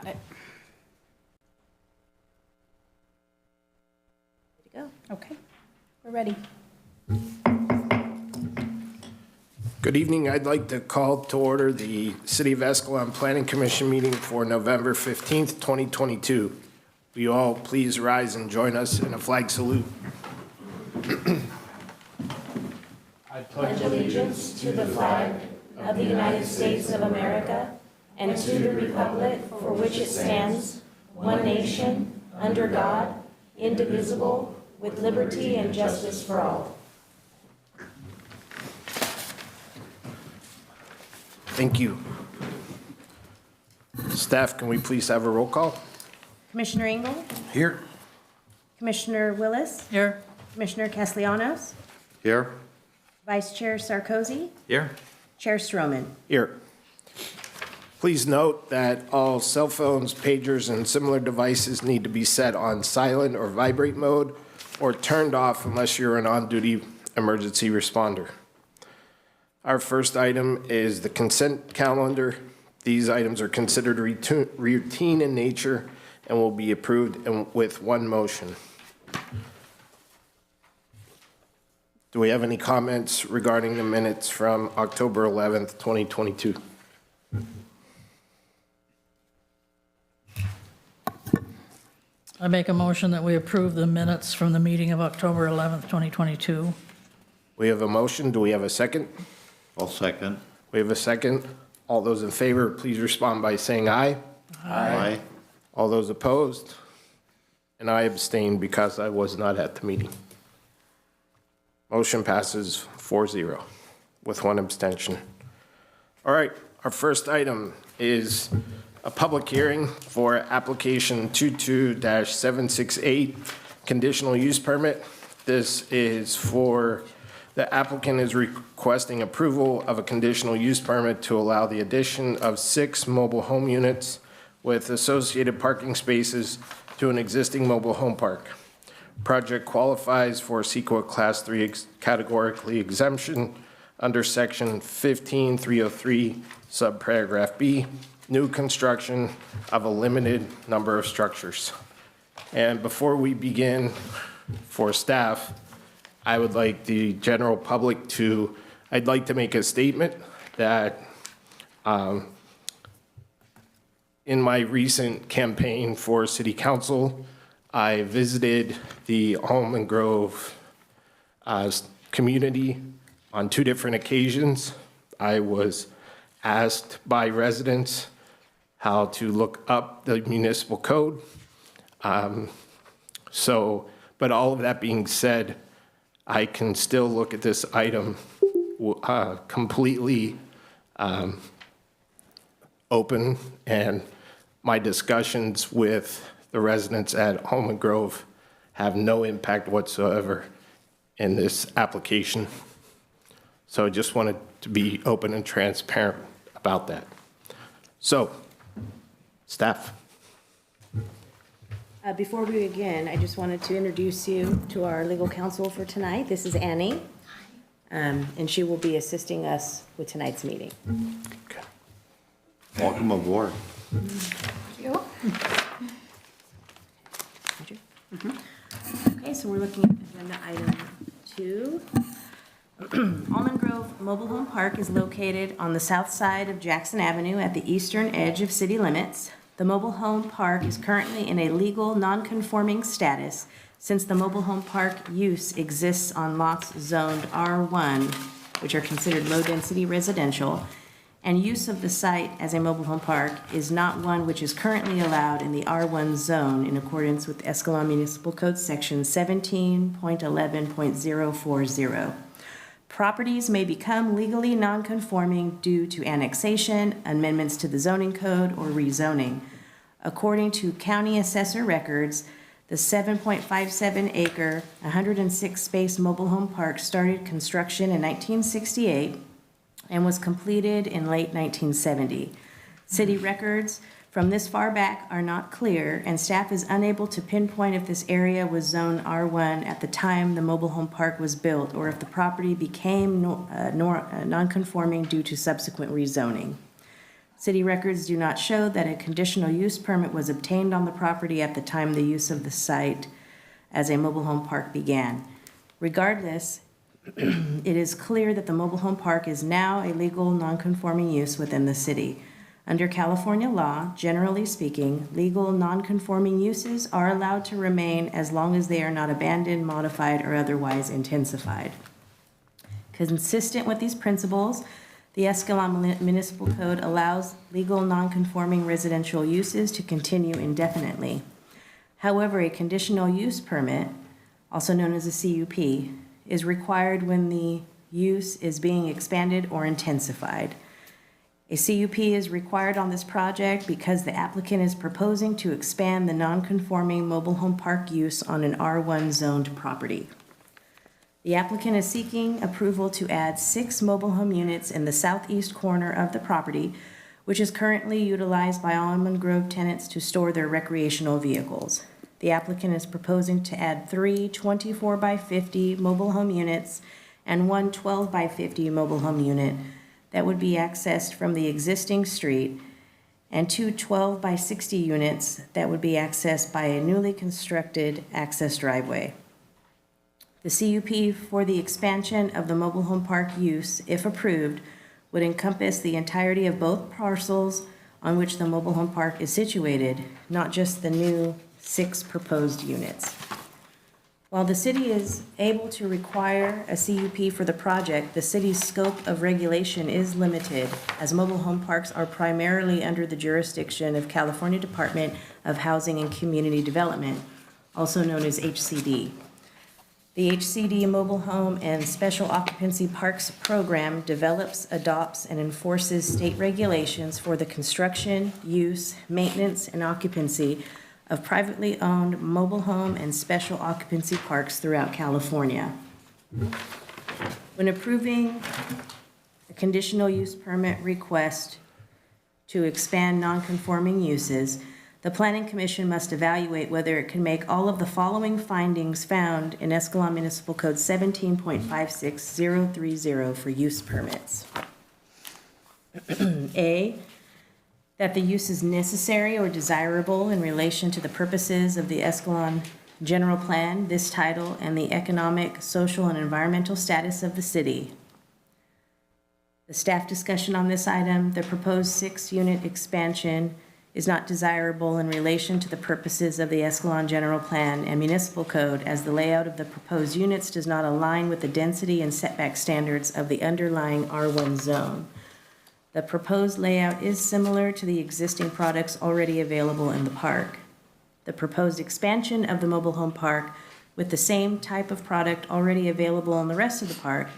Ready to go. Okay, we're ready. Good evening. I'd like to call to order the City of Escalon Planning Commission meeting for November 15th, 2022. Will you all please rise and join us in a flag salute? I pledge allegiance to the flag of the United States of America and to the republic for which it stands, one nation, under God, indivisible, with liberty and justice for all. Thank you. Staff, can we please have a roll call? Commissioner Engel? Here. Commissioner Willis? Here. Commissioner Castellanos? Here. Vice Chair Sarkozy? Here. Chair Stroman? Here. Please note that all cell phones, pagers, and similar devices need to be set on silent or vibrate mode or turned off unless you're an on-duty emergency responder. Our first item is the consent calendar. These items are considered routine in nature and will be approved with one motion. Do we have any comments regarding the minutes from October 11th, 2022? I make a motion that we approve the minutes from the meeting of October 11th, 2022. We have a motion. Do we have a second? I'll second. We have a second. All those in favor, please respond by saying aye. Aye. All those opposed? And I abstain because I was not at the meeting. Motion passes 4-0 with one abstention. All right, our first item is a public hearing for application 22-768 conditional use permit. This is for the applicant is requesting approval of a conditional use permit to allow the addition of 6 mobile home units with associated parking spaces to an existing mobile home park. Project qualifies for CEQA Class 3 categorically exemption under Section 15303, subparagraph B, new construction of a limited number of structures. And before we begin, for staff, I would like the general public I'd like to make a statement that in my recent campaign for city council, I visited the Almond Grove community on 2 different occasions. I was asked by residents how to look up the municipal code. But all of that being said, I can still look at this item completely open, and my discussions with the residents at Almond Grove have no impact whatsoever in this application. So I just wanted to be open and transparent about that. So, staff. Before we begin, I just wanted to introduce you to our legal counsel for tonight. This is Annie, and she will be assisting us with tonight's meeting. Okay. Welcome aboard. Thank you. Okay, so we're looking at agenda item 2. Almond Grove Mobile Home Park is located on the south side of Jackson Avenue at the eastern edge of city limits. The mobile home park is currently in a legal non-conforming status since the mobile home park use exists on lots zoned R1, which are considered low-density residential, and use of the site as a mobile home park is not one which is currently allowed in the R1 zone in accordance with Escalon Municipal Code Section 17.11.040. Properties may become legally non-conforming due to annexation, amendments to the zoning code, or rezoning. According to county assessor records, the 7.57-acre, 106-space mobile home park started construction in 1968 and was completed in late 1970. City records from this far back are not clear, and staff is unable to pinpoint if this area was zone R1 at the time the mobile home park was built, or if the property became non-conforming due to subsequent rezoning. City records do not show that a conditional use permit was obtained on the property at the time the use of the site as a mobile home park began. Regardless, it is clear that the mobile home park is now a legal nonconforming use within the city. Under California law, generally speaking, legal nonconforming uses are allowed to remain as long as they are not abandoned, modified, or otherwise intensified. Consistent with these principles, the Escalon Municipal Code allows legal nonconforming residential uses to continue indefinitely. However, a conditional use permit, also known as a CUP, is required when the use is being expanded or intensified. A CUP is required on this project because the applicant is proposing to expand the nonconforming mobile home park use on an R1 zoned property. The applicant is seeking approval to add 6 mobile home units in the southeast corner of the property, which is currently utilized by Almond Grove tenants to store their recreational vehicles. The applicant is proposing to add 3 24 by 50 mobile home units and 1 12 by 50 mobile home unit that would be accessed from the existing street, and 2 12 by 60 units that would be accessed by a newly constructed access driveway. The CUP for the expansion of the mobile home park use, if approved, would encompass the entirety of both parcels on which the mobile home park is situated, not just the new 6 proposed units. While the city is able to require a CUP for the project, the city's scope of regulation is limited, as mobile home parks are primarily under the jurisdiction of California Department of Housing and Community Development, also known as HCD. The HCD Mobile Home and Special Occupancy Parks Program develops, adopts, and enforces state regulations for the construction, use, maintenance, and occupancy of privately owned mobile home and special occupancy parks throughout California. When approving a conditional use permit request to expand nonconforming uses, the Planning Commission must evaluate whether it can make all of the following findings found in Escalon Municipal Code 17.56030 for use permits. A, that the use is necessary or desirable in relation to the purposes of the Escalon General Plan, this title, and the economic, social, and environmental status of the city. The staff discussion on this item, the proposed 6-unit expansion is not desirable in relation to the purposes of the Escalon General Plan and Municipal Code, as the layout of the proposed units does not align with the density and setback standards of the underlying R1 zone. The proposed layout is similar to the existing products already available in the park. The proposed expansion of the mobile home park with the same type of product already available in the rest of the park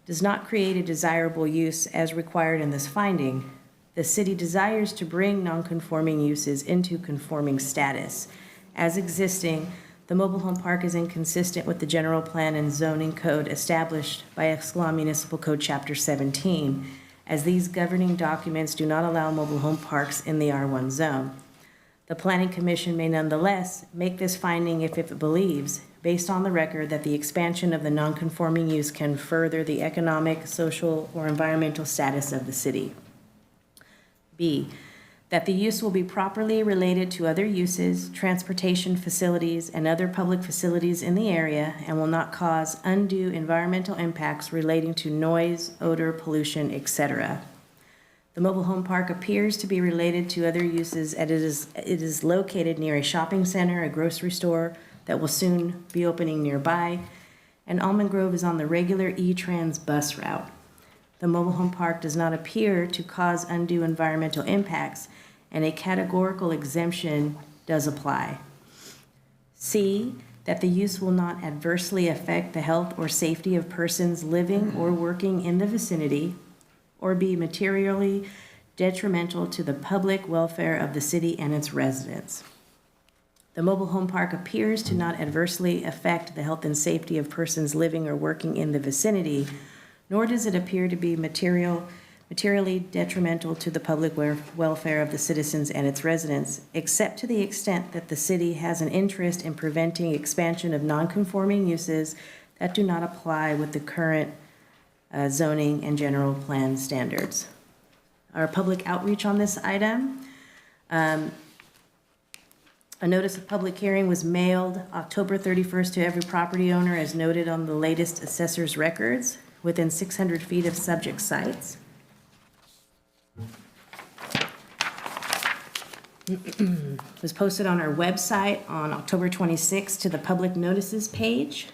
does not create a desirable use as required in this finding. The city desires to bring nonconforming uses into conforming status. As existing, the mobile home park is inconsistent with the general plan and zoning code established by Escalon Municipal Code Chapter 17, as these governing documents do not allow mobile home parks in the R1 zone. The Planning Commission may nonetheless make this finding if it believes, based on the record, that the expansion of the nonconforming use can further the economic, social, or environmental status of the city. B, that the use will be properly related to other uses, transportation facilities, and other public facilities in the area and will not cause undue environmental impacts relating to noise, odor, pollution, etc. The mobile home park appears to be related to other uses as it is located near a shopping center, a grocery store that will soon be opening nearby, and Almond Grove is on the regular E-Trans bus route. The mobile home park does not appear to cause undue environmental impacts, and a categorical exemption does apply. C, that the use will not adversely affect the health or safety of persons living or working in the vicinity, or be materially detrimental to the public welfare of the city and its residents. The mobile home park appears to not adversely affect the health and safety of persons living or working in the vicinity, nor does it appear to be materially detrimental to the public welfare of the citizens and its residents, except to the extent that the city has an interest in preventing expansion of nonconforming uses that do not apply with the current zoning and general plan standards. our public outreach on this item. A notice of public hearing was mailed October 31st to every property owner as noted on the latest assessor's records within 600 feet of subject sites. It was posted on our website on October 26th to the public notices page.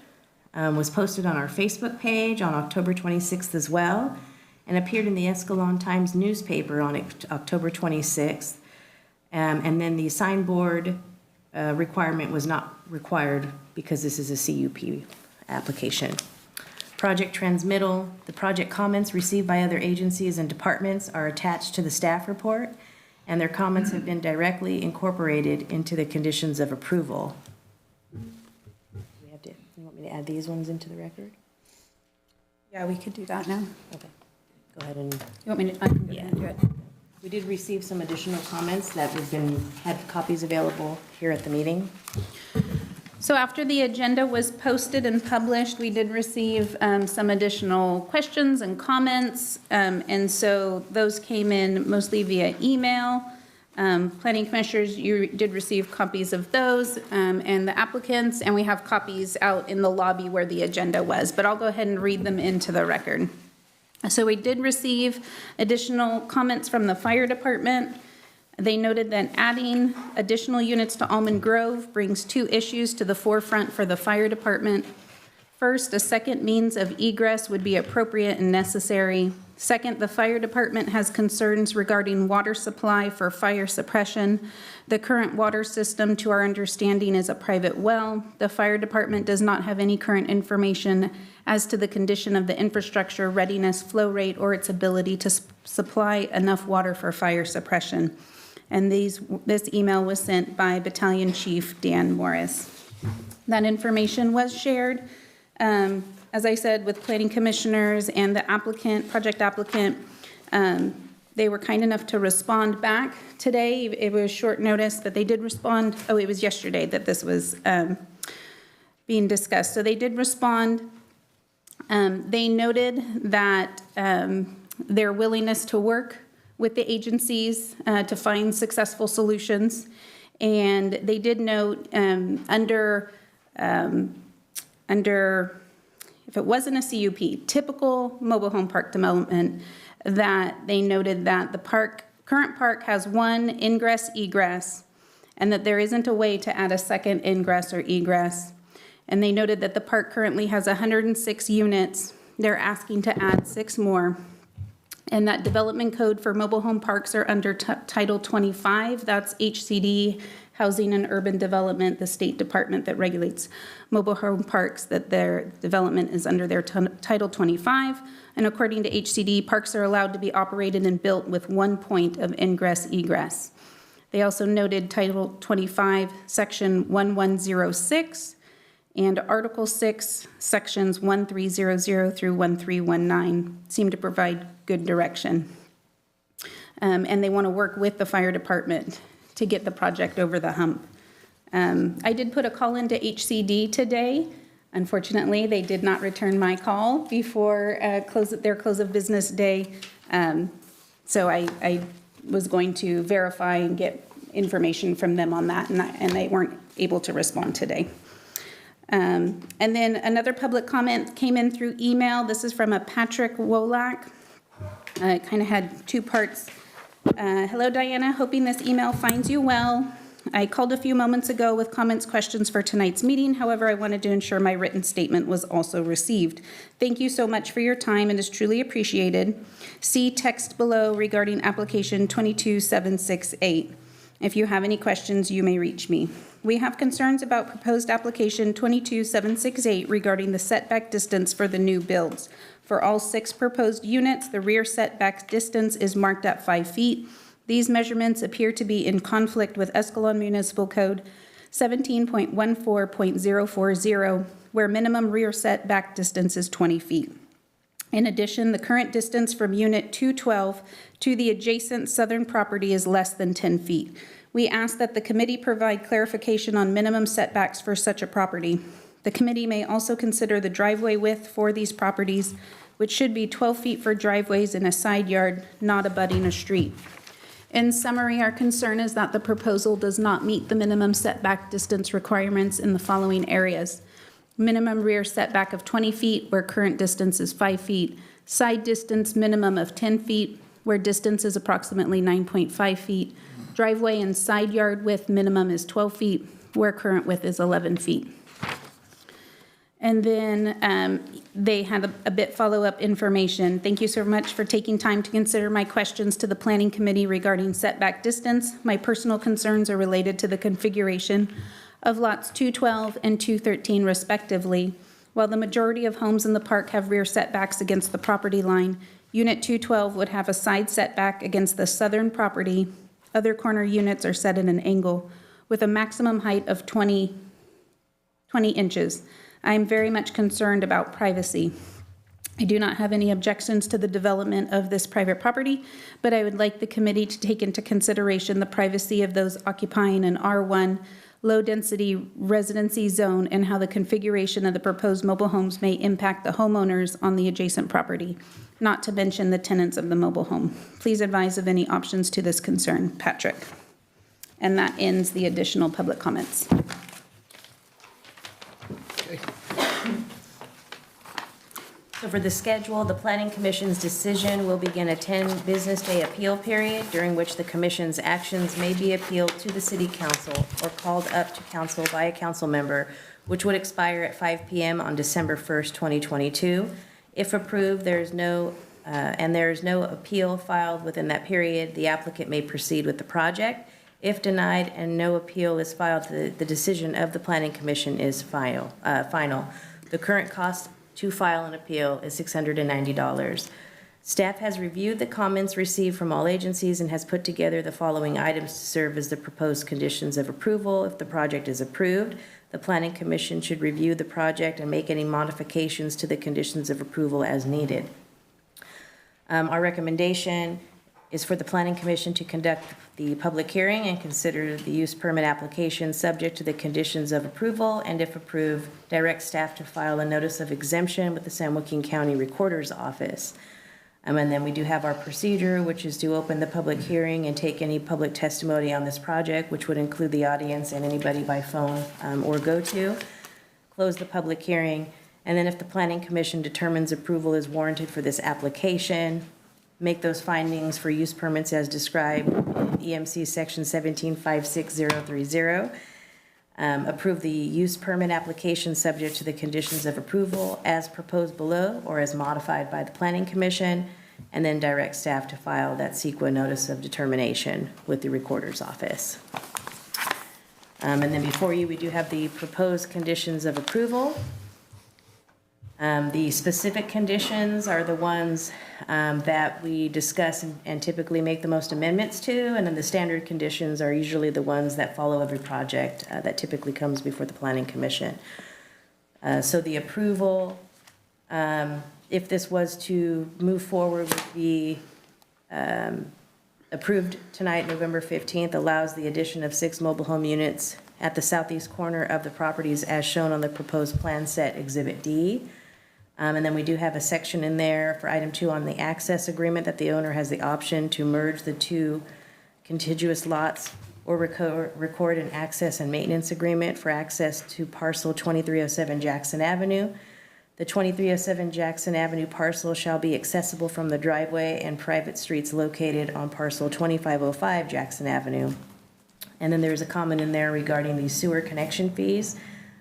Was posted on our Facebook page on October 26th as well, and appeared in the Escalon Times newspaper on October 26th. And then the signboard requirement was not required because this is a CUP application. Project transmittal, the project comments received by other agencies and departments are attached to the staff report, and their comments have been directly incorporated into the conditions of approval. You want me to add these ones into the record? Yeah, we could do that now. Okay, go ahead and. You want me to, I can go ahead and do it. We did receive some additional comments that had copies available here at the meeting. So after the agenda was posted and published, we did receive some additional questions and comments. And so those came in mostly via email. Planning commissioners, you did receive copies of those, and the applicants, and we have copies out in the lobby where the agenda was, but I'll go ahead and read them into the record. So we did receive additional comments from the fire department. They noted that adding additional units to Almond Grove brings two issues to the forefront for the fire department. First, a second means of egress would be appropriate and necessary. Second, the fire department has concerns regarding water supply for fire suppression. The current water system, to our understanding, is a private well. The fire department does not have any current information as to the condition of the infrastructure, readiness, flow rate, or its ability to supply enough water for fire suppression. And this email was sent by Battalion Chief Dan Morris. That information was shared, as I said, with planning commissioners and the applicant, project applicant. They were kind enough to respond back today. It was short notice, but they did respond. Oh, it was yesterday that this was being discussed. So they did respond. They noted that their willingness to work with the agencies to find successful solutions. And they did note under, if it wasn't a CUP, typical mobile home park development, that they noted that the current park has one ingress egress, and that there isn't a way to add a second ingress or egress. And they noted that the park currently has 106 units. They're asking to add 6 more. And that development code for mobile home parks are under Title 25. That's HCD, Housing and Urban Development, the state department that regulates mobile home parks, that their development is under their Title 25. And according to HCD, parks are allowed to be operated and built with 1 point of ingress egress. They also noted Title 25, Section 1106, and Article 6, Sections 1300 through 1319 seem to provide good direction. And they want to work with the fire department to get the project over the hump. I did put a call into HCD today. Unfortunately, they did not return my call before their close of business day. So I was going to verify and get information from them on that, and they weren't able to respond today. And then another public comment came in through email. This is from a Patrick Wolak. It kind of had 2 parts. Hello, Diana. Hoping this email finds you well. I called a few moments ago with comments, questions for tonight's meeting. However, I wanted to ensure my written statement was also received. Thank you so much for your time. It is truly appreciated. See text below regarding application 22768. If you have any questions, you may reach me. We have concerns about proposed application 22768 regarding the setback distance for the new builds. For all 6 proposed units, the rear setback distance is marked at 5 feet. These measurements appear to be in conflict with Escalon Municipal Code 17.14.040, where minimum rear setback distance is 20 feet. In addition, the current distance from Unit 212 to the adjacent southern property is less than 10 feet. We ask that the committee provide clarification on minimum setbacks for such a property. The committee may also consider the driveway width for these properties which should be 12 feet for driveways in a side yard not abutting a street. In summary, our concern is that the proposal does not meet the minimum setback distance requirements in the following areas. Minimum rear setback of 20 feet where current distance is 5 feet. Side distance minimum of 10 feet where distance is approximately 9.5 feet. Driveway and side yard width minimum is 12 feet where current width is 11 feet. And then they had a bit follow-up information. Thank you so much for taking time to consider my questions to the Planning Committee regarding setback distance. My personal concerns are related to the configuration of lots 212 and 213 respectively. While the majority of homes in the park have rear setbacks against the property line, Unit 212 would have a side setback against the southern property. Other corner units are set at an angle with a maximum height of 20 inches. I am very much concerned about privacy. I do not have any objections to the development of this private property, but I would like the committee to take into consideration the privacy of those occupying an R1 low-density residency zone and how the configuration of the proposed mobile homes may impact the homeowners on the adjacent property, not to mention the tenants of the mobile home. Please advise of any options to this concern. Patrick. And that ends the additional public comments. So for the schedule, the Planning Commission's decision will begin a 10 business day appeal period during which the commission's actions may be appealed to the city council or called up to council by a council member, which would expire at 5 p.m. on December 1st, 2022. If approved, there is no appeal filed within that period, the applicant may proceed with the project. If denied and no appeal is filed, the decision of the Planning Commission is final. The current cost to file an appeal is $690. Staff has reviewed the comments received from all agencies and has put together the following items to serve as the proposed conditions of approval. If the project is approved, the Planning Commission should review the project and make any modifications to the conditions of approval as needed. Our recommendation is for the Planning Commission to conduct the public hearing and consider the use permit application subject to the conditions of approval, and if approved, direct staff to file a notice of exemption with the San Joaquin County Recorder's Office. And then we do have our procedure, which is to open the public hearing and take any public testimony on this project, which would include the audience and anybody by phone or go to. Close the public hearing, and then if the Planning Commission determines approval is warranted for this application, make those findings for use permits as described in EMC section 1756030. Approve the use permit application subject to the conditions of approval as proposed below or as modified by the Planning Commission, and then direct staff to file that CEQA notice of determination with the Recorder's Office. And then before you, we do have the proposed conditions of approval. The specific conditions are the ones that we discuss and typically make the most amendments to, and then the standard conditions are usually the ones that follow every project that typically comes before the Planning Commission. So the approval, if this was to move forward, would be approved tonight, November 15th, allows the addition of 6 mobile home units at the southeast corner of the properties as shown on the proposed plan set Exhibit D. And then we do have a section in there for item 2 on the access agreement that the owner has the option to merge the 2 contiguous lots or record an access and maintenance agreement for access to parcel 2307 Jackson Avenue. The 2307 Jackson Avenue parcel shall be accessible from the driveway and private streets located on parcel 2505 Jackson Avenue. And then there's a comment in there regarding the sewer connection fees.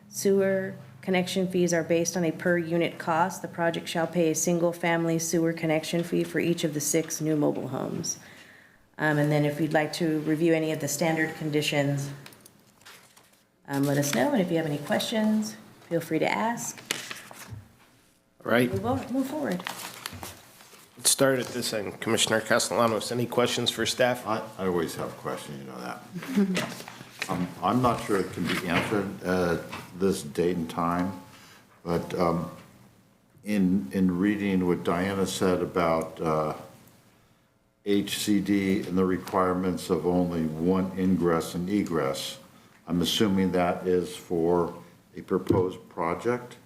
Sewer connection fees are based on a per unit cost. The project shall pay a single family sewer connection fee for each of the 6 new mobile homes. And then if you'd like to review any of the standard conditions, let us know. And if you have any questions, feel free to ask. Right. We will move forward. Let's start at this end. Commissioner Castellanos, any questions for staff? I always have questions, you know that. I'm not sure it can be answered at this date and time, but in reading what Diana said about HCD and the requirements of only 1 ingress and egress, I'm assuming that is for a proposed project?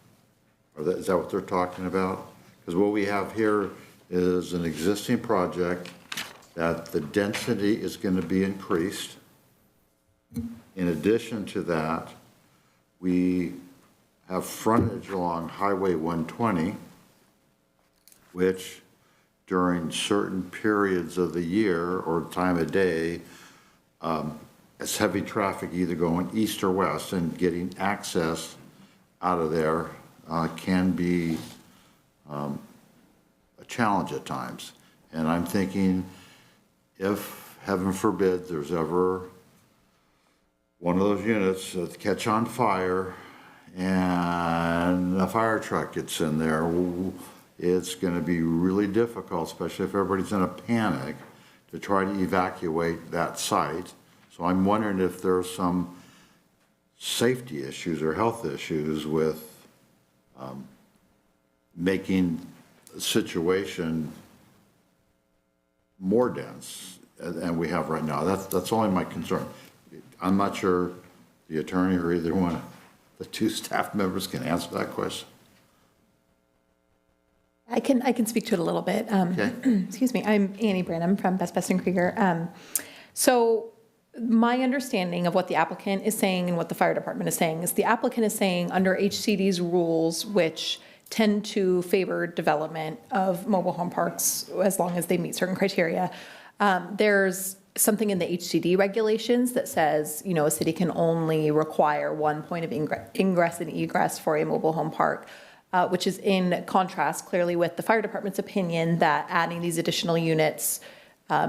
Or is that what they're talking about? Because what we have here is an existing project that the density is going to be increased. In addition to that, we have frontage along Highway 120, which during certain periods of the year or time of day, it's heavy traffic either going east or west, and getting access out of there can be a challenge at times. And I'm thinking, if, heaven forbid, there's ever one of those units that catch on fire and a fire truck gets in there, it's going to be really difficult, especially if everybody's in a panic, to try to evacuate that site. So I'm wondering if there's some safety issues or health issues with making the situation more dense than we have right now. That's only my concern. I'm not sure the attorney or either one of the two staff members can answer that question. I can speak to it a little bit. Okay. Excuse me, I'm Annie Branham from Best and Krieger. So my understanding of what the applicant is saying and what the fire department is saying is the applicant is saying under HCD's rules, which tend to favor development of mobile home parks as long as they meet certain criteria, there's something in the HCD regulations that says, you know, a city can only require one point of ingress and egress for a mobile home park. Which is in contrast clearly with the fire department's opinion that adding these additional units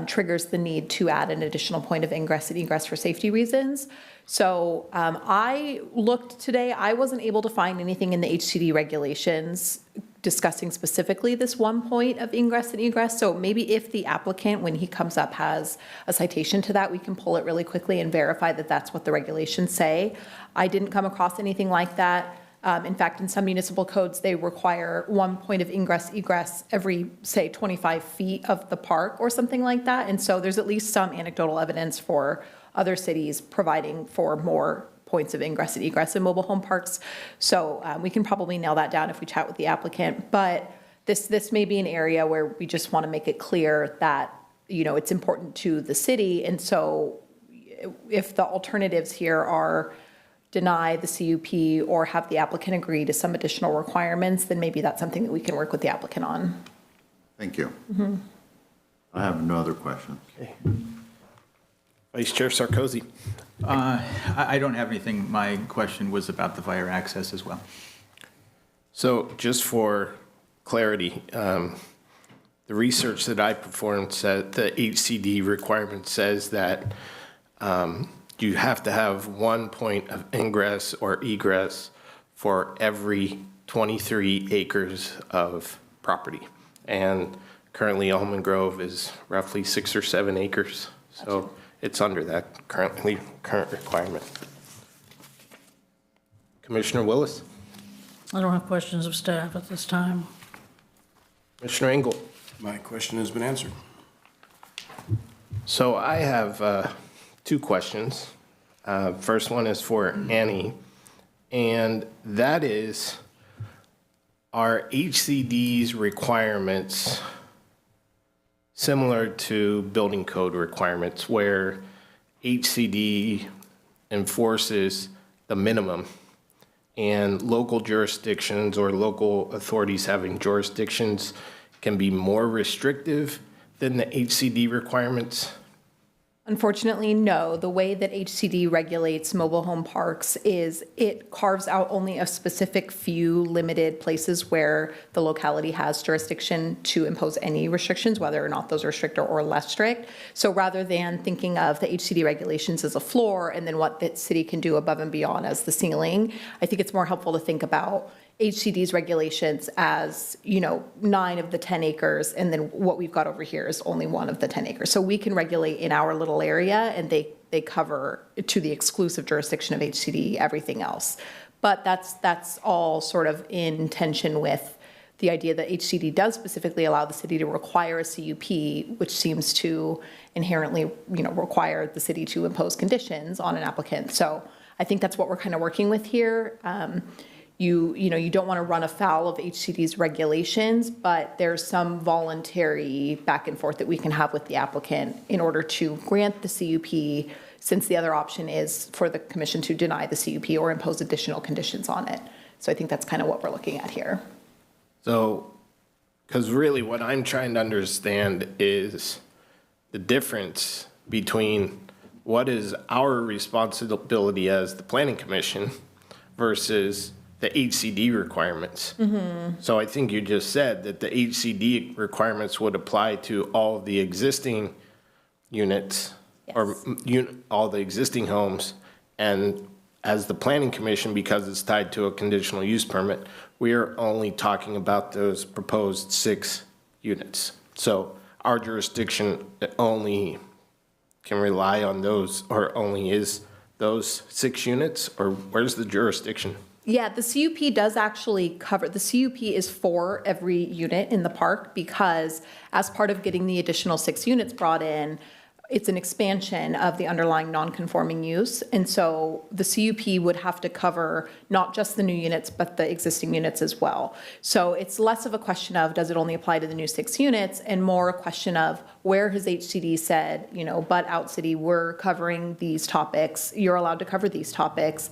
triggers the need to add an additional point of ingress and egress for safety reasons. So I looked today, I wasn't able to find anything in the HCD regulations discussing specifically this one point of ingress and egress. So maybe if the applicant, when he comes up, has a citation to that, we can pull it really quickly and verify that that's what the regulations say. I didn't come across anything like that. In fact, in some municipal codes, they require one point of ingress, egress every, say, 25 feet of the park or something like that. And so there's at least some anecdotal evidence for other cities providing for more points of ingress and egress in mobile home parks. So we can probably nail that down if we chat with the applicant. But this may be an area where we just want to make it clear that, you know, it's important to the city. And so if the alternatives here are deny the CUP or have the applicant agree to some additional requirements, then maybe that's something that we can work with the applicant on. Thank you. I have no other questions. Okay. Vice Chair Sarkozy. I don't have anything. My question was about the fire access as well. So just for clarity, the research that I performed said the HCD requirement says that you have to have one point of ingress or egress for every 23 acres of property. And currently Almond Grove is roughly 6 or 7 acres. So it's under that current requirement. Commissioner Willis? I don't have questions of staff at this time. Commissioner Engel? My question has been answered. So I have 2 questions. First one is for Annie, and that is, are HCD's requirements similar to building code requirements where HCD enforces the minimum and local jurisdictions or local authorities having jurisdictions can be more restrictive than the HCD requirements? Unfortunately, no. The way that HCD regulates mobile home parks is it carves out only a specific few limited places where the locality has jurisdiction to impose any restrictions, whether or not those are stricter or less strict. So rather than thinking of the HCD regulations as a floor and then what the city can do above and beyond as the ceiling, I think it's more helpful to think about HCD's regulations as, 9 of the 10 acres, and then what we've got over here is only 1 of the 10 acres. So we can regulate in our little area, and they cover, to the exclusive jurisdiction of HCD, everything else. But that's all sort of in tension with the idea that HCD does specifically allow the city to require a CUP, which seems to inherently, require the city to impose conditions on an applicant. So I think that's what we're kind of working with here. you don't want to run afoul of HCD's regulations, but there's some voluntary back and forth that we can have with the applicant in order to grant the CUP, since the other option is for the commission to deny the CUP or impose additional conditions on it. So I think that's kind of what we're looking at here. So, because really what I'm trying to understand is the difference between what is our responsibility as the planning commission versus the HCD requirements. So I think you just said that the HCD requirements would apply to all of the existing units or all the existing homes. And as the planning commission, because it's tied to a conditional use permit, we are only talking about those proposed 6 units. So our jurisdiction only can rely on those, or only is those 6 units, or where's the jurisdiction? Yeah, the CUP does actually cover, the CUP is for every unit in the park because as part of getting the additional 6 units brought in, it's an expansion of the underlying non-conforming use. And so the CUP would have to cover not just the new units, but the existing units as well. So it's less of a question of, does it only apply to the new 6 units, and more a question of where has HCD said, but out city, we're covering these topics, you're allowed to cover these topics.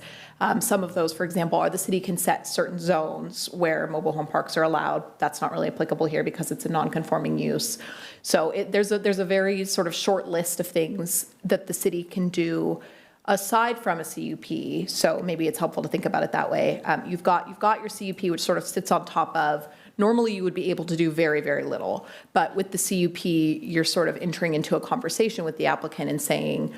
Some of those, for example, are the city can set certain zones where mobile home parks are allowed. That's not really applicable here because it's a non-conforming use. So there's a very sort of short list of things that the city can do aside from a CUP. So maybe it's helpful to think about it that way. You've got your CUP, which sort of sits on top of. Normally, you would be able to do very, very little. But with the CUP, you're sort of entering into a conversation with the applicant and saying,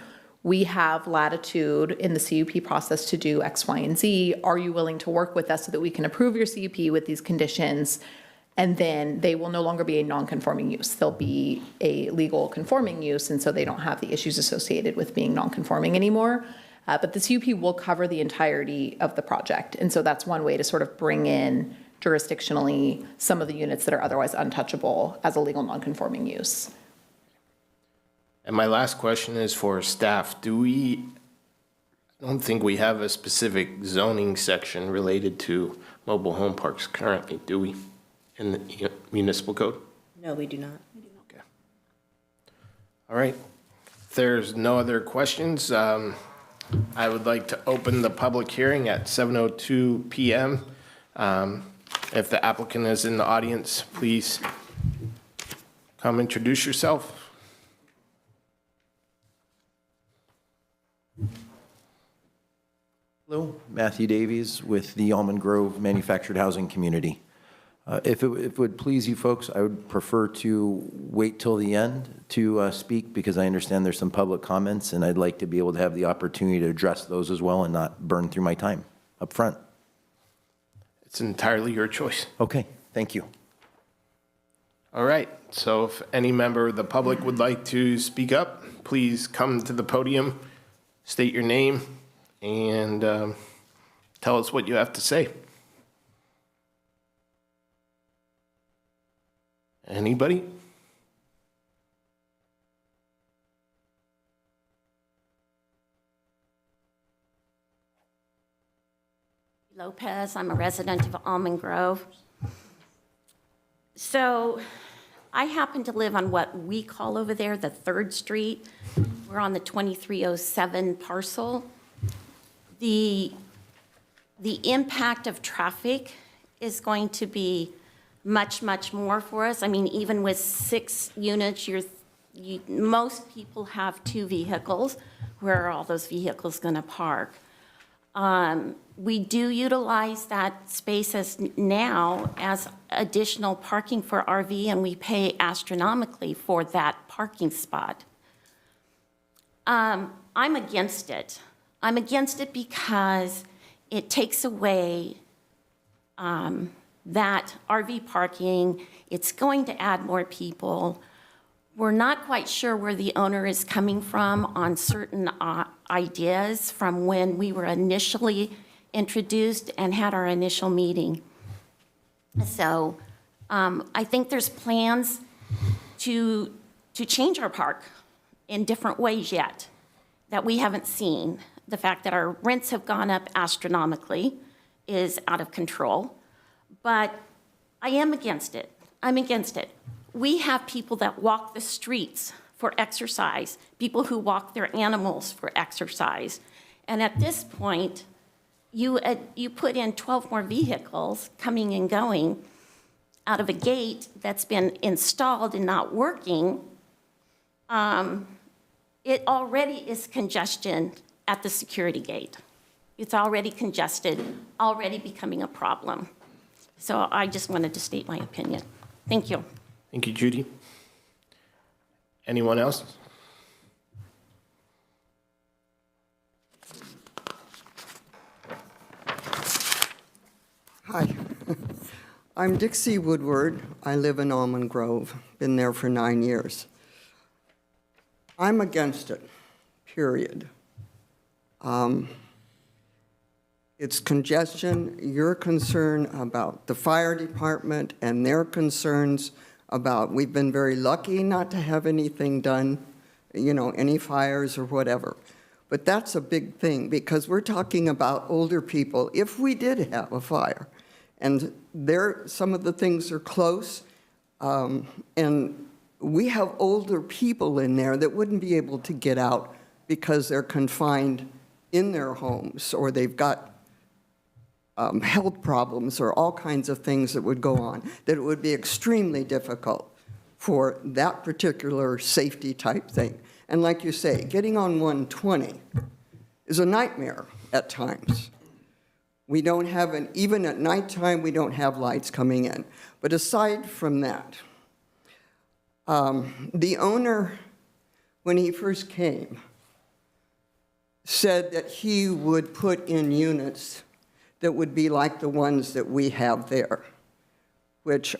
we have latitude in the CUP process to do X, Y, and Z. Are you willing to work with us so that we can approve your CUP with these conditions? And then they will no longer be a non-conforming use. They'll be a legal conforming use, and so they don't have the issues associated with being non-conforming anymore. But the CUP will cover the entirety of the project. And so that's one way to sort of bring in jurisdictionally some of the units that are otherwise untouchable as a legal non-conforming use. And my last question is for staff. I don't think we have a specific zoning section related to mobile home parks currently, do we, in the municipal code? No, we do not. Okay. All right. If there's no other questions, I would like to open the public hearing at 7:02 p.m. If the applicant is in the audience, please come introduce yourself. Hello, Matthew Davies with the Almond Grove Manufactured Housing Community. If it would please you folks, I would prefer to wait till the end to speak because I understand there's some public comments and I'd like to be able to have the opportunity to address those as well and not burn through my time up front. It's entirely your choice. Okay, thank you. All right, so if any member of the public would like to speak up, please come to the podium, state your name, and tell us what you have to say. Anybody? Lopez, I'm a resident of Almond Grove. So I happen to live on what we call over there the 3rd Street. We're on the 2307 parcel. The impact of traffic is going to be much, much more for us. I mean, even with 6 units, most people have 2 vehicles. Where are all those vehicles going to park? We do utilize that space now as additional parking for RV, and we pay astronomically for that parking spot. I'm against it. I'm against it because it takes away that RV parking. It's going to add more people. We're not quite sure where the owner is coming from on certain ideas from when we were initially introduced and had our initial meeting. So I think there's plans to change our park in different ways yet that we haven't seen. The fact that our rents have gone up astronomically is out of control, but I am against it. I'm against it. We have people that walk the streets for exercise, people who walk their animals for exercise. And at this point, you put in 12 more vehicles coming and going out of a gate that's been installed and not working. It already is congestion at the security gate. It's already congested, already becoming a problem. So I just wanted to state my opinion. Thank you. Thank you, Judy. Anyone else? Hi, I'm Dixie Woodward. I live in Almond Grove, been there for 9 years. I'm against it, period. It's congestion. Your concern about the fire department and their concerns about, we've been very lucky not to have anything done, you know, any fires or whatever. But that's a big thing because we're talking about older people. If we did have a fire, and there, some of the things are close, and we have older people in there that wouldn't be able to get out because they're confined in their homes, or they've got health problems, or all kinds of things that would go on, that it would be extremely difficult for that particular safety type thing. And like you say, getting on 120 is a nightmare at times. We don't have even at nighttime, we don't have lights coming in. But aside from that, the owner, when he first came, said that he would put in units that would be like the ones that we have there, which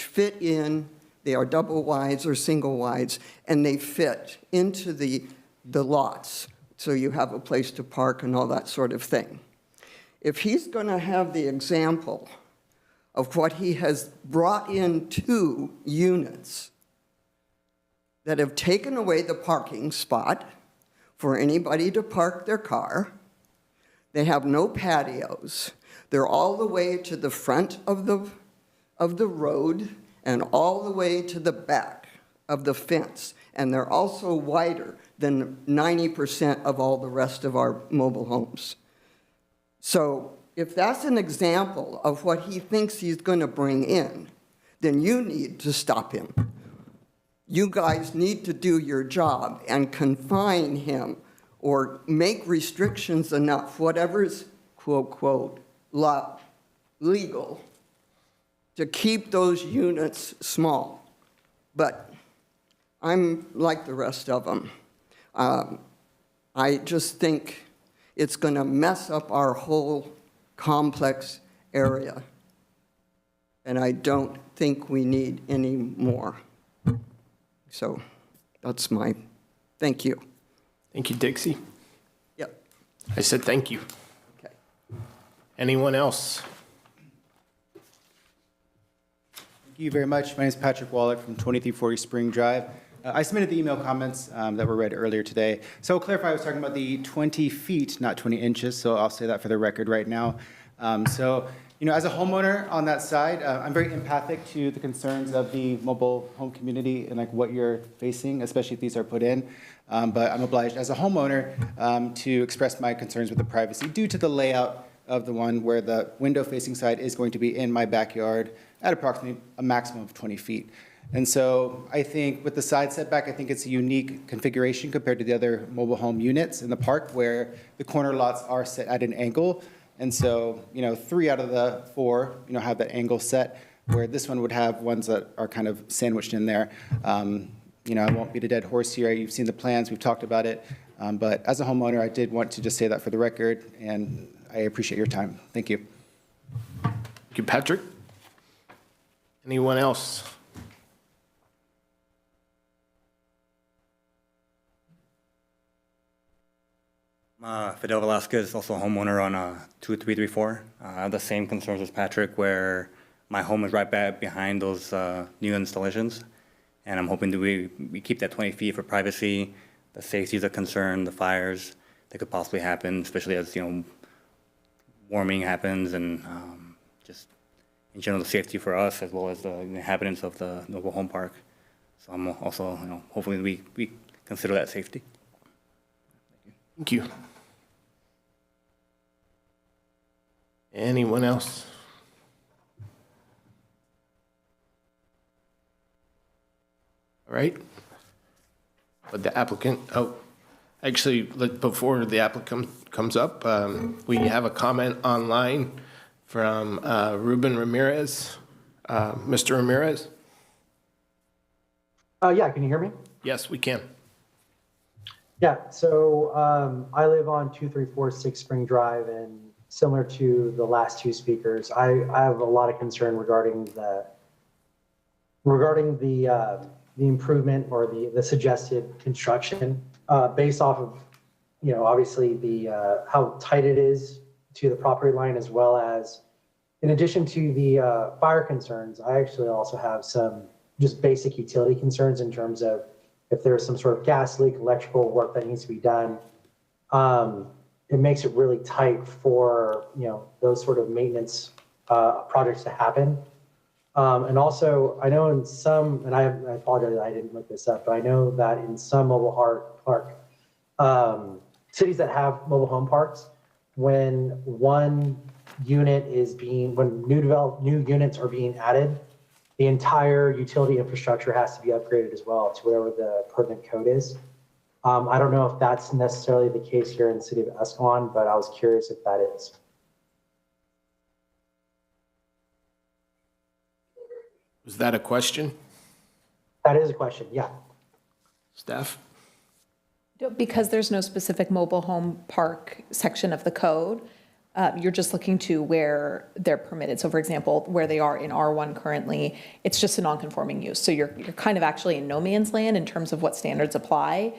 fit in. They are double wides or single wides, and they fit into the lots, so you have a place to park and all that sort of thing. If he's going to have the example of what he has brought into units that have taken away the parking spot for anybody to park their car, they have no patios, they're all the way to the front of the road and all the way to the back of the fence, and they're also wider than 90% of all the rest of our mobile homes. So if that's an example of what he thinks he's going to bring in, then you need to stop him. You guys need to do your job and confine him or make restrictions enough, whatever's, quote, quote, legal, to keep those units small. But I'm like the rest of them. I just think it's going to mess up our whole complex area. And I don't think we need any more. So that's my, thank you. Thank you, Dixie. Yep. I said thank you. Okay. Anyone else? Thank you very much. My name is Patrick Wallach from 2340 Spring Drive. I submitted the email comments that were read earlier today. So I'll clarify, I was talking about the 20 feet, not 20 inches, so I'll say that for the record right now. So, you know, as a homeowner on that side, I'm very empathic to the concerns of the mobile home community and like what you're facing, especially if these are put in. But I'm obliged as a homeowner to express my concerns with the privacy due to the layout of the one where the window-facing side is going to be in my backyard at approximately a maximum of 20 feet. And so I think with the side setback, I think it's a unique configuration compared to the other mobile home units in the park where the corner lots are set at an angle. And so, you know, 3 out of the 4, you know, have that angle set, where this one would have ones that are kind of sandwiched in there. You know, I won't beat a dead horse here. You've seen the plans, we've talked about it. But as a homeowner, I did want to just say that for the record, and I appreciate your time. Thank you. Thank you, Patrick. Anyone else? Fidel Velasquez, also a homeowner on 2334. I have the same concerns as Patrick, where my home is right back behind those new installations. And I'm hoping that we keep that 20 feet for privacy. The safety is a concern, the fires that could possibly happen, especially as, you know, warming happens and just in general, the safety for us as well as the inhabitants of the mobile home park. So I'm also, hopefully we consider that safety. Thank you. Anyone else? All right. But the applicant, actually, before the applicant comes up, we have a comment online from Ruben Ramirez. Mr. Ramirez? Yeah, can you hear me? Yes, we can. Yeah, so I live on 2346 Spring Drive, and similar to the last two speakers, I have a lot of concern regarding the improvement or the suggested construction based off of, obviously the how tight it is to the property line, as well as, in addition to the fire concerns, I actually also have some just basic utility concerns in terms of if there's some sort of gas leak, electrical work that needs to be done. It makes it really tight for, those sort of maintenance projects to happen. And also, I know in some, and I apologize, I didn't look this up, but I know that in some mobile park cities that have mobile home parks, when one unit when new units are being added, the entire utility infrastructure has to be upgraded as well to whatever the pertinent code is. I don't know if that's necessarily the case here in the city of Escalon, but I was curious if that is. Was that a question? That is a question, yeah. Staff? Because there's no specific mobile home park section of the code, you're just looking to where they're permitted. So for example, where they are in R1 currently, it's just a non-conforming use. So you're kind of actually in no man's land in terms of what standards apply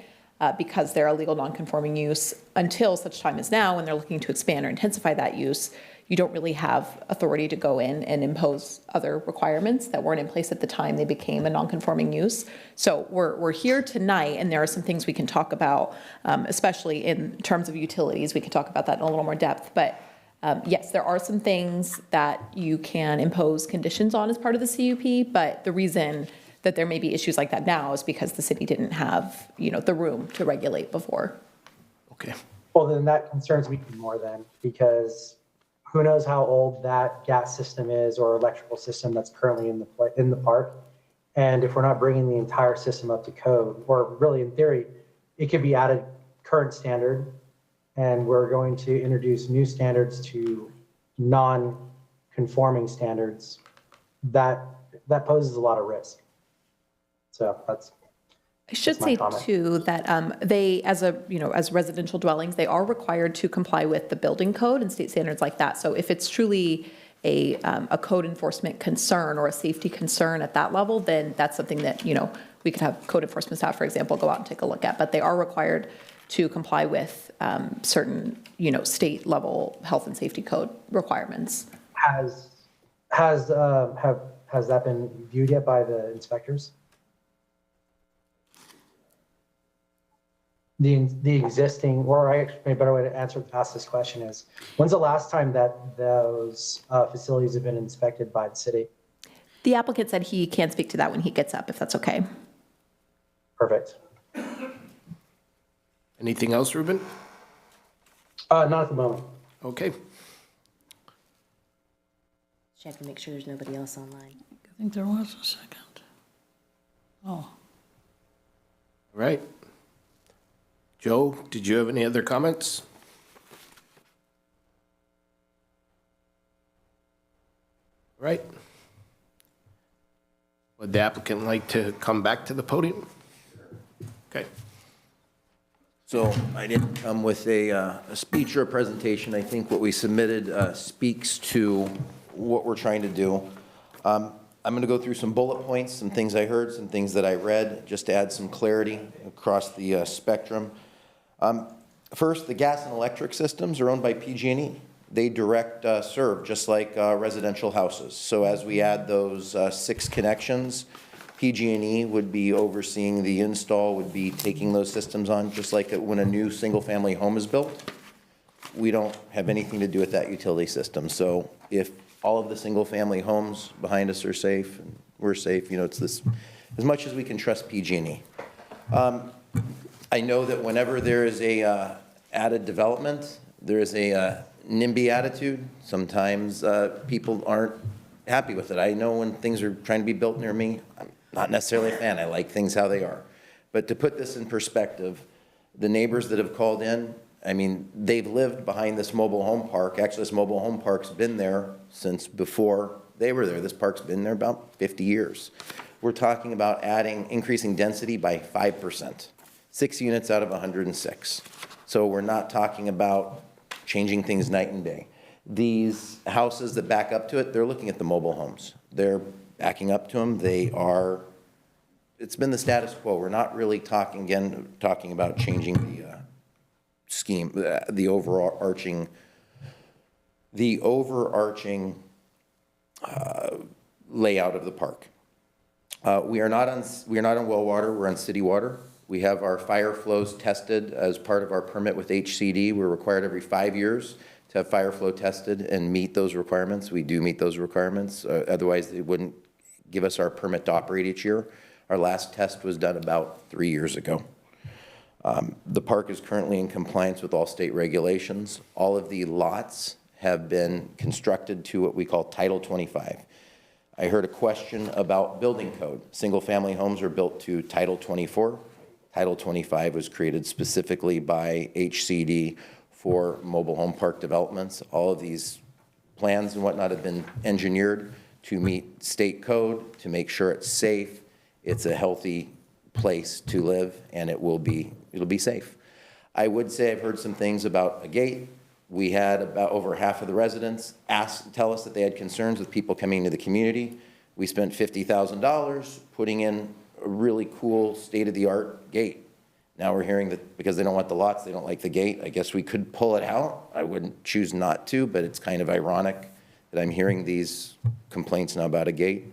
because they're a legal non-conforming use until such time as now when they're looking to expand or intensify that use. You don't really have authority to go in and impose other requirements that weren't in place at the time they became a non-conforming use. So we're here tonight, and there are some things we can talk about, especially in terms of utilities. We can talk about that in a little more depth. But yes, there are some things that you can impose conditions on as part of the CUP, but the reason that there may be issues like that now is because the city didn't have, the room to regulate before. Okay. Well, then that concerns me more then, because who knows how old that gas system is or electrical system that's currently in the park. And if we're not bringing the entire system up to code, or really in theory, it could be added current standard, and we're going to introduce new standards to non-conforming standards, that poses a lot of risk. So that's I should say too that they, as residential dwellings, they are required to comply with the building code and state standards like that. So if it's truly a code enforcement concern or a safety concern at that level, then that's something that, we could have code enforcement staff, for example, go out and take a look at. But they are required to comply with certain, state level health and safety code requirements. Has that been viewed yet by the inspectors? The existing, or actually a better way to ask this question is, when's the last time that those facilities have been inspected by the city? The applicant said he can speak to that when he gets up, if that's okay. Perfect. Anything else, Ruben? Not at the moment. Okay. Check to make sure there's nobody else online. I think there was a second. Oh. All right. Joe, did you have any other comments? All right. Would the applicant like to come back to the podium? Okay. So I didn't come with a speech or a presentation. I think what we submitted speaks to what we're trying to do. I'm going to go through some bullet points, some things I heard, some things that I read, just to add some clarity across the spectrum. First, the gas and electric systems are owned by PG&E. They direct serve, just like residential houses. So as we add those 6 connections, PG&E would be overseeing the install, would be taking those systems on, just like when a new single-family home is built. we don't have anything to do with that utility system. So if all of the single-family homes behind us are safe, and we're safe, you know, it's this, as much as we can trust PG&E. I know that whenever there is a added development, there is a NIMBY attitude. Sometimes people aren't happy with it. I know when things are trying to be built near me, I'm not necessarily a fan. I like things how they are. But to put this in perspective, the neighbors that have called in, I mean, they've lived behind this mobile home park. Actually, this mobile home park's been there since before they were there. This park's been there about 50 years. We're talking about increasing density by 5%, 6 units out of 106. So we're not talking about changing things night and day. These houses that back up to it, they're looking at the mobile homes. They're backing up to them. It's been the status quo. We're not really talking about changing the scheme, the overarching layout of the park. We are not on well water. We're on city water. We have our fire flows tested as part of our permit with HCD. We're required every 5 years to have fire flow tested and meet those requirements. We do meet those requirements. Otherwise, they wouldn't give us our permit to operate each year. Our last test was done about 3 years ago. The park is currently in compliance with all state regulations. All of the lots have been constructed to what we call Title 25. I heard a question about building code. Single-family homes are built to Title 24. Title 25 was created specifically by HCD for mobile home park developments. All of these plans and whatnot have been engineered to meet state code, to make sure it's safe, it's a healthy place to live, and it'll be safe. I would say I've heard some things about a gate. We had about over half of the residents tell us that they had concerns with people coming into the community. We spent $50,000 putting in a really cool state-of-the-art gate. Now we're hearing that because they don't want the lots, they don't like the gate. I guess we could pull it out. I wouldn't choose not to, but it's kind of ironic that I'm hearing these complaints now about a gate.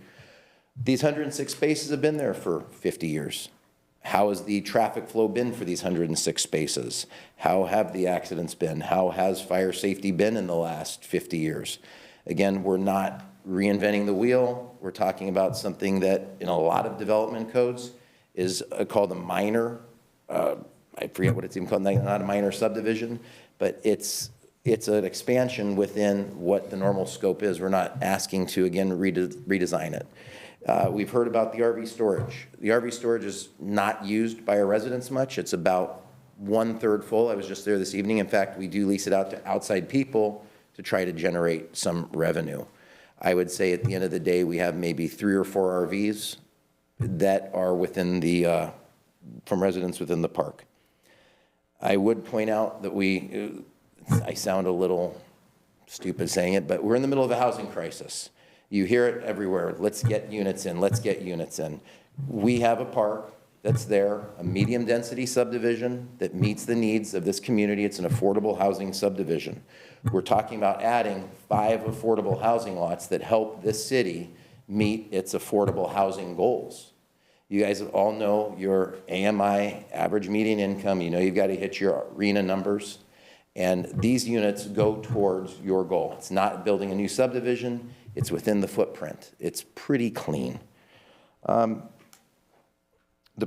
These 106 spaces have been there for 50 years. How has the traffic flow been for these 106 spaces? How have the accidents been? How has fire safety been in the last 50 years? Again, we're not reinventing the wheel. We're talking about something that in a lot of development codes is called a minor, I forget what it's even called, not a minor subdivision, but it's an expansion within what the normal scope is. We're not asking to, again, redesign it. We've heard about the RV storage. The RV storage is not used by our residents much. It's about 1/3 full. I was just there this evening. In fact, we do lease it out to outside people to try to generate some revenue. I would say at the end of the day, we have maybe 3 or 4 RVs that are within the, from residents within the park. I would point out that I sound a little stupid saying it, but we're in the middle of a housing crisis. You hear it everywhere. Let's get units in. Let's get units in. We have a park that's there, a medium density subdivision that meets the needs of this community. It's an affordable housing subdivision. We're talking about adding 5 affordable housing lots that help this city meet its affordable housing goals. You guys all know your AMI, average median income. You know you've got to hit your RENA numbers. And these units go towards your goal. It's not building a new subdivision. It's within the footprint. It's pretty clean. The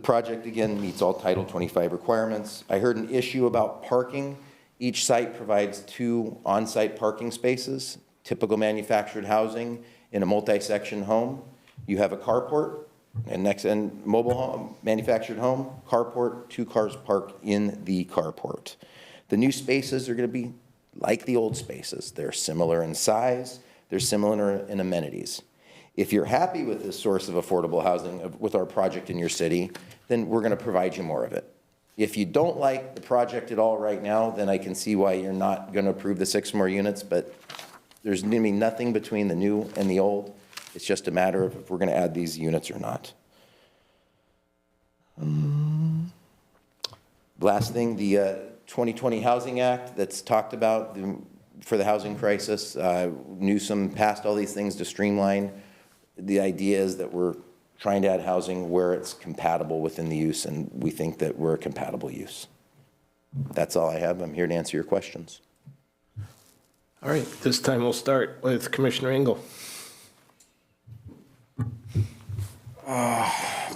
project, again, meets all Title 25 requirements. I heard an issue about parking. Each site provides 2 on-site parking spaces, typical manufactured housing in a multi-section home. You have a carport, and mobile home, manufactured home, carport, 2 cars parked in the carport. The new spaces are going to be like the old spaces. They're similar in size. They're similar in amenities. If you're happy with this source of affordable housing with our project in your city, then we're going to provide you more of it. If you don't like the project at all right now, then I can see why you're not going to approve the 6 more units, but there's going to be nothing between the new and the old. It's just a matter of if we're going to add these units or not. Last thing, the 2020 Housing Act that's talked about for the housing crisis. Newsom passed all these things to streamline. The idea is that we're trying to add housing where it's compatible within the use, and we think that we're a compatible use. That's all I have. I'm here to answer your questions. All right, this time we'll start with Commissioner Engel.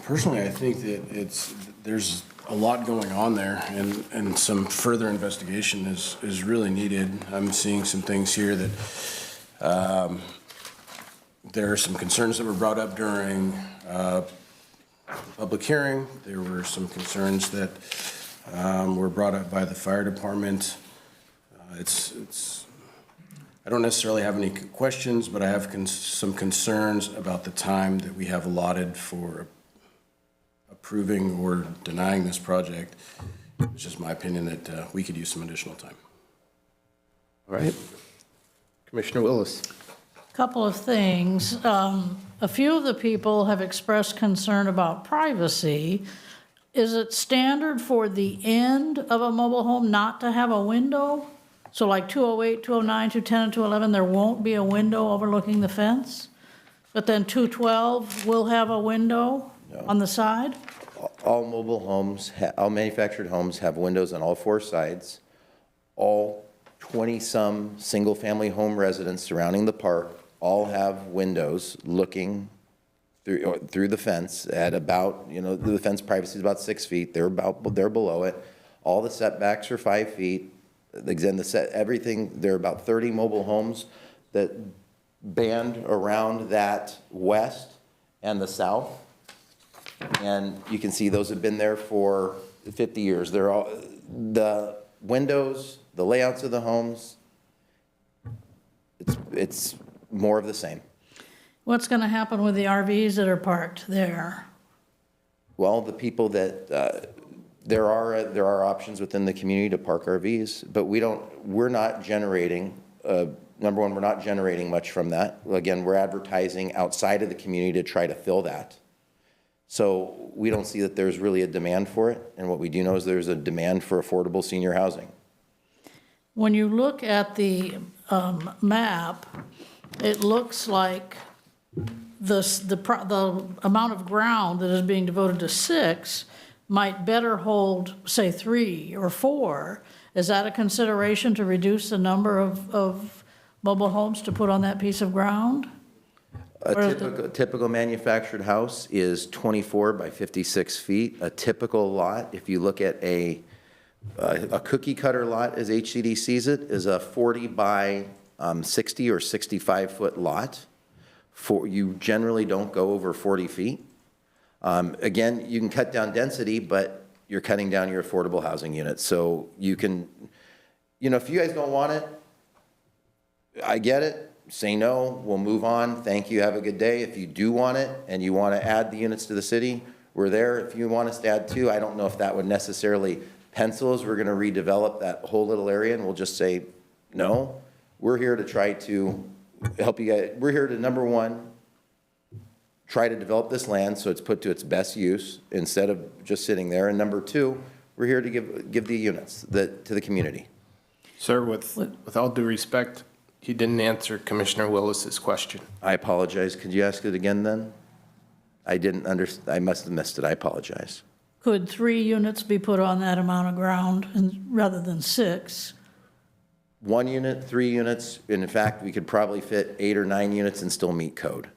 Personally, I think that there's a lot going on there, and some further investigation is really needed. I'm seeing some things here that there are some concerns that were brought up during public hearing. There were some concerns that were brought up by the fire department. I don't necessarily have any questions, but I have some concerns about the time that we have allotted for approving or denying this project. It's just my opinion that we could use some additional time. All right. Commissioner Willis. Couple of things. A few of the people have expressed concern about privacy. Is it standard for the end of a mobile home not to have a window? So like 208, 209, 210, and 211, there won't be a window overlooking the fence? But then 212 will have a window on the side? All mobile homes, all manufactured homes have windows on all four sides. All 20-some single-family home residents surrounding the park all have windows looking through the fence at about, the fence privacy is about 6 feet. They're below it. All the setbacks are 5 feet. Again, everything, there are about 30 mobile homes that band around that west and the south. And you can see those have been there for 50 years. They're all, the windows, the layouts of the homes, it's more of the same. What's going to happen with the RVs that are parked there? Well, the people that, there are options within the community to park RVs, but we're not generating, number one, we're not generating much from that. Again, we're advertising outside of the community to try to fill that. So we don't see that there's really a demand for it. And what we do know is there's a demand for affordable senior housing. When you look at the map, it looks like the amount of ground that is being devoted to 6 might better hold, say, 3 or 4. Is that a consideration to reduce the number of mobile homes to put on that piece of ground? A typical manufactured house is 24 by 56 feet. A typical lot, if you look at a cookie cutter lot, as HCD sees it, is a 40 by 60 or 65 foot lot. You generally don't go over 40 feet. Again, you can cut down density, but you're cutting down your affordable housing units. So you can, if you guys don't want it, I get it. Say no, we'll move on. Thank you, have a good day. If you do want it and you want to add the units to the city, we're there. If you want us to add 2, I don't know if that would necessarily pencil as we're going to redevelop that whole little area, and we'll just say no. We're here to try to help you guys. We're here to, number one, try to develop this land so it's put to its best use instead of just sitting there. And number 2, we're here to give the units to the community. Sir, with all due respect, you didn't answer Commissioner Willis's question. I apologize. Could you ask it again then? I didn't understand. I must have missed it. I apologize. Could 3 units be put on that amount of ground rather than 6? 1 unit, 3 units. In fact, we could probably fit 8 or 9 units and still meet code.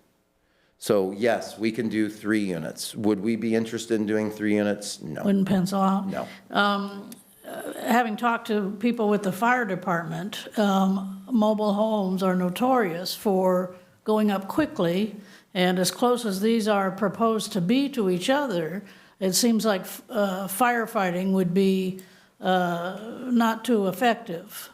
So yes, we can do 3 units. Would we be interested in doing 3 units? No. Wouldn't pencil out? No. Having talked to people with the fire department, mobile homes are notorious for going up quickly, and as close as these are proposed to be to each other, it seems like firefighting would be not too effective.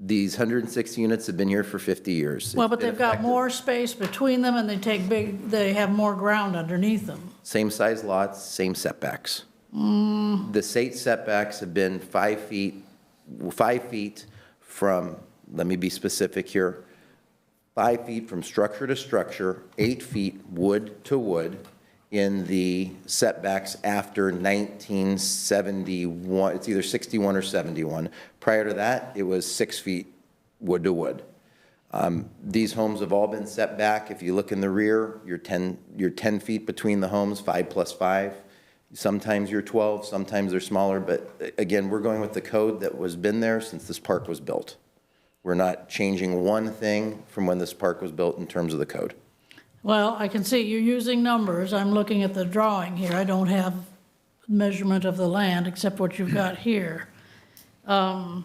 These 106 units have been here for 50 years. Well, but they've got more space between them, and they have more ground underneath them. Same size lots, same setbacks. The state setbacks have been 5 feet from, let me be specific here, 5 feet from structure to structure, 8 feet wood to wood in the setbacks after 1971. It's either 61 or 71. Prior to that, it was 6 feet wood to wood. These homes have all been set back. If you look in the rear, you're 10 feet between the homes, 5 plus 5. Sometimes you're 12, sometimes they're smaller, but again, we're going with the code that was been there since this park was built. We're not changing one thing from when this park was built in terms of the code. Well, I can see you're using numbers. I'm looking at the drawing here. I don't have measurement of the land except what you've got here. I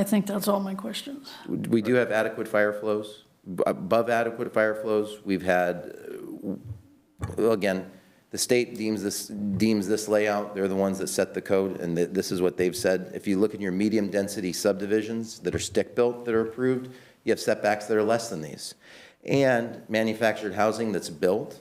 think that's all my questions. We do have adequate fire flows. Above adequate fire flows, we've had, well, again, the state deems this layout, they're the ones that set the code, and this is what they've said. If you look at your medium-density subdivisions that are stick-built that are approved, you have setbacks that are less than these. And manufactured housing that's built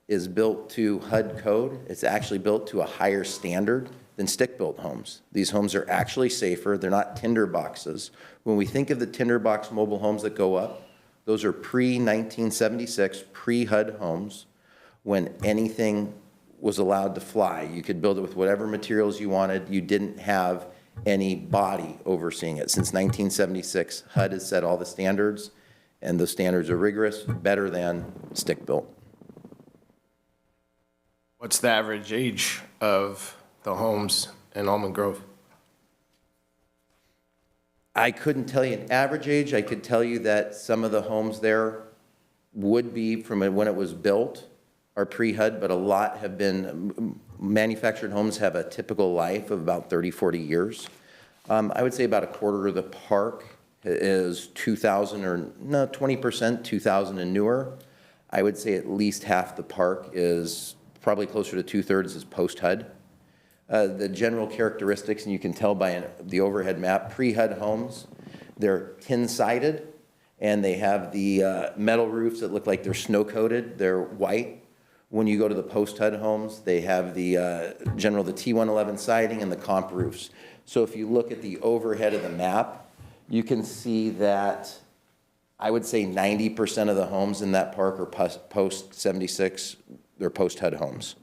is built to HUD code. It's actually built to a higher standard than stick-built homes. These homes are actually safer. They're not tinder boxes. When we think of the tinder box mobile homes that go up, those are pre-1976, pre-HUD homes, when anything was allowed to fly. You could build it with whatever materials you wanted. You didn't have any body overseeing it. Since 1976, HUD has set all the standards, and those standards are rigorous, better than stick-built. What's the average age of the homes in Almond Grove? I couldn't tell you an average age. I could tell you that some of the homes there would be from when it was built are pre-HUD, but a lot have been, manufactured homes have a typical life of about 30, 40 years. I would say about a quarter of the park is 2,000 or no, 20%, 2,000 and newer. I would say at least half the park is probably closer to 2/3 is post-HUD. The general characteristics, and you can tell by the overhead map, pre-HUD homes, they're tin-sided, and they have the metal roofs that look like they're snow-coated. They're white. When you go to the post-HUD homes, they have the the T111 siding and the comp roofs. So if you look at the overhead of the map, you can see that I would say 90% of the homes in that park are post-76. They're post-HUD homes.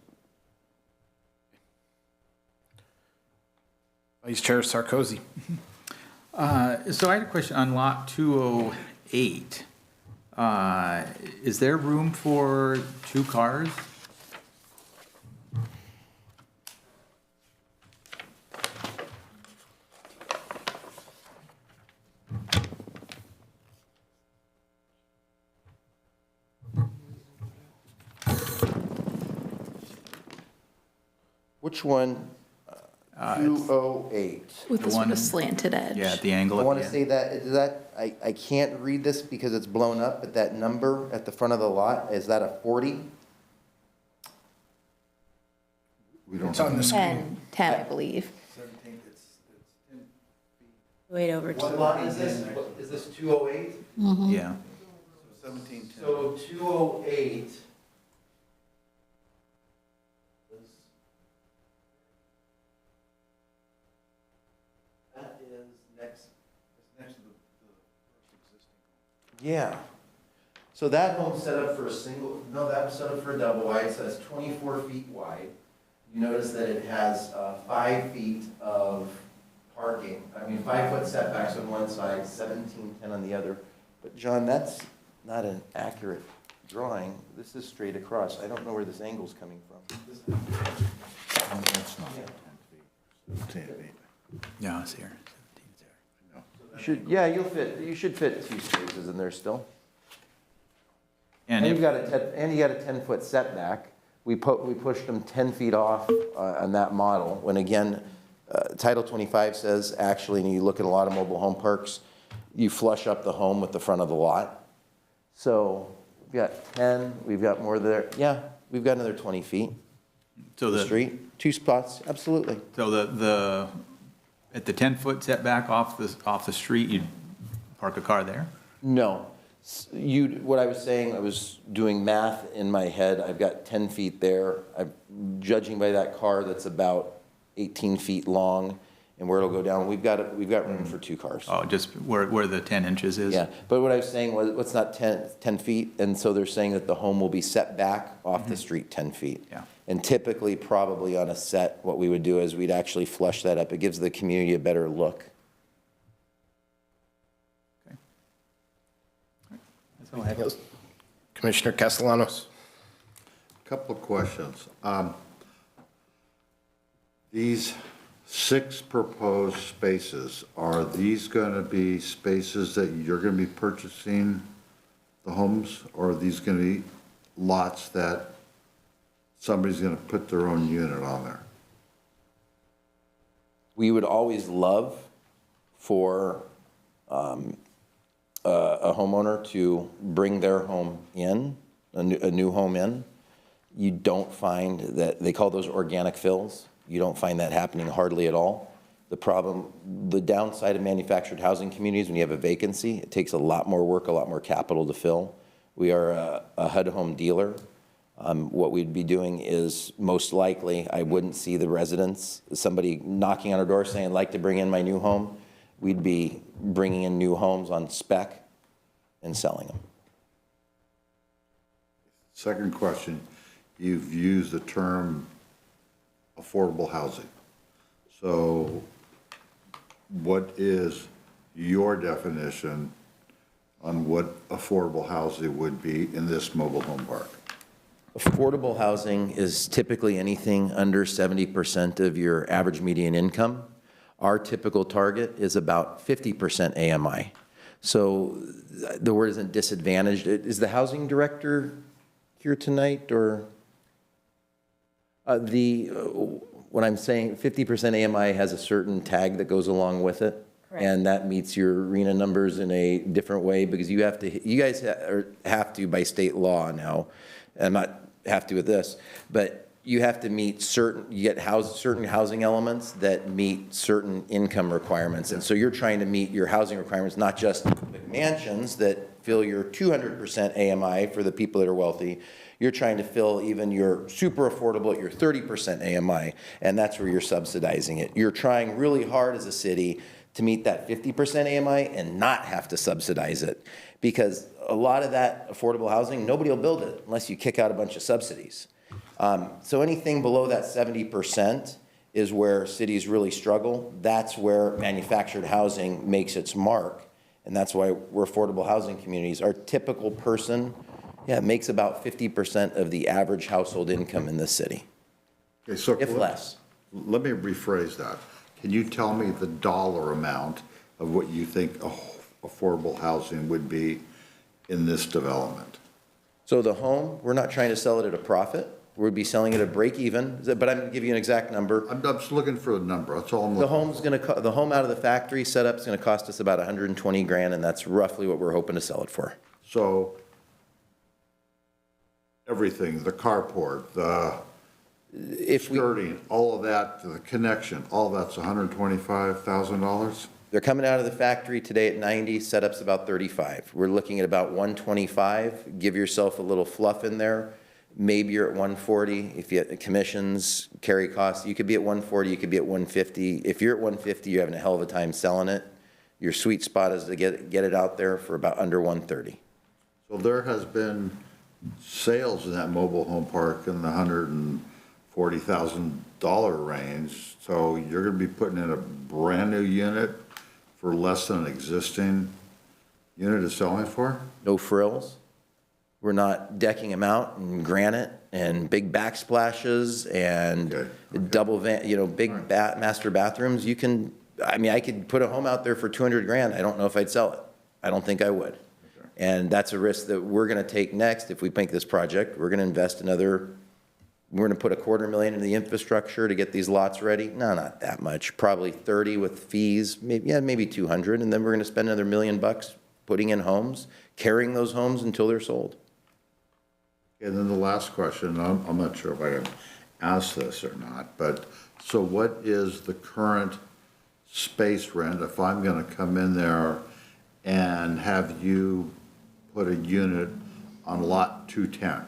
Vice Chair Sarkozy. So I had a question on lot 208. Is there room for 2 cars? Which one? 208. With The the sort one- of slanted edge. Yeah, at the angle I at want the to end. say that, I can't read this because it's blown up, but that number at the front of the lot, is that a 40? We don't It's on the screen. 10, I believe. Wait, over to. What lot is this? Is this 208? Yeah. So 208. That is next to the Yeah. So that home's set up for a single, no, that was set up for a double wide, so it's 24 feet wide. You notice that it has 5 feet of parking, 5-foot setbacks on one side, 1710 on the other. But John, that's not an accurate drawing. This is straight across. I don't know where this angle's coming from. That's not 10 feet. Yeah, it's here. You should fit 2 spaces in there still. And And if, you got a 10-foot setback. We pushed them 10 feet off on that model, when again, Title 25 says, actually, and you look at a lot of mobile home parks, you flush up the home with the front of the lot. So we've got 10, we've got more there. Yeah, we've got another 20 feet. so The the, street, 2 spots, absolutely. so the, at the 10-foot setback off the street, you'd park a car there? No. What I was saying, I was doing math in my head. I've got 10 feet there. I'm judging by that car that's about 18 feet long and where it'll go down. We've got room for 2 cars. Oh, just where the 10 inches is? Yeah, but what I was saying was, it's not 10 feet, and so they're saying that the home will be set back off the street 10 feet. Yeah. And typically, probably on a set, what we would do is we'd actually flush that up. It gives the community a better look. That's all I have. Commissioner Castellanos? Couple of questions. These 6 proposed spaces, are these going to be spaces that you're going to be purchasing the homes, or are these going to be lots that somebody's going to put their own unit on there? We would always love for a homeowner to bring their home in, a new home in. You don't find that, they call those organic fills. You don't find that happening hardly at all. The downside of manufactured housing communities, when you have a vacancy, it takes a lot more work, a lot more capital to fill. We are a HUD home dealer. What we'd be doing is, most likely, I wouldn't see the residents, somebody knocking on our door saying, I'd like to bring in my new home. We'd be bringing in new homes on spec and selling them. Second question, you've used the term affordable housing. So what is your definition on what affordable housing would be in this mobile home park? Affordable housing is typically anything under 70% of your average median income. Our typical target is about 50% AMI. So the word isn't disadvantaged. Is the housing director here tonight, or when I'm saying 50% AMI has a certain tag that goes along with it? Correct. And that meets your RENA numbers in a different way, because you guys have to by state law now. I'm not have to with this, but you have to meet certain housing elements that meet certain income requirements. And so you're trying to meet your housing requirements, not just mansions that fill your 200% AMI for the people that are wealthy. You're trying to fill even your super affordable at your 30% AMI, and that's where you're subsidizing it. You're trying really hard as a city to meet that 50% AMI and not have to subsidize it, because a lot of that affordable housing, nobody will build it unless you kick out a bunch of subsidies. So anything below that 70% is where cities really struggle. That's where manufactured housing makes its mark, and that's why we're affordable housing communities. Our typical person, makes about 50% of the average household income in this city, Okay, so if less. Let me rephrase that. Can you tell me the dollar amount of what you think affordable housing would be in this development? So the home, we're not trying to sell it at a profit. We'd be selling it at break even, but I'm going to give you an exact number. I'm just looking for a number, that's all I'm looking for. The home out of the factory setup is going to cost us about 120 grand, and that's roughly what we're hoping to sell it for. So everything, the carport, the skirting, all of that, the connection, all that's $125,000? They're coming out of the factory today at 90, setup's about 35. We're looking at about 125. Give yourself a little fluff in there. Maybe you're at 140. If you have commissions, carry costs, you could be at 140, you could be at 150. If you're at 150, you're having a hell of a time selling it. Your sweet spot is to get it out there for about under 130. So there has been sales in that mobile home park in the $140,000 range. So you're going to be putting in a brand new unit for less than an existing unit is selling for? No frills. We're not decking them out in granite and big backsplashes and double big master bathrooms. I could put a home out there for 200 grand. I don't know if I'd sell it. I don't think I would. Okay. And that's a risk that we're going to take next. If we make this project, we're going to invest we're going to put $250,000 into the infrastructure to get these lots ready. No, not that much. Probably 30 with fees, maybe 200. And then we're going to spend another $1 million putting in homes, carrying those homes until they're sold. And then the last question, I'm not sure if I can ask this or not, but so what is the current space rent if I'm going to come in there and have you put a unit on lot 210?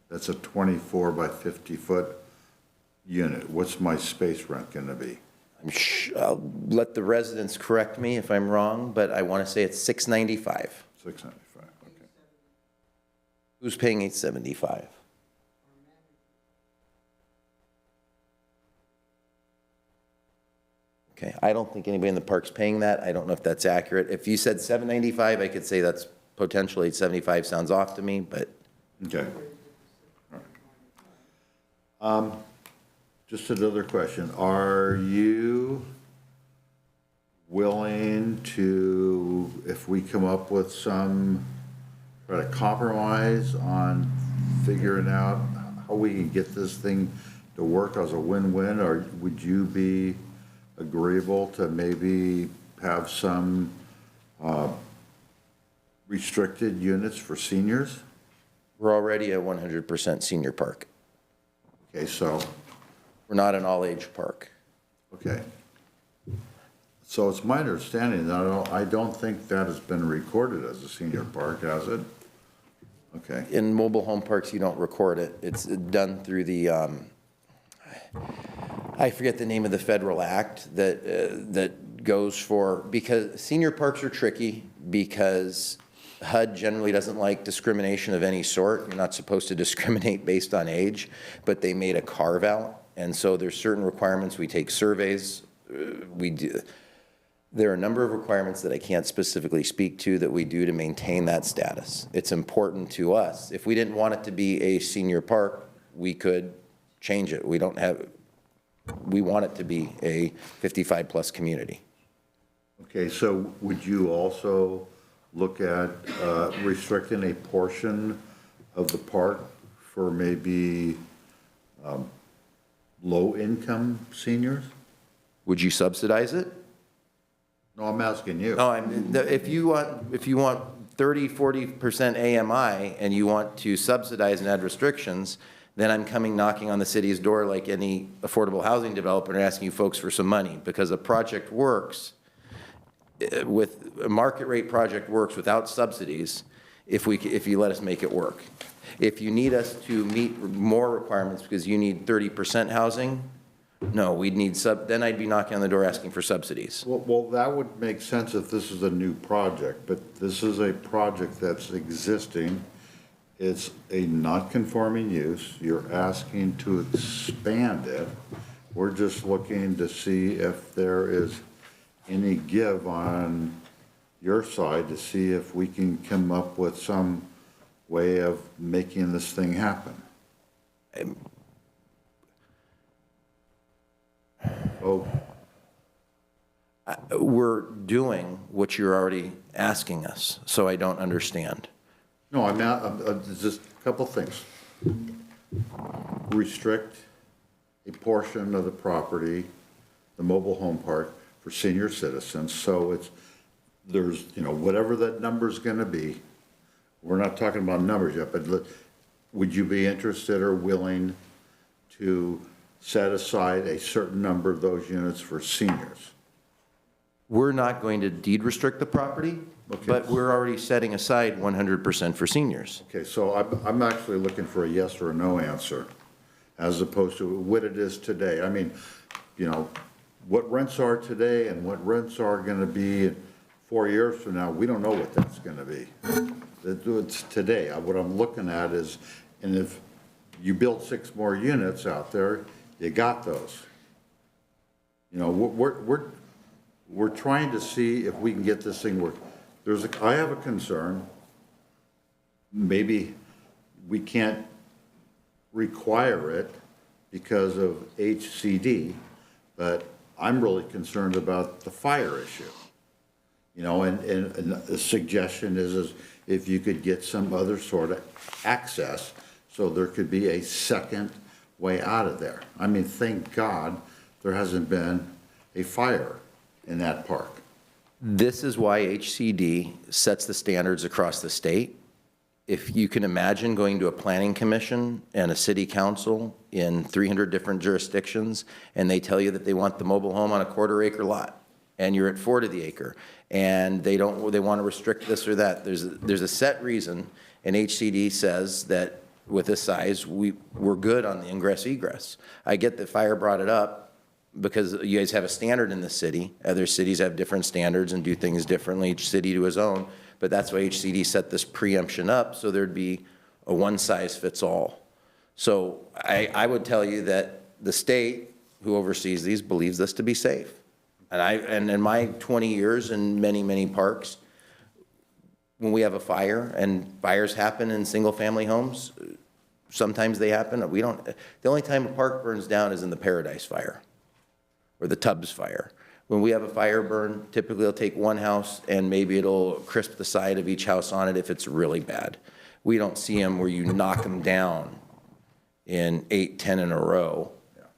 That's a 24 by 50 foot unit. What's my space rent going to be? I'll let the residents correct me if I'm wrong, but I want to say it's $695. $695, okay. Who's paying $875? Okay, I don't think anybody in the park's paying that. I don't know if that's accurate. If you said $795, I could say that's potential 875 sounds off to me, but Okay. Just another question. Are you willing to, if we come up with some, try to compromise on figuring out how we can get this thing to work as a win-win, or would you be agreeable to maybe have some restricted units for seniors? we're already a 100% senior park. Okay, so, We're not an all-age park. okay. So it's my understanding that I don't think that has been recorded as a senior park, has it? Okay. In mobile home parks, you don't record it. It's done through the, I forget the name of the federal act that goes for, because senior parks are tricky because HUD generally doesn't like discrimination of any sort. You're not supposed to discriminate based on age, but they made a carve out. And so there's certain requirements. We take surveys. There are a number of requirements that I can't specifically speak to that we do to maintain that status. It's important to us. If we didn't want it to be a senior park, we could change it. We want it to be a 55-plus community. Okay, so would you also look at restricting a portion of the park for maybe low-income seniors? Would you subsidize it? No, I'm asking you. No, if you want 30, 40% AMI and you want to subsidize and add restrictions, then I'm coming knocking on the city's door like any affordable housing developer and asking you folks for some money, because a project works with a market rate project works without subsidies if you let us make it work. If you need us to meet more requirements because you need 30% housing, no, we'd need then I'd be knocking on the door asking for subsidies. Well, that would make sense if this is a new project, but this is a project that's existing. It's a non-conforming use. You're asking to expand it. We're just looking to see if there is any give on your side to see if we can come up with some way of making this thing happen. Oh, We're doing what you're already asking us, so I don't understand. no, just a couple things. Restrict a portion of the property, the mobile home park, for senior citizens, so there's, whatever that number's gonna be, we're not talking about numbers yet, but would you be interested or willing to set aside a certain number of those units for seniors? We're not going to deed restrict the property, Okay. but we're already setting aside 100% for seniors. Okay, so I'm actually looking for a yes or a no answer, as opposed to what it is today. I mean, what rents are today and what rents are gonna be 4 years from now, we don't know what that's gonna be. It's today. What I'm looking at is, and if you build 6 more units out there, you got those. We're trying to see if we can get this thing work. I have a concern. Maybe we can't require it because of HCD, but I'm really concerned about the fire issue. And the suggestion is if you could get some other sort of access so there could be a second way out of there. I mean, thank God there hasn't been a fire in that park. This is why HCD sets the standards across the state. If you can imagine going to a planning commission and a city council in 300 different jurisdictions, and they tell you that they want the mobile home on a quarter-acre lot, and you're at 4 to the acre, and they want to restrict this or that. There's a set reason, and HCD says that with this size, we're good on the ingress egress. I get that fire brought it up because you guys have a standard in the city. Other cities have different standards and do things differently, each city to his own. But that's why HCD set this preemption up, so there'd be a one-size-fits-all. So I would tell you that the state, who oversees these, believes this to be safe. And in my 20 years in many, many parks, when we have a fire, and fires happen in single-family homes, sometimes they happen, the only time a park burns down is in the Paradise Fire or the Tubbs Fire. When we have a fire burn, typically it'll take one house and maybe it'll crisp the side of each house on it if it's really bad. We don't see them where you knock them down in 8, 10 in a row.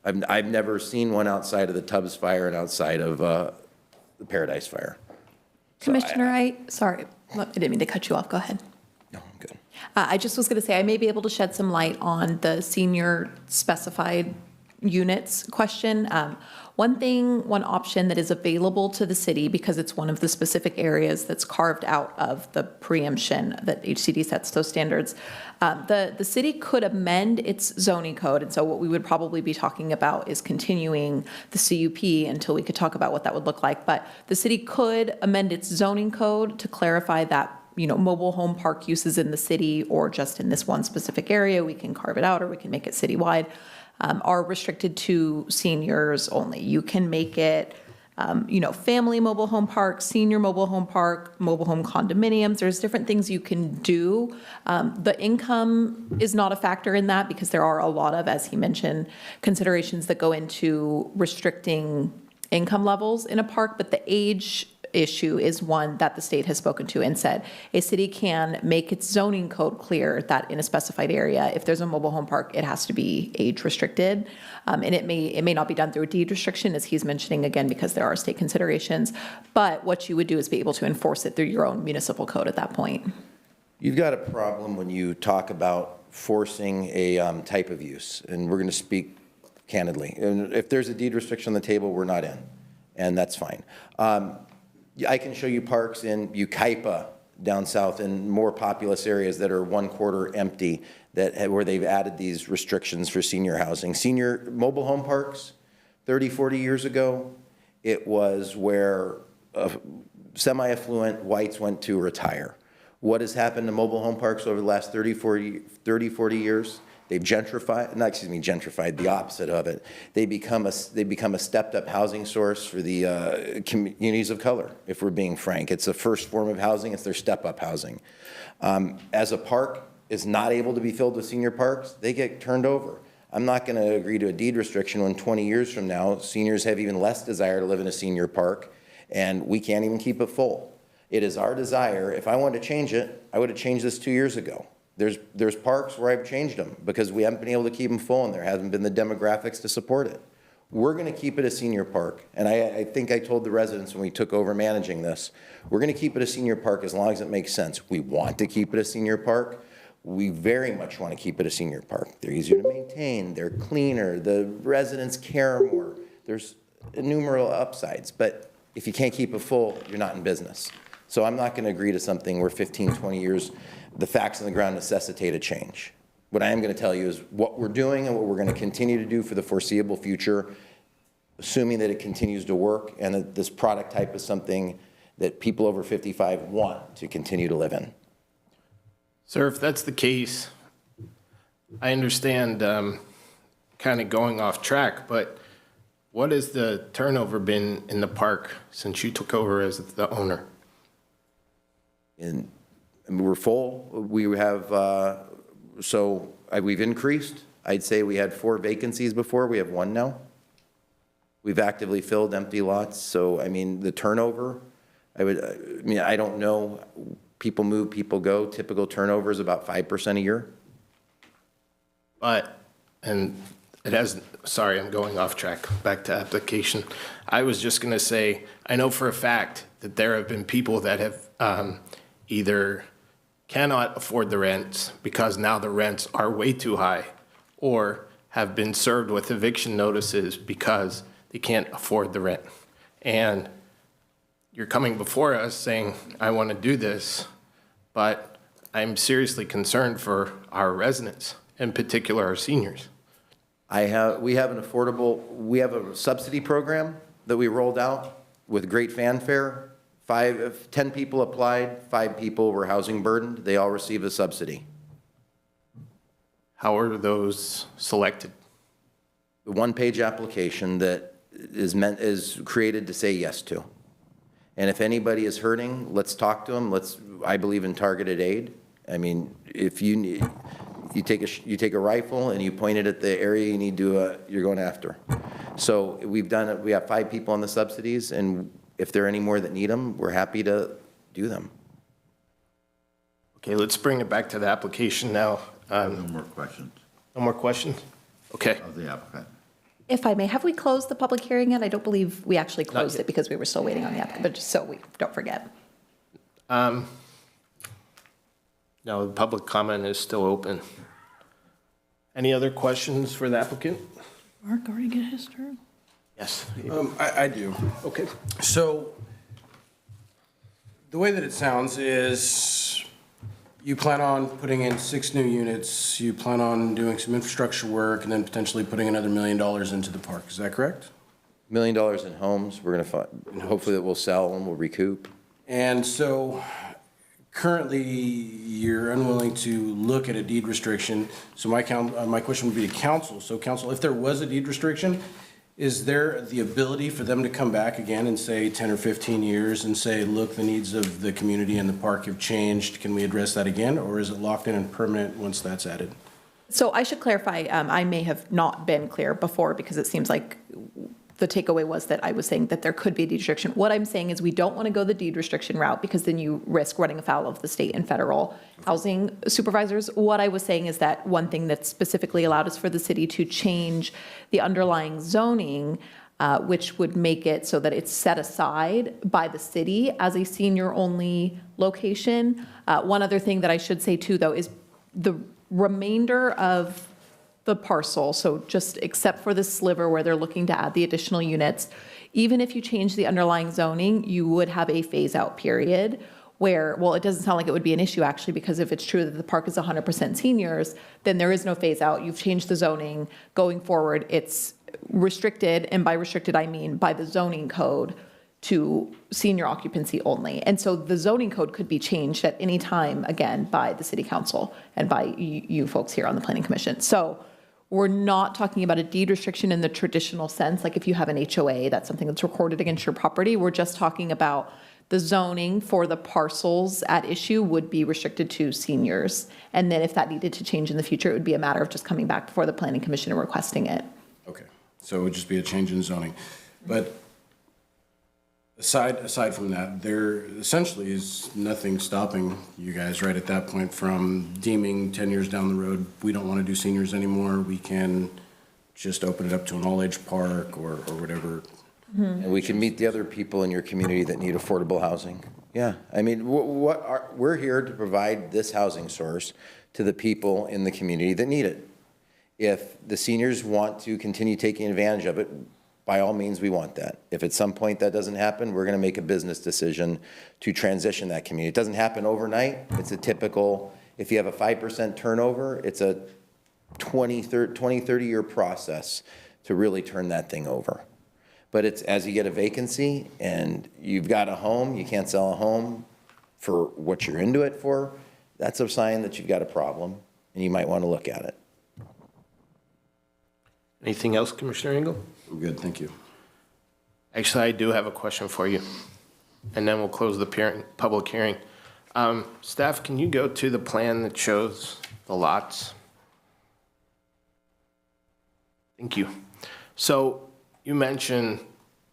I've never seen one outside of the Tubbs Fire and outside of the Paradise Fire. Commissioner, sorry, I didn't mean to cut you off. Go ahead. No, I'm good. I just was going to say, I may be able to shed some light on the senior specified units question. One option that is available to the city, because it's one of the specific areas that's carved out of the preemption that HCD sets those standards, the city could amend its zoning code. And so what we would probably be talking about is continuing the CUP until we could talk about what that would look like. But the city could amend its zoning code to clarify that, mobile home park uses in the city or just in this one specific area, we can carve it out or we can make it citywide, are restricted to seniors only. You can make it, family mobile home park, senior mobile home park, mobile home condominiums. There's different things you can do. The income is not a factor in that because there are a lot of, as he mentioned, considerations that go into restricting income levels in a park, but the age issue is one that the state has spoken to and said a city can make its zoning code clear that in a specified area, if there's a mobile home park, it has to be age restricted. And it may not be done through a deed restriction, as he's mentioning, again, because there are state considerations. But what you would do is be able to enforce it through your own municipal code at that point. You've got a problem when you talk about forcing a type of use, and we're going to speak candidly. And if there's a deed restriction on the table, we're not in, and that's fine. I can show you parks in Yucaipa down south in more populous areas that are 1/4 empty where they've added these restrictions for senior housing. Senior mobile home parks, 30, 40 years ago, it was where semi-affluent whites went to retire. What has happened to mobile home parks over the last 30, 40 years? They've gentrified, the opposite of it. They become a stepped-up housing source for the communities of color, if we're being frank. It's the first form of housing. It's their step-up housing. As a park is not able to be filled with senior parks, they get turned over. I'm not going to agree to a deed restriction when 20 years from now, seniors have even less desire to live in a senior park, and we can't even keep it full. It is our desire. If I wanted to change it, I would have changed this 2 years ago. There's parks where I've changed them because we haven't been able to keep them full and there hasn't been the demographics to support it. We're going to keep it a senior park. And I think I told the residents when we took over managing this, we're going to keep it a senior park as long as it makes sense. We want to keep it a senior park. We very much want to keep it a senior park. They're easier to maintain. They're cleaner. The residents care more. There's innumerable upsides. But if you can't keep it full, you're not in business. So I'm not going to agree to something where 15, 20 years, the facts on the ground necessitate a change. What I am going to tell you is what we're doing and what we're going to continue to do for the foreseeable future, assuming that it continues to work and that this product type is something that people over 55 want to continue to live in. Sir, if that's the case, I understand kind of going off track, but what has the turnover been in the park since you took over as the owner? And we're full. We have, we've increased. I'd say we had 4 vacancies before. We have 1 now. We've actively filled empty lots. So, I mean, the turnover, I don't know. People move, people go. Typical turnover is about 5% a year. But, and it has, sorry, I'm going off track, back to application. I was just going to say, I know for a fact that there have been people that have either cannot afford the rents because now the rents are way too high, or have been served with eviction notices because they can't afford the rent. And you're coming before us saying, I want to do this, but I'm seriously concerned for our residents, in particular our seniors. We have a subsidy program that we rolled out with great fanfare. 10 people applied, 5 people were housing burdened. They all received a subsidy. How are those selected? The one-page application that is created to say yes to. And if anybody is hurting, let's talk to them. I believe in targeted aid. I mean, if you need, you take a rifle and you point it at the area you need to, you're going after. So we've done it. We have 5 people on the subsidies, and if there are any more that need them, we're happy to do them. Okay, let's bring it back to the application now. No more questions No more questions? Okay. of the applicant. If I may, have we closed the public hearing yet? I don't believe we actually closed yet. it because we were still waiting on the applicant, but just so we don't forget. No, the public comment is still open. Any other questions for the applicant? Mark already get his turn? Yes. I do. Okay. So the way that it sounds is you plan on putting in 6 new units, you plan on doing some infrastructure work, and then potentially putting another $1 million into the park. Is that correct? $1 million in homes, we're going to find, hopefully that we'll sell and we'll recoup. And so currently, you're unwilling to look at a deed restriction. So my question would be to council. So council, if there was a deed restriction, is there the ability for them to come back again in, say, 10 or 15 years and say, look, the needs of the community and the park have changed, can we address that again? Or is it locked in and permanent once that's added? So I should clarify, I may have not been clear before because it seems like the takeaway was that I was saying that there could be a deed restriction. What I'm saying is we don't want to go the deed restriction route because then you risk running afoul of the state and federal housing supervisors. What I was saying is that one thing that specifically allowed is for the city to change the underlying zoning, which would make it so that it's set aside by the city as a senior-only location. One other thing that I should say too, though, is the remainder of the parcel, so just except for the sliver where they're looking to add the additional units, even if you change the underlying zoning, you would have a phase-out period where, well, it doesn't sound like it would be an issue actually, because if it's true that the park is 100% seniors, then there is no phase-out. You've changed the zoning. Going forward, it's restricted, and by restricted I mean by the zoning code, to senior occupancy only. And so the zoning code could be changed at any time, again, by the city council and by you folks here on the planning commission. So we're not talking about a deed restriction in the traditional sense, like if you have an HOA, that's something that's recorded against your property. We're just talking about the zoning for the parcels at issue would be restricted to seniors. And then if that needed to change in the future, it would be a matter of just coming back before the planning commission and requesting it. Okay, so it would just be a change in zoning. But aside from that, there essentially is nothing stopping you guys right at that point from deeming 10 years down the road, we don't want to do seniors anymore. We can just open it up to an all-age park or whatever. And we can meet the other people in your community that need affordable housing. Yeah, I mean, we're here to provide this housing source to the people in the community that need it. If the seniors want to continue taking advantage of it, by all means, we want that. If at some point that doesn't happen, we're going to make a business decision to transition that community. It doesn't happen overnight. It's a typical, if you have a 5% turnover, it's a 20, 30-year process to really turn that thing over. But it's as you get a vacancy and you've got a home, you can't sell a home for what you're into it for, that's a sign that you've got a problem and you might want to look at it. Anything else, Commissioner Engel? We're good, thank you. Actually, I do have a question for you, and then we'll close the public hearing. Staff, can you go to the plan that shows the lots? Thank you. So you mentioned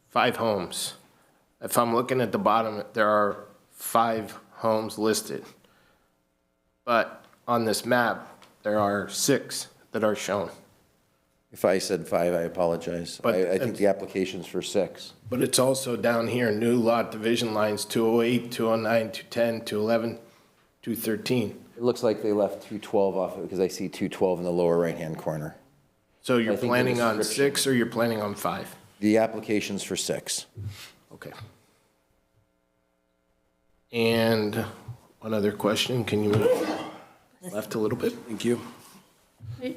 5 homes. If I'm looking at the bottom, there are 5 homes listed. But on this map, there are 6 that are shown. If I said 5, I apologize. But I think the application's for 6. But it's also down here, new lot division lines, 208, 209, 210, 211, 213. It looks like they left 212 off of it because I see 212 in the lower right-hand corner. So you're I think the planning on description- 6 or you're planning on 5? The application's for 6. Okay. And one other question, can you move left a little bit? Thank you.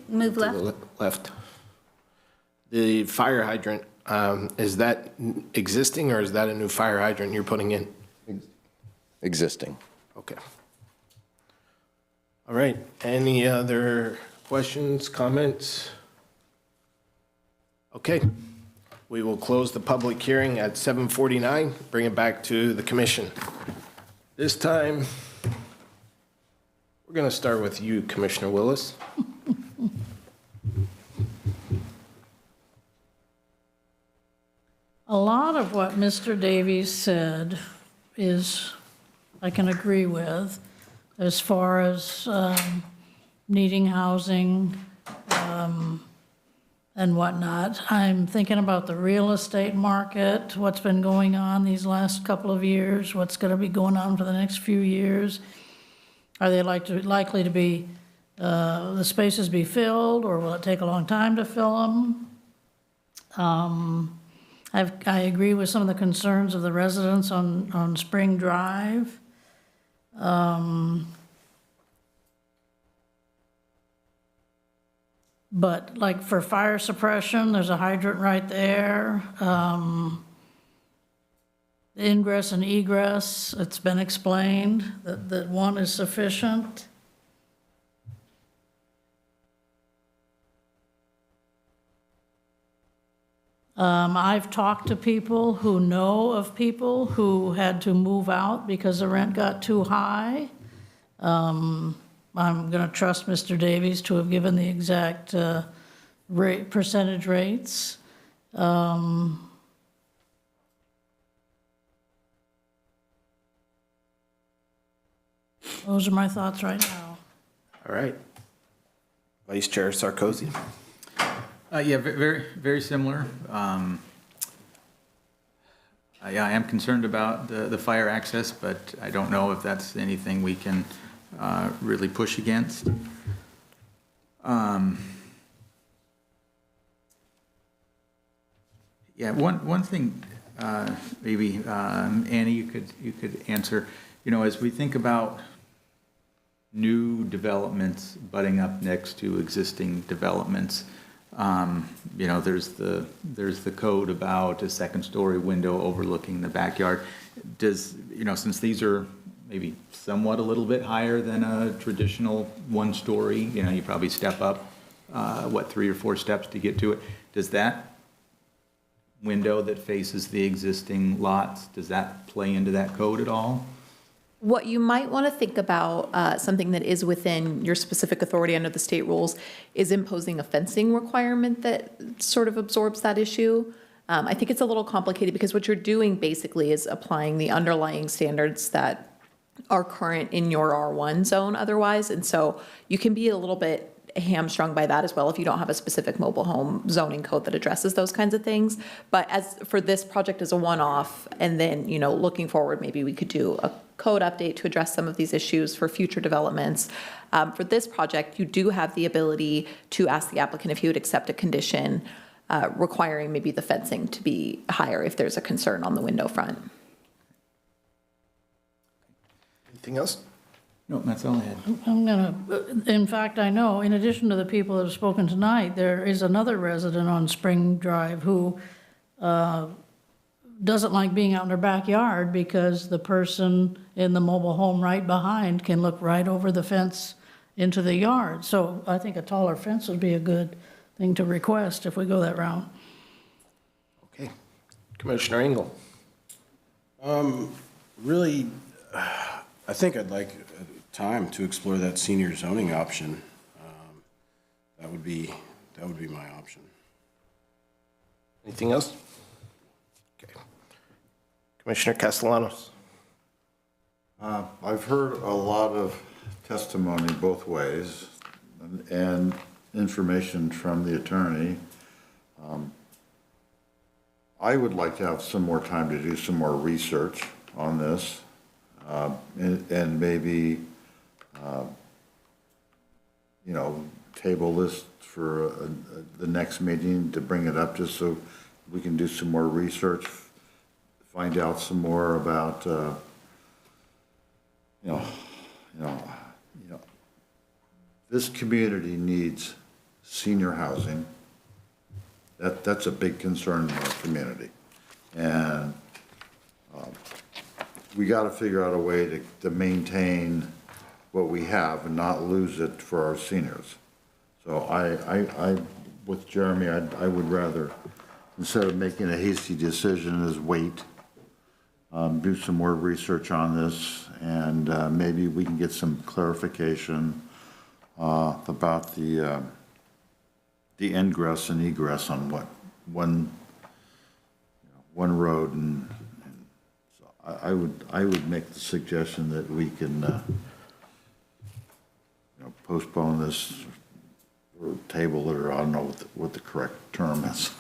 Move To the left. The fire hydrant, is that existing or is that a new fire hydrant you're putting in? Existing. Okay. All right, any other questions, comments? Okay, We will close the public hearing at 7:49, bring it back to the commission. This time, we're going to start with you, Commissioner Willis. A lot of what Mr. Davies said I can agree with, as far as needing housing and whatnot. I'm thinking about the real estate market, what's been going on these last couple of years, what's going to be going on for the next few years. Are they likely to be, the spaces be filled, or will it take a long time to fill them? I agree with some of the concerns of the residents on Spring Drive. But like for fire suppression, there's a hydrant right there. Ingress and egress, it's been explained that one is sufficient. I've talked to people who know of people who had to move out because the rent got too high. I'm going to trust Mr. Davies to have given the exact percentage rates. Those are my thoughts right now. All right. Vice Chair Sarkozy. Yeah, very, very similar. Yeah, I am concerned about the fire access, but I don't know if that's anything we can really push against. Yeah, one thing, maybe Annie, you could answer. You know, as we think about new developments butting up next to existing developments, you know, there's the code about a second-story window overlooking the backyard. Does, you know, since these are maybe somewhat a little bit higher than a traditional one-story, you know, you probably step up, 3 or 4 steps to get to it. Does that window that faces the existing lots, does that play into that code at all? What you might want to think about, something that is within your specific authority under the state rules, is imposing a fencing requirement that sort of absorbs that issue. I think it's a little complicated because what you're doing basically is applying the underlying standards that are current in your R1 zone otherwise. And so you can be a little bit hamstrung by that as well if you don't have a specific mobile home zoning code that addresses those kinds of things. But as for this project as a one-off, and then, you know, looking forward, maybe we could do a code update to address some of these issues for future developments. For this project, you do have the ability to ask the applicant if he would accept a condition requiring maybe the fencing to be higher if there's a concern on the window front. Anything else? No, that's all I had. In fact, I know, in addition to the people that have spoken tonight, there is another resident on Spring Drive who doesn't like being out in their backyard because the person in the mobile home right behind can look right over the fence into the yard. So I think a taller fence would be a good thing to request if we go that route. Okay. Commissioner Engel. Really, I think I'd like time to explore that senior zoning option. That would be my option. Anything else? Okay. Commissioner Castellanos. I've heard a lot of testimony both ways and information from the attorney. I would like to have some more time to do some more research on this and maybe, you know, table this for the next meeting to bring it up just so we can do some more research, find out some more about, you know, this community needs senior housing. That's a big concern in our community. And we got to figure out a way to maintain what we have and not lose it for our seniors. So I with Jeremy, I would rather instead of making a hasty decision, is wait, do some more research on this, and maybe we can get some clarification about the ingress and egress on one road. And so I would make the suggestion that we can postpone this or table it, or I don't know what the correct term is,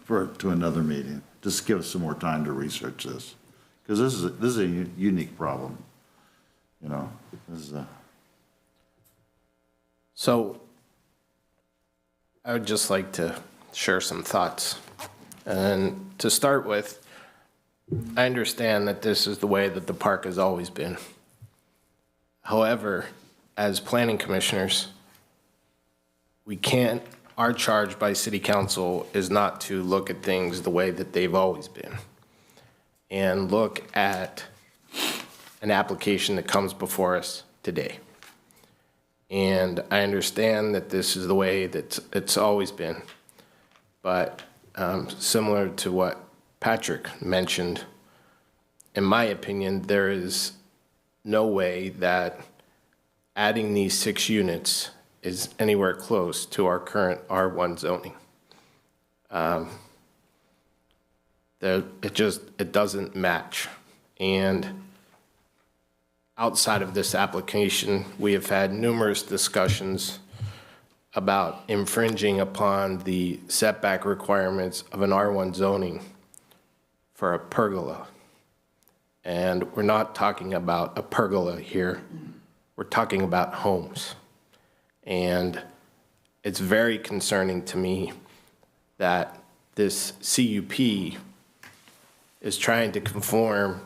to another meeting. Just give us some more time to research this, because this is a unique problem. This is a. So I would just like to share some thoughts. And to start with, I understand that this is the way that the park has always been. However, as planning commissioners, our charge by city council is not to look at things the way that they've always been and look at an application that comes before us today. And I understand that this is the way that it's always been, but similar to what Patrick mentioned, in my opinion, there is no way that adding these 6 units is anywhere close to our current R1 zoning. It doesn't match. And outside of this application, we have had numerous discussions about infringing upon the setback requirements of an R1 zoning for a pergola. And we're not talking about a pergola here. We're talking about homes. And it's very concerning to me that this CUP is trying to conform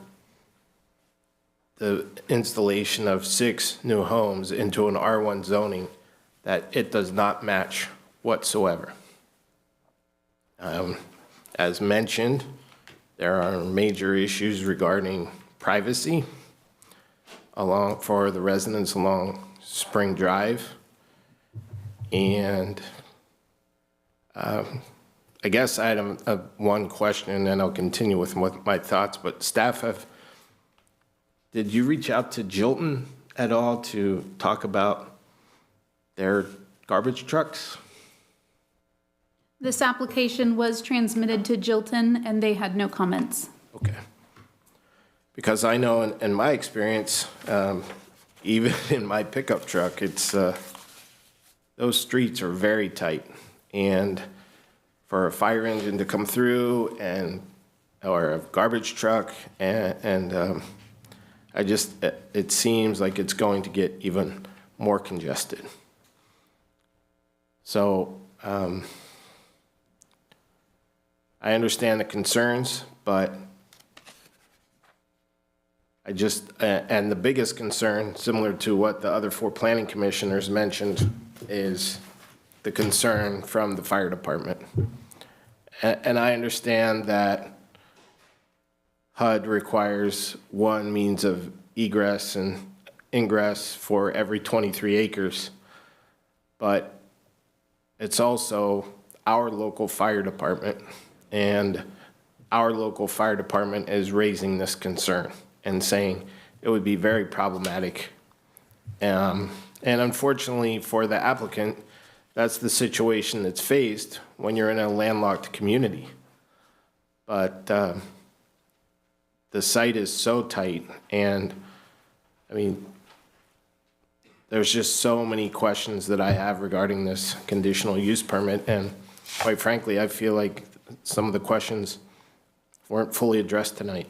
the installation of 6 new homes into an R1 zoning that it does not match whatsoever. As mentioned, there are major issues regarding privacy for the residents along Spring Drive. And I guess I have one question, and then I'll continue with my thoughts. But staff, did you reach out to Jilton at all to talk about their garbage trucks? This application was transmitted to Jilton, and they had no comments. Okay. Because I know in my experience, even in my pickup truck, it's those streets are very tight. And for a fire engine to come through or a garbage truck, it seems like it's going to get even more congested. So I understand the concerns, but and the biggest concern, similar to what the other 4 planning commissioners mentioned, is the concern from the fire department. And I understand that HUD requires 1 means of egress and ingress for every 23 acres, but it's also our local fire department, and our local fire department is raising this concern and saying it would be very problematic. And unfortunately for the applicant, that's the situation that's faced when you're in a landlocked community. But the site is so tight, and I mean, there's just so many questions that I have regarding this conditional use permit, and quite frankly, I feel like some of the questions weren't fully addressed tonight.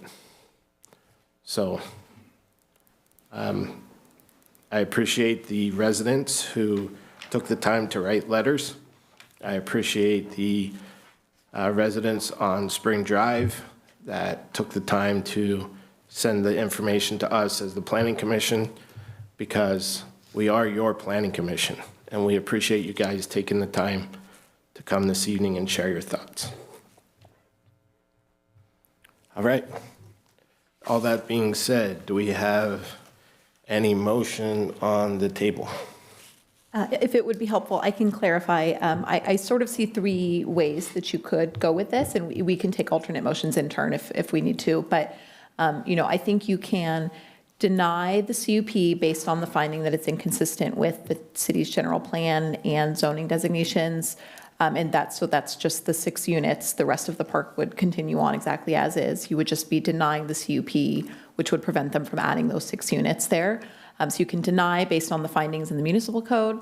So I appreciate the residents who took the time to write letters. I appreciate the residents on Spring Drive that took the time to send the information to us as the Planning Commission, because we are your Planning Commission, and we appreciate you guys taking the time to come this evening and share your thoughts. All right. All that being said, do we have any motion on the table? If it would be helpful, I can clarify. I sort of see three ways that you could go with this, and we can take alternate motions in turn if we need to. But, I think you can deny the CUP based on the finding that it's inconsistent with the city's general plan and zoning designations. And that's just the 6 units. The rest of the park would continue on exactly as is. You would just be denying the CUP, which would prevent them from adding those 6 units there. So you can deny based on the findings in the municipal code.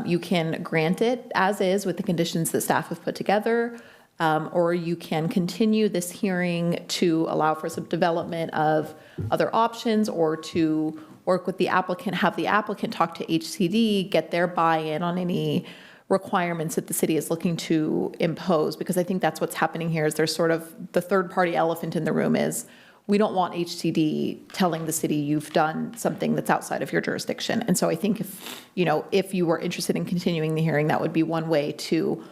You can grant it as is with the conditions that staff have put together. Or you can continue this hearing to allow for some development of other options, or to work with the applicant, have the applicant talk to HCD, get their buy-in on any requirements that the city is looking to impose. Because I think that's what's happening here, is there's sort of the third-party elephant in the room is, we don't want HCD telling the city you've done something that's outside of your jurisdiction. And so I think if you were interested in continuing the hearing, that would be one way to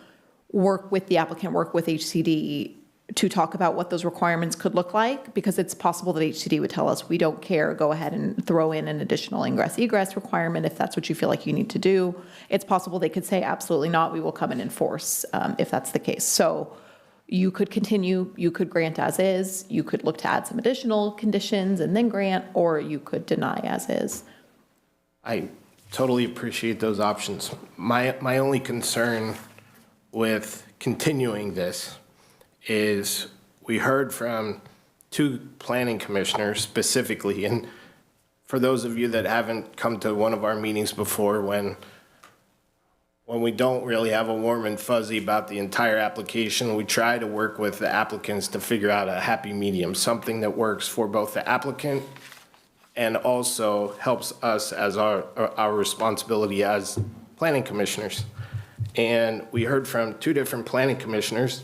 work with the applicant, work with HCD to talk about what those requirements could look like, because it's possible that HCD would tell us, we don't care, go ahead and throw in an additional ingress-egress requirement if that's what you feel like you need to do. It's possible they could say, absolutely not, we will come and enforce if that's the case. So you could continue, you could grant as is, you could look to add some additional conditions and then grant, or you could deny as is. I totally appreciate those options. My only concern with continuing this is we heard from 2 planning commissioners specifically, and for those of you that haven't come to one of our meetings before, when we don't really have a warm and fuzzy about the entire application, we try to work with the applicants to figure out a happy medium, something that works for both the applicant and also helps us as our responsibility as planning commissioners. And we heard from 2 different planning commissioners,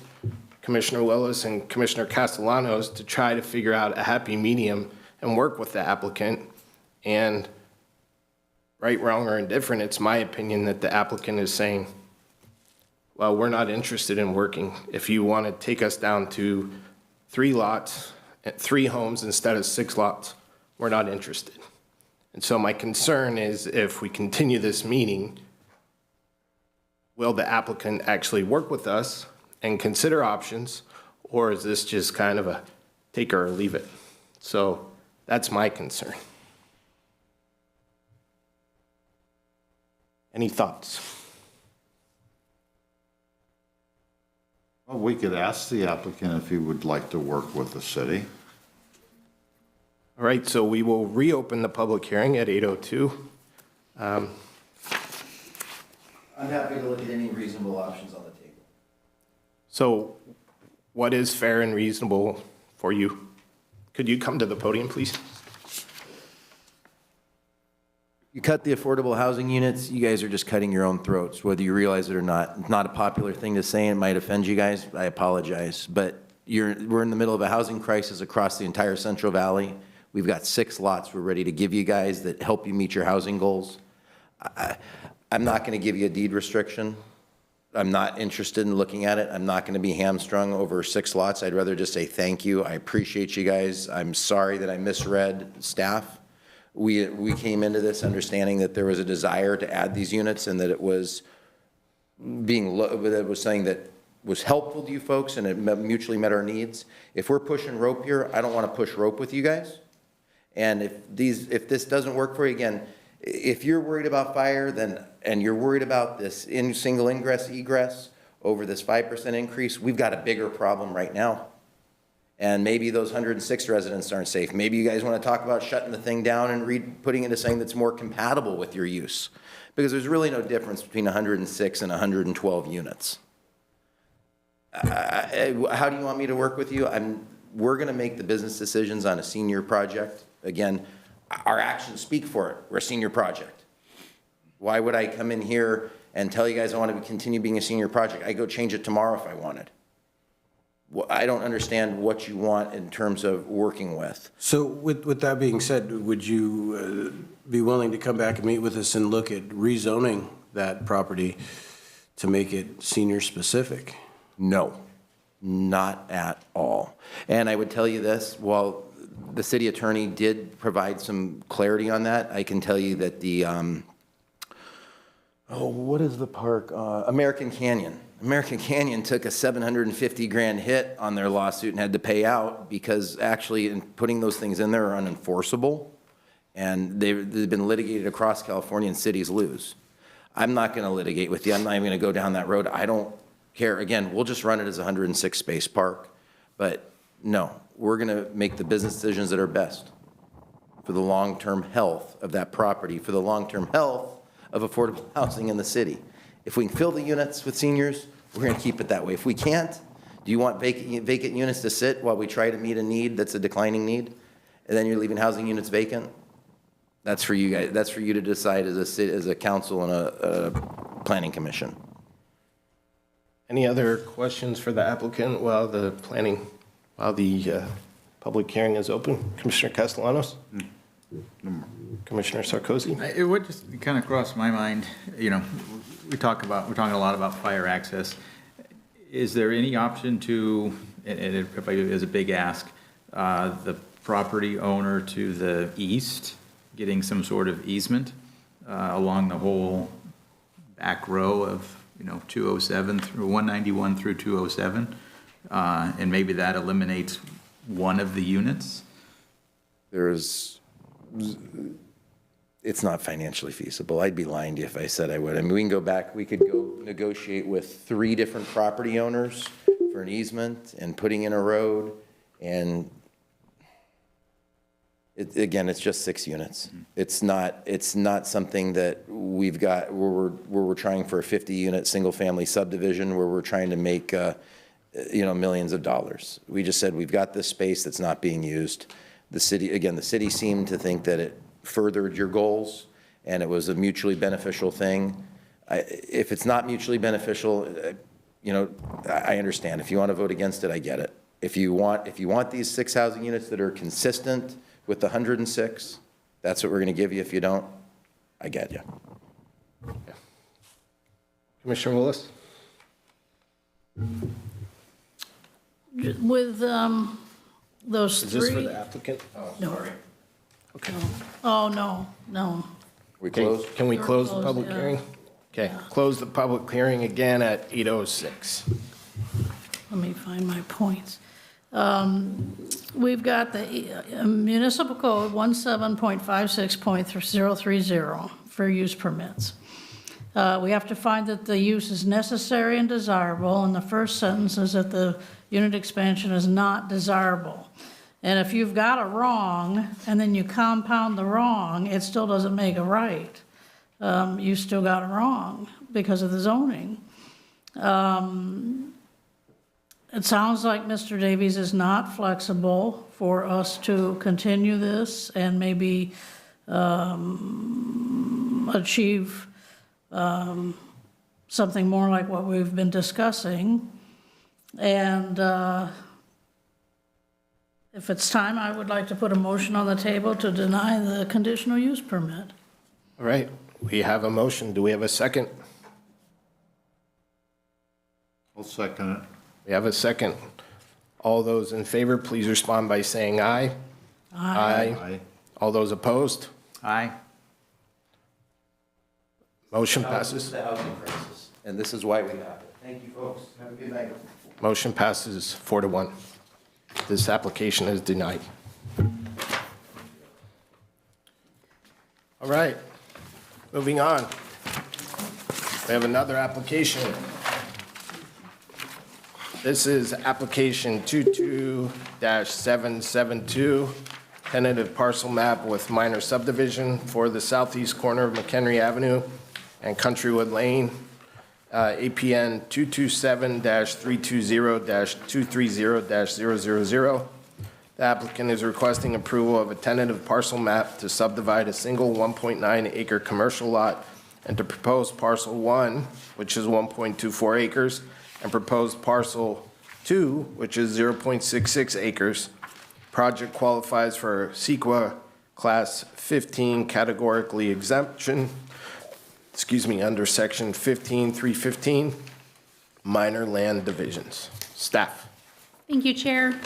Commissioner Willis and Commissioner Castellanos, to try to figure out a happy medium and work with the applicant. And right, wrong, or indifferent, it's my opinion that the applicant is saying, well, we're not interested in working. If you want to take us down to 3 lots, 3 homes instead of 6 lots, we're not interested. And so my concern is, if we continue this meeting, will the applicant actually work with us and consider options, or is this just kind of a take it or leave it? So that's my concern. Any thoughts? Well, we could ask the applicant if he would like to work with the city. All right, so we will reopen the public hearing at 8:02. I'm happy to look at any reasonable options on the table. So what is fair and reasonable for you? Could you come to the podium, please? You cut the affordable housing units, you guys are just cutting your own throats, whether you realize it or not. It's not a popular thing to say, it might offend you guys, I apologize. But we're in the middle of a housing crisis across the entire Central Valley. We've got 6 lots we're ready to give you guys that help you meet your housing goals. I'm not gonna give you a deed restriction. I'm not interested in looking at it. I'm not gonna be hamstrung over 6 lots. I'd rather just say thank you. I appreciate you guys. I'm sorry that I misread staff. We came into this understanding that there was a desire to add these units, and that it was saying that was helpful to you folks, and it mutually met our needs. If we're pushing rope here, I don't want to push rope with you guys. And if this doesn't work for you, again, if you're worried about fire, and you're worried about this single ingress egress over this 5% increase, we've got a bigger problem right now. And maybe those 106 residents aren't safe. Maybe you guys want to talk about shutting the thing down and putting it into something that's more compatible with your use. Because there's really no difference between 106 and 112 units. How do you want me to work with you? We're going to make the business decisions on a senior project. Again, our actions speak for it. We're a senior project. Why would I come in here and tell you guys I want to continue being a senior project? I go change it tomorrow if I wanted. I don't understand what you want in terms of working with. So with that being said, would you be willing to come back and meet with us and look at rezoning that property to make it senior specific? No, not at all. And I would tell you this, while the city attorney did provide some clarity on that, I can tell you that the Oh, what is the park? American Canyon. American Canyon took a 750 grand hit on their lawsuit and had to pay out because actually in putting those things in there are unenforceable. And they've been litigated across California and cities lose. I'm not going to litigate with you. I'm not even going to go down that road. I don't care. Again, we'll just run it as a 106 space park. But no, we're going to make the business decisions that are best for the long-term health of that property, for the long-term health of affordable housing in the city. If we can fill the units with seniors, we're going to keep it that way. If we can't, do you want vacant units to sit while we try to meet a need that's a declining need? And then you're leaving housing units vacant? That's for you guys. That's for you to decide as a city, as a council and a planning commission. Any other questions for the applicant while the public hearing is open? Commissioner Castellanos? Commissioner Sarkozy? It would just kind of cross my mind, you know, we're talking a lot about fire access. Is there any option to, and it probably is a big ask, the property owner to the east getting some sort of easement along the whole back row of, 207 through 191 through 207? And maybe that eliminates one of the units? It's not financially feasible. I'd be lying to you if I said I would. I mean, we can go back, we could go negotiate with 3 different property owners for an easement and putting in a road. And again, it's just 6 units. It's not something that we've got where we're trying for a 50-unit single-family subdivision where we're trying to make millions of dollars. We just said we've got this space that's not being used. The city seemed to think that it furthered your goals and it was a mutually beneficial thing. If it's not mutually beneficial, I understand. If you want to vote against it, I get it. If you want these 6 housing units that are consistent with the 106, that's what we're going to give you. If you don't, I get you. Commissioner Willis? With those 3. Is this for the applicant? No. Okay. Oh, no. We close? Can we close the Close, public yeah. hearing? Okay, close the public hearing again at 8:06. Let me find my points. We've got the municipal code 17.56.030 for use permits. We have to find that the use is necessary and desirable, and the first sentence is that the unit expansion is not desirable. And if you've got a wrong, and then you compound the wrong, it still doesn't make a right. You still got it wrong because of the zoning. It sounds like Mr. Davies is not flexible for us to continue this and maybe achieve something more like what we've been discussing. And if it's time, I would like to put a motion on the table to deny the conditional use permit. All right, we have a motion. Do we have a second? I'll second it. We have a second. All those in favor, please respond by saying aye. Aye. All those opposed? Aye. Motion This passes. is the housing crisis, and this is why we have it. Thank you, folks. Have a good night. Motion passes 4-1. This application is denied. All right, moving on. We have another application. This is application 22-772, tentative parcel map with minor subdivision for the southeast corner of McHenry Avenue and Countrywood Lane, APN 227-320-230-000. The applicant is requesting approval of a tentative parcel map to subdivide a single 1.9 acre commercial lot into proposed parcel 1, which is 1.24 acres, and proposed parcel 2, which is 0.66 acres. Project qualifies for CEQA Class 15 categorically exemption, under Section 15.315, minor land divisions. Staff. Thank you, Chair.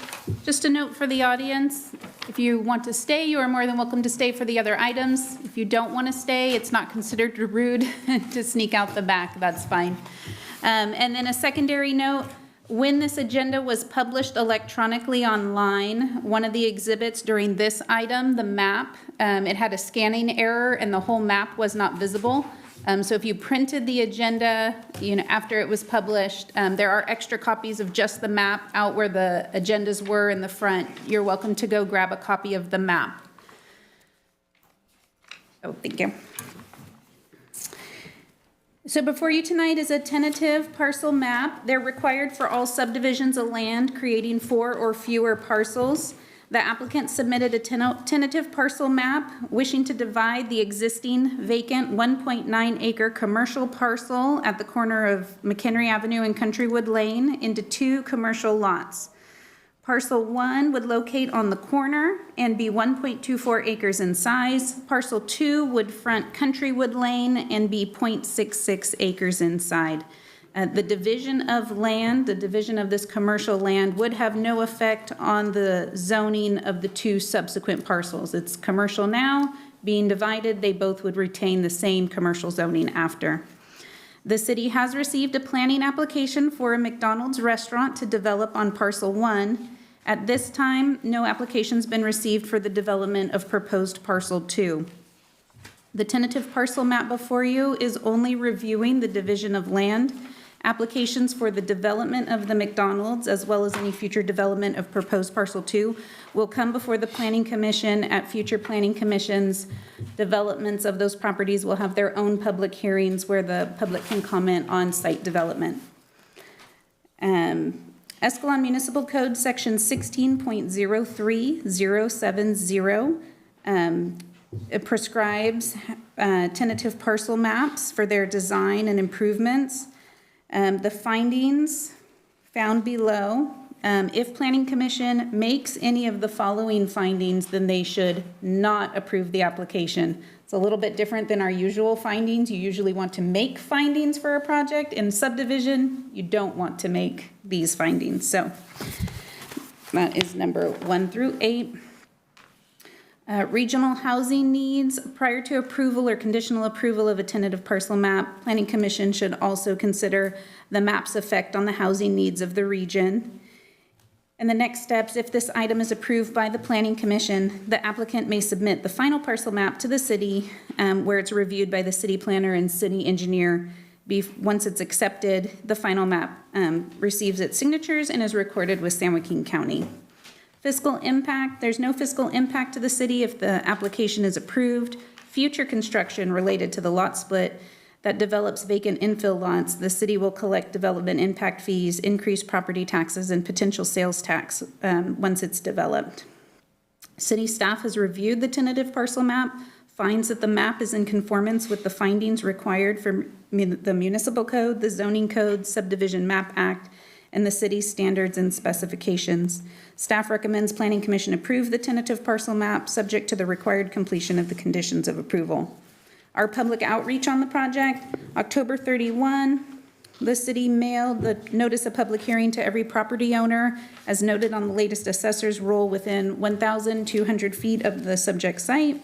Just a note for the audience, if you want to stay, you are more than welcome to stay for the other items. If you don't want to stay, it's not considered rude to sneak out the back, that's fine. And then a secondary note, when this agenda was published electronically online, one of the exhibits during this item, the map, it had a scanning error and the whole map was not visible. So if you printed the agenda, after it was published, there are extra copies of just the map out where the agendas were in the front. You're welcome to go grab a copy of the map. Oh, thank you. So before you tonight is a tentative parcel map. They're required for all subdivisions of land creating 4 or fewer parcels. The applicant submitted a tentative parcel map wishing to divide the existing vacant 1.9 acre commercial parcel at the corner of McHenry Avenue and Countrywood Lane into 2 commercial lots. Parcel 1 would locate on the corner and be 1.24 acres in size. Parcel 2 would front Countrywood Lane and be 0.66 acres inside. The division of land, the division of this commercial land would have no effect on the zoning of the 2 subsequent parcels. It's commercial now, being divided, they both would retain the same commercial zoning after. The city has received a planning application for a McDonald's restaurant to develop on parcel 1. At this time, no application's been received for the development of proposed parcel 2. The tentative parcel map before you is only reviewing the division of land. Applications for the development of the McDonald's, as well as any future development of proposed parcel 2, will come before the Planning Commission at future Planning Commissions. Developments of those properties will have their own public hearings where the public can comment on site development. Escalon Municipal Code Section 16.03070 it prescribes tentative parcel maps for their design and improvements. The findings found below, if Planning Commission makes any of the following findings, then they should not approve the application. It's a little bit different than our usual findings. You usually want to make findings for a project. In subdivision, you don't want to make these findings. So that is number 1 through 8. Regional housing needs. Prior to approval or conditional approval of a tentative parcel map, Planning Commission should also consider the map's effect on the housing needs of the region. And the next steps, if this item is approved by the Planning Commission, the applicant may submit the final parcel map to the city where it's reviewed by the city planner and city engineer. Once it's accepted, the final map receives its signatures and is recorded with San Joaquin County. Fiscal impact, there's no fiscal impact to the city if the application is approved. Future construction related to the lot split that develops vacant infill lots, the city will collect development impact fees, increase property taxes, and potential sales tax once it's developed. City staff has reviewed the tentative parcel map, finds that the map is in conformance with the findings required for the municipal code, the zoning code, subdivision map act, and the city's standards and specifications. Staff recommends Planning Commission approve the tentative parcel map subject to the required completion of the conditions of approval. Our public outreach on the project, October 31, the city mailed the notice of public hearing to every property owner as noted on the latest assessor's roll within 1,200 feet of the subject site.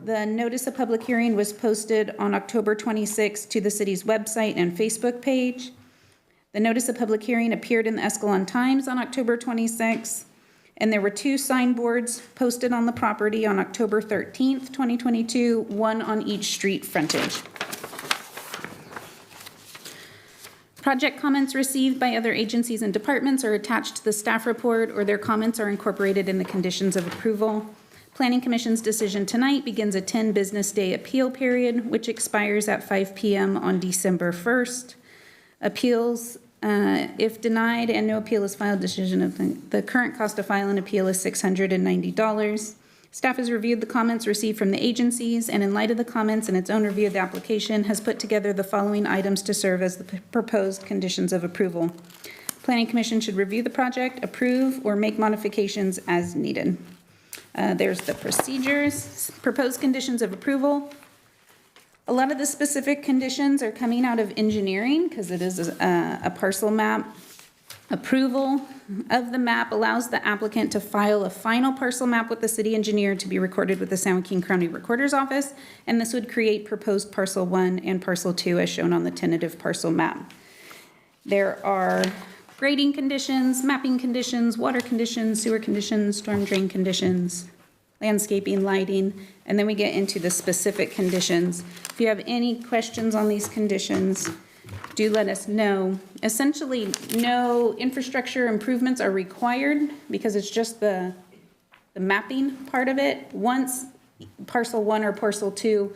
The notice of public hearing was posted on October 26 to the city's website and Facebook page. The notice of public hearing appeared in the Escalon Times on October 26, and there were 2 signboards posted on the property on October 13th, 2022, one on each street frontage. Project comments received by other agencies and departments are attached to the staff report, or their comments are incorporated in the conditions of approval. Planning Commission's decision tonight begins a 10 business day appeal period, which expires at 5 p.m. on December 1st. Appeals, if denied and no appeal is filed, decision of the current cost to file an appeal is $690. Staff has reviewed the comments received from the agencies, and in light of the comments and its own review of the application, has put together the following items to serve as the proposed conditions of approval. Planning Commission should review the project, approve, or make modifications as needed. There's the procedures, proposed conditions of approval. A lot of the specific conditions are coming out of engineering because it is a parcel map. Approval of the map allows the applicant to file a final parcel map with the city engineer to be recorded with the San Joaquin County Recorder's Office, and this would create proposed parcel 1 and parcel 2 as shown on the tentative parcel map. There are grading conditions, mapping conditions, water conditions, sewer conditions, storm drain conditions, landscaping, lighting, and then we get into the specific conditions. If you have any questions on these conditions, do let us know. Essentially, no infrastructure improvements are required because it's just the mapping part of it. Once parcel 1 or parcel 2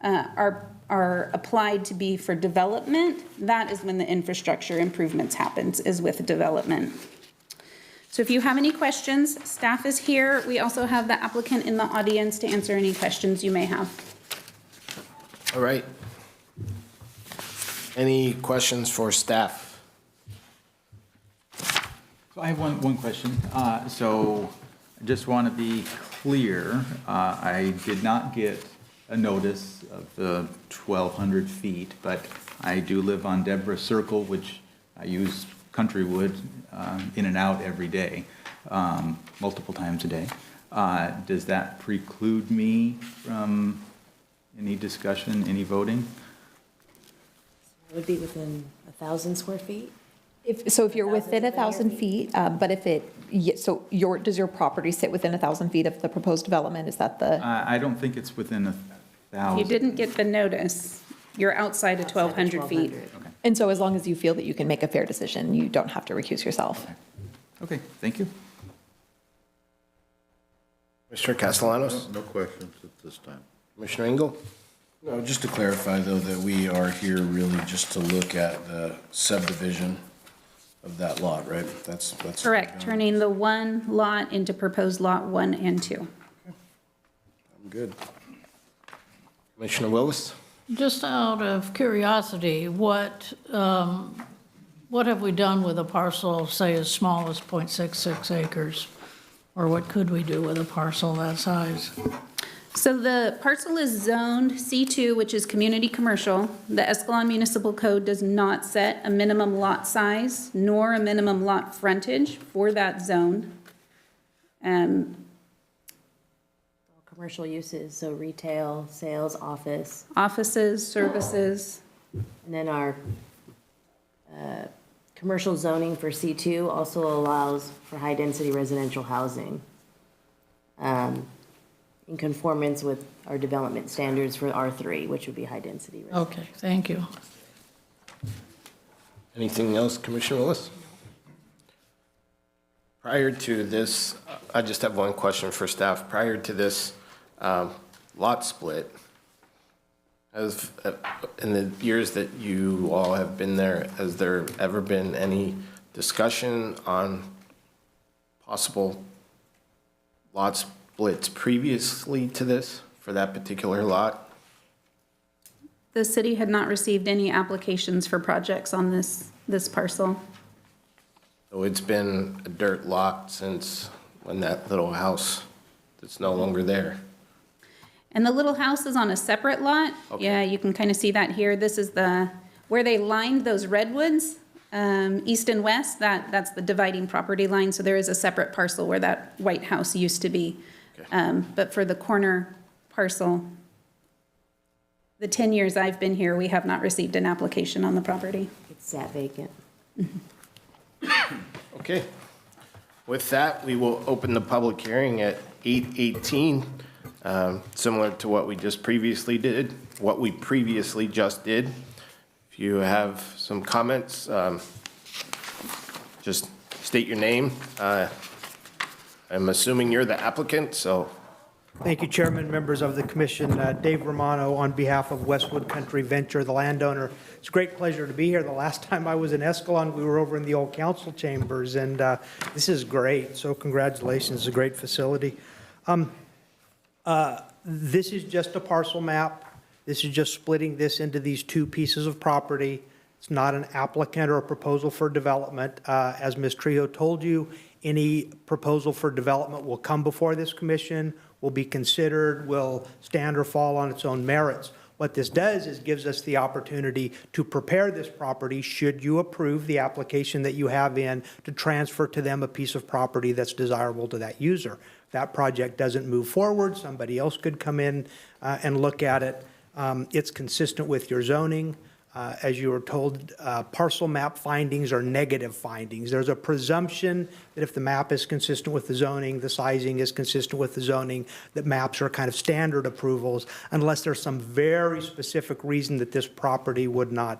are applied to be for development, that is when the infrastructure improvements happens, is with development. So if you have any questions, staff is here. We also have the applicant in the audience to answer any questions you may have. All right. Any questions for staff? So I have one question. So I just want to be clear, I did not get a notice of the 1,200 feet, but I do live on Deborah Circle, which I use Countrywood in and out every day, multiple times a day. Does that preclude me from any discussion, any voting? It would be within 1,000 square feet? If you're within 1,000 feet, but does your property sit within 1,000 feet of the proposed development? Is that the? I don't think it's within 1,000. You didn't get the notice. You're outside of 1,200 feet. Okay. And so as long as you feel that you can make a fair decision, you don't have to recuse yourself. Okay, thank you. Mr. Castellanos? No questions at this time. Commissioner Engel? No, just to clarify, though, that we are here really just to look at the subdivision of that lot, right? That's Correct, turning the one lot into proposed lot 1 and 2. I'm good. Commissioner Willis? Just out of curiosity, what have we done with a parcel, say, as small as 0.66 acres? Or what could we do with a parcel that size? So the parcel is zoned C2, which is community commercial. The Escalon Municipal Code does not set a minimum lot size nor a minimum lot frontage for that zone. Commercial uses, so retail, sales, office. Offices, services. And then our commercial zoning for C2 also allows for high-density residential housing in conformance with our development standards for R3, which would be high-density. Okay, thank you. Anything else, Commissioner Willis? Prior to this, I just have one question for staff. Prior to this lot split, in the years that you all have been there, has there ever been any discussion on possible lot splits previously to this for that particular lot? The city had not received any applications for projects on this parcel. So it's been a dirt lot since when that little house that's no longer there. And the little house is on a separate lot. Okay. Yeah, you can kind of see that here. This is where they lined those redwoods, east and west, that's the dividing property line. So there is a separate parcel where that white house used to be. Okay. But for the corner parcel, the 10 years I've been here, we have not received an application on the property. It's sat vacant. Okay. With that, we will open the public hearing at 8:18, similar to what we just previously did, what we previously just did. If you have some comments, just state your name. I'm assuming you're the applicant, so. Thank you, Chairman, members of the commission. Dave Romano on behalf of Westwood Country Venture, the landowner. It's a great pleasure to be here. The last time I was in Escalon, we were over in the old council chambers, and this is great. So congratulations, it's a great facility. This is just a parcel map. This is just splitting this into these two pieces of property. It's not an applicant or a proposal for development. As Ms. Trejo told you, any proposal for development will come before this commission, will be considered, will stand or fall on its own merits. What this does is gives us the opportunity to prepare this property, should you approve the application that you have in, to transfer to them a piece of property that's desirable to that user. If that project doesn't move forward, somebody else could come in and look at it. It's consistent with your zoning. As you were told, parcel map findings are negative findings. There's a presumption that if the map is consistent with the zoning, the sizing is consistent with the zoning, that maps are kind of standard approvals, unless there's some very specific reason that this property would not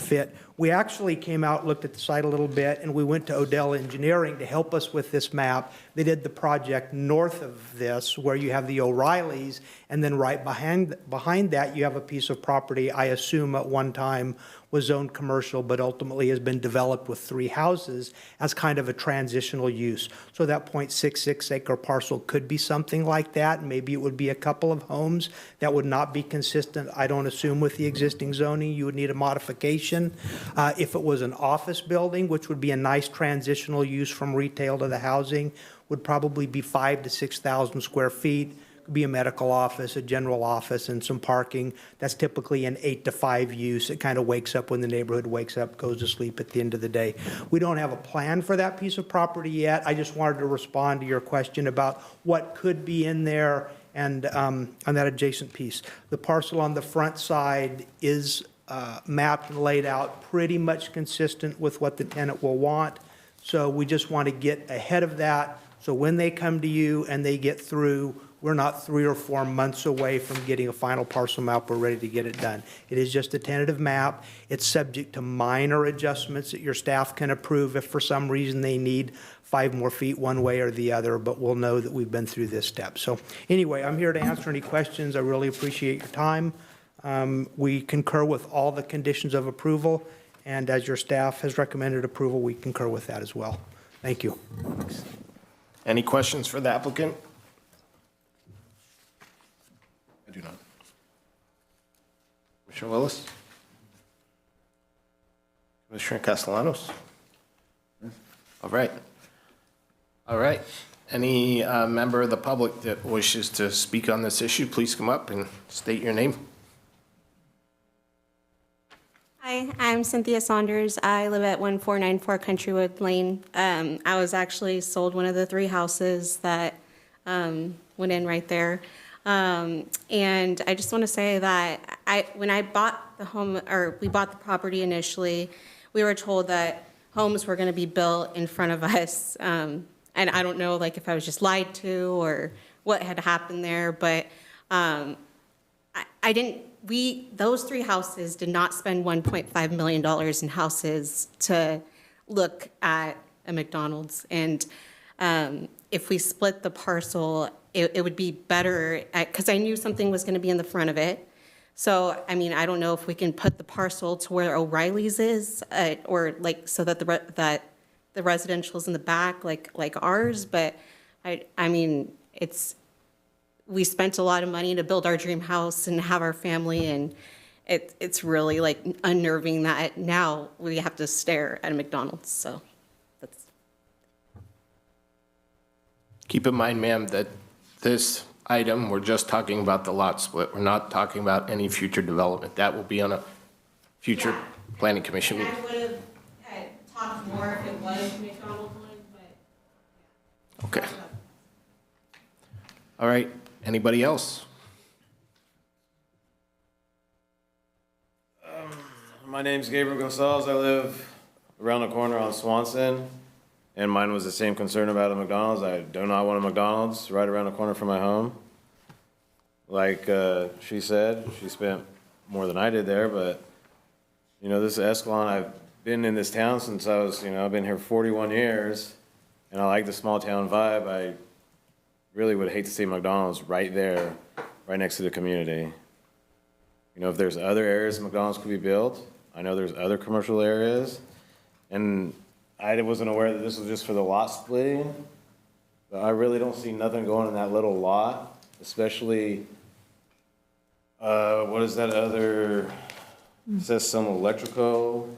fit. We actually came out, looked at the site a little bit, and we went to Odell Engineering to help us with this map. They did the project north of this, where you have the O'Reillys, and then right behind that, you have a piece of property, I assume at one time was zoned commercial, but ultimately has been developed with 3 houses as kind of a transitional use. So that 0.66 acre parcel could be something like that. Maybe it would be a couple of homes that would not be consistent, I don't assume, with the existing zoning. You would need a modification. If it was an office building, which would be a nice transitional use from retail to the housing, would probably be 5,000 to 6,000 square feet. Could be a medical office, a general office, and some parking. That's typically an 8 to 5 use. It kind of wakes up when the neighborhood wakes up, goes to sleep at the end of the day. We don't have a plan for that piece of property yet. I just wanted to respond to your question about what could be in there and on that adjacent piece. The parcel on the front side is mapped and laid out pretty much consistent with what the tenant will want. So we just want to get ahead of that. So when they come to you and they get through, we're not 3 or 4 months away from getting a final parcel map. We're ready to get it done. It is just a tentative map. It's subject to minor adjustments that your staff can approve if for some reason they need 5 more feet one way or the other, but we'll know that we've been through this step. So anyway, I'm here to answer any questions. I really appreciate your time. We concur with all the conditions of approval, and as your staff has recommended approval, we concur with that as well. Thank you. Any questions for the applicant? I do not. Commissioner Willis? Commissioner Castellanos? All right. All right. Any member of the public that wishes to speak on this issue, please come up and state your name. Hi, I'm Cynthia Saunders. I live at 1494 Countrywood Lane. I was actually sold one of the 3 houses that went in right there. And I just want to say that when I bought the home, or we bought the property initially, we were told that homes were going to be built in front of us. And I don't know, like, if I was just lied to or what had happened there, but those 3 houses did not spend $1.5 million in houses to look at a McDonald's. And if we split the parcel, it would be better, because I knew something was going to be in the front of it. So, I mean, I don't know if we can put the parcel to where O'Reilly's is, or like, so that the residential's in the back, like ours. But I mean, we spent a lot of money to build our dream house and have our family, and it's really like unnerving that now we have to stare at a McDonald's. So that's. Keep in mind, ma'am, that this item, we're just talking about the lot split. We're not talking about any future development. That will be on a future planning commission meeting. I would have talked more if it was McDonald's one, but. Okay. All right. Anybody else? My name's Gabriel Gonzalez. I live around the corner on Swanson, and mine was the same concern about a McDonald's. I do not want a McDonald's right around the corner from my home. Like she said, she spent more than I did there, but, you know, this is Escalon. I've been in this town since I was, I've been here 41 years, and I like the small town vibe. I really would hate to see McDonald's right there, right next to the community. You know, if there's other areas McDonald's could be built, I know there's other commercial areas, and I wasn't aware that this was just for the lot splitting, but I really don't see nothing going in that little lot, especially, what is that other, it says some electrical.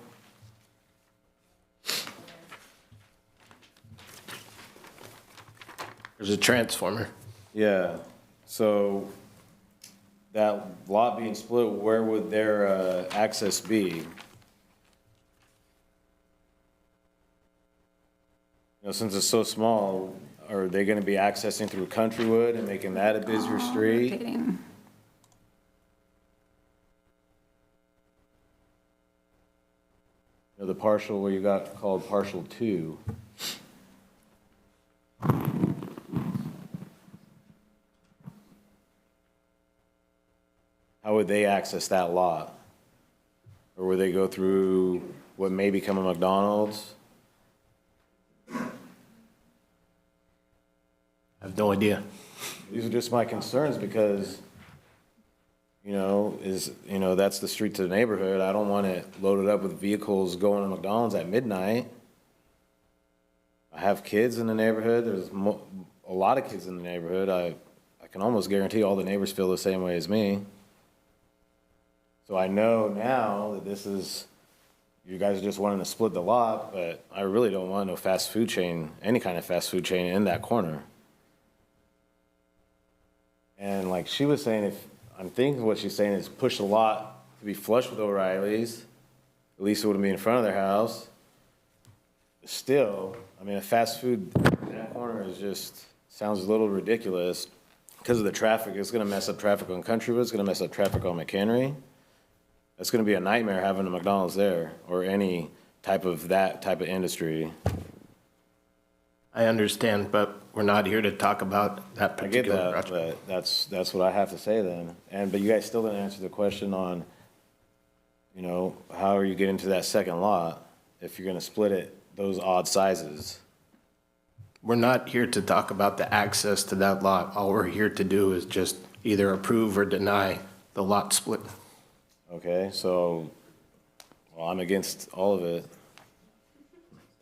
There's a transformer. Yeah, so that lot being split, where would their access be? You know, since it's so small, are they gonna be accessing through Countrywood and making that a busier street? Rotating. You know, the partial where you got called partial 2. How would they access that lot? Or would they go through what may become a McDonald's? I have no idea. These are just my concerns because, that's the street to the neighborhood. I don't want it loaded up with vehicles going to McDonald's at midnight. I have kids in the neighborhood. There's a lot of kids in the neighborhood. I can almost guarantee all the neighbors feel the same way as me. So I know now that you guys are just wanting to split the lot, but I really don't want no fast food chain, any kind of fast food chain in that corner. And like she was saying, I'm thinking what she's saying is push the lot to be flush with O'Reilly's. At least it wouldn't be in front of their house. Still, I mean, a fast food in that corner sounds a little ridiculous because of the traffic. It's gonna mess up traffic on Countrywood, it's gonna mess up traffic on McHenry. It's gonna be a nightmare having a McDonald's there or any type of industry. I understand, but we're not here to talk about that I get particular that, project. but that's what I have to say then. But you guys still didn't answer the question on, how are you getting to that second lot if you're gonna split it those odd sizes? We're not here to talk about the access to that lot. All we're here to do is just either approve or deny the lot split. Okay, so, I'm against all of it.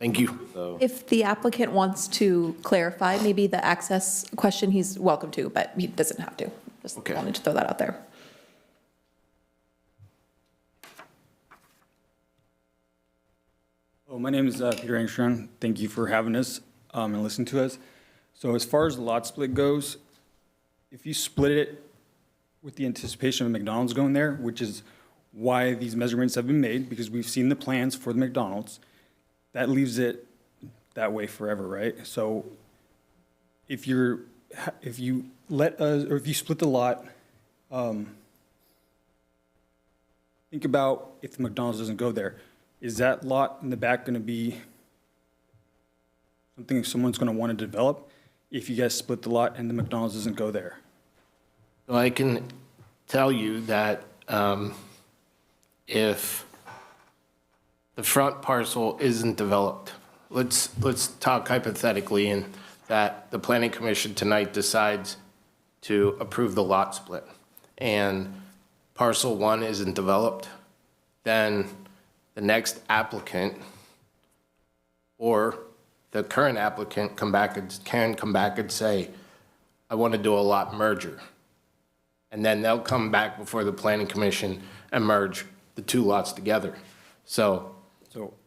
Thank you. So, If the applicant wants to clarify maybe the access question, he's welcome to, but he doesn't have to. Just Okay. wanted to throw that out there. Hello, my name is Peter Engström. Thank you for having us and listening to us. So as far as the lot split goes, if you split it with the anticipation of McDonald's going there, which is why these measurements have been made, because we've seen the plans for the McDonald's, that leaves it that way forever, right? So if you let us, or if you split the lot, think about if the McDonald's doesn't go there. Is that lot in the back going to be something someone's going to want to develop if you guys split the lot and the McDonald's doesn't go there? So I can tell you that if the front parcel isn't developed, let's talk hypothetically, and that the planning commission tonight decides to approve the lot split, and parcel 1 isn't developed, then the next applicant or the current applicant can come back and say, I want to do a lot merger. And then they'll come back before the planning commission and merge the two lots together. So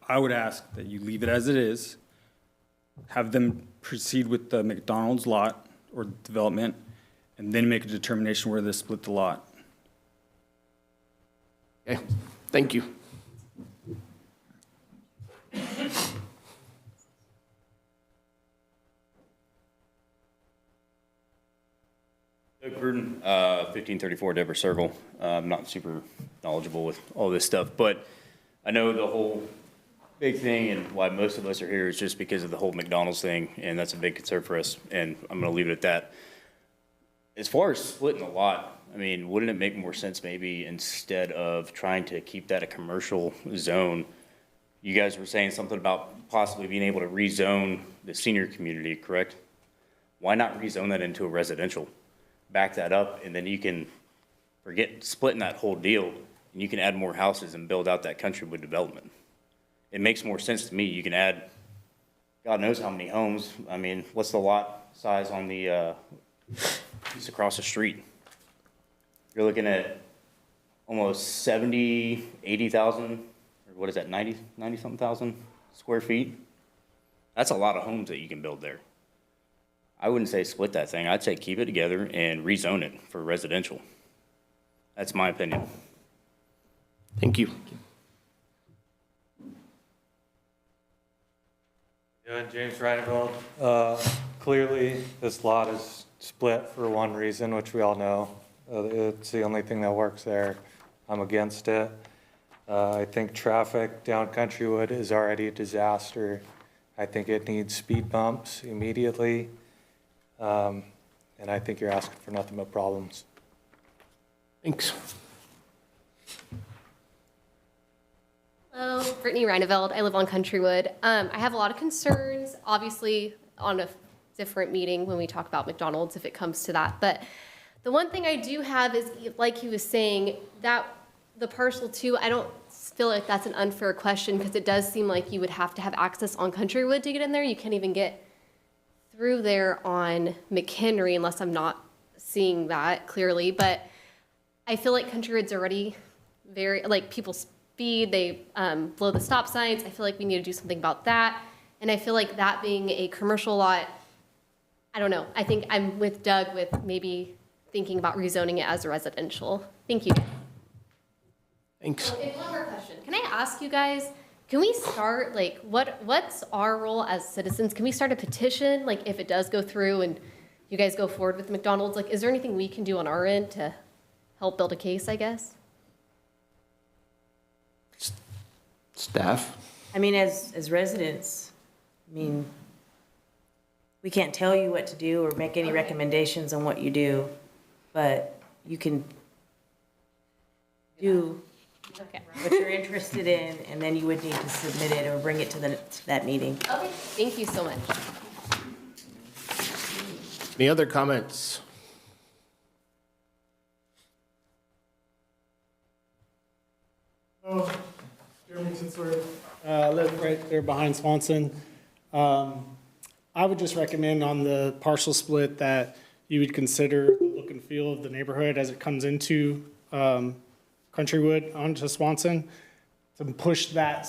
I would ask that you leave it as it is, have them proceed with the McDonald's lot or development, and then make a determination where they split the lot. okay, thank you. Doug Pruden, 1534 Deborah Circle. I'm not super knowledgeable with all this stuff, but I know the whole big thing and why most of us are here is just because of the whole McDonald's thing, and that's a big concern for us, and I'm going to leave it at that. As far as splitting the lot, I mean, wouldn't it make more sense maybe instead of trying to keep that a commercial zone? You guys were saying something about possibly being able to rezone the senior community, correct? Why not rezone that into a residential? Back that up, and then you can forget splitting that whole deal, and you can add more houses and build out that Countrywood development. It makes more sense to me. You can add, God knows how many homes. I mean, what's the lot size on the piece across the street? You're looking at almost 70, 80,000, or what is that, 90-something thousand square feet? That's a lot of homes that you can build there. I wouldn't say split that thing. I'd say keep it together and rezone it for residential. That's my opinion. Thank you. James Reineveld. Clearly, this lot is split for one reason, which we all know. It's the only thing that works there. I'm against it. I think traffic down Countrywood is already a disaster. I think it needs speed bumps immediately. And I think you're asking for nothing but problems. Thanks. Hello, Brittany Reineveld. I live on Countrywood. I have a lot of concerns, obviously, on a different meeting when we talk about McDonald's, if it comes to that. But the one thing I do have is, like he was saying, that the parcel 2, I don't feel like that's an unfair question because it does seem like you would have to have access on Countrywood to get in there. You can't even get through there on McHenry unless I'm not seeing that clearly. But I feel like Countrywood's already very, like, people speed, they blow the stop signs. I feel like we need to do something about that. And I feel like that being a commercial lot, I don't know. I think I'm with Doug with maybe thinking about rezoning it as a residential. Thank you. Thanks. And one more question. Can I ask you guys, can we start, like, what's our role as citizens? Can we start a petition, like, if it does go through and you guys go forward with McDonald's? Like, is there anything we can do on our end to help build a case, I guess? Staff? I mean, as residents, I mean, we can't tell you what to do or make any recommendations on what you do, but you can do what you're interested in, and then you would need to submit it or bring it to that meeting. Okay, thank you so much. Any other comments? Oh, Jeremy Tinsworth, live right there behind Swanson. I would just recommend on the parcel split that you would consider the look and feel of the neighborhood as it comes into Countrywood onto Swanson, to push that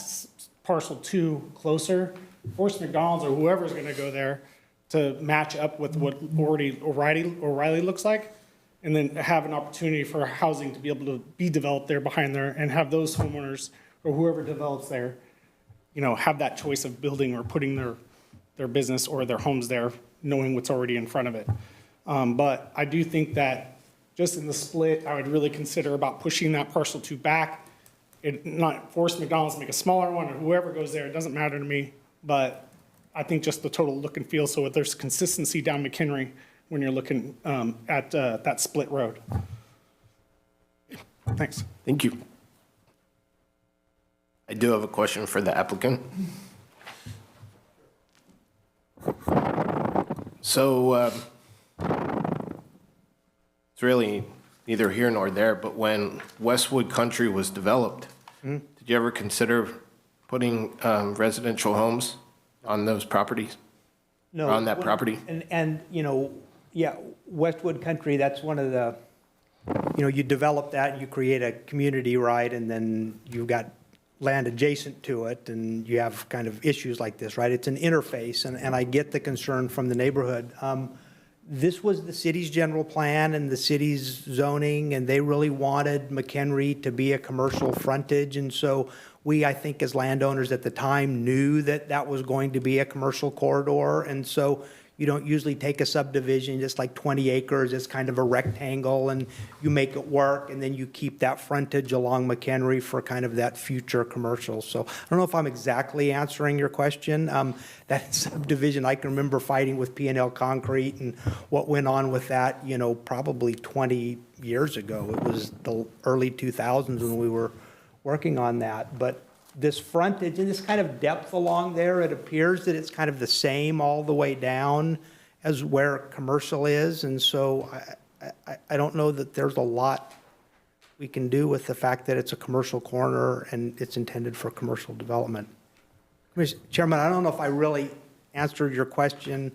parcel 2 closer, force McDonald's or whoever's gonna go there to match up with what already O'Reilly looks like, and then have an opportunity for housing to be able to be developed there behind there, and have those homeowners or whoever develops there, you know, have that choice of building or putting their business or their homes there, knowing what's already in front of it. But I do think that just in the split, I would really consider about pushing that parcel 2 back. Not force McDonald's to make a smaller one, or whoever goes there, it doesn't matter to me. But I think just the total look and feel, so that there's consistency down McHenry when you're looking at that split road. Thanks. Thank you. I do have a question for the applicant. So it's really neither here nor there, but when Westwood Country was developed, did you ever consider putting residential homes on those properties? No. On that property? And, you know, yeah, Westwood Country, that's one of the, you know, you develop that, and you create a community, right? And then you've got land adjacent to it, and you have kind of issues like this, right? It's an interface, and I get the concern from the neighborhood. This was the city's general plan and the city's zoning, and they really wanted McHenry to be a commercial frontage. And so we, I think, as landowners at the time, knew that that was going to be a commercial corridor. And so you don't usually take a subdivision, just like 20 acres, it's kind of a rectangle, and you make it work, and then you keep that frontage along McHenry for kind of that future commercial. So I don't know if I'm exactly answering your question. That subdivision, I can remember fighting with P&L Concrete and what went on with that, you know, probably 20 years ago. It was the early 2000s when we were working on that. But this frontage and this kind of depth along there, it appears that it's kind of the same all the way down as where commercial is. And so I don't know that there's a lot we can do with the fact that it's a commercial corner and it's intended for commercial development. Chairman, I don't know if I really answered your question.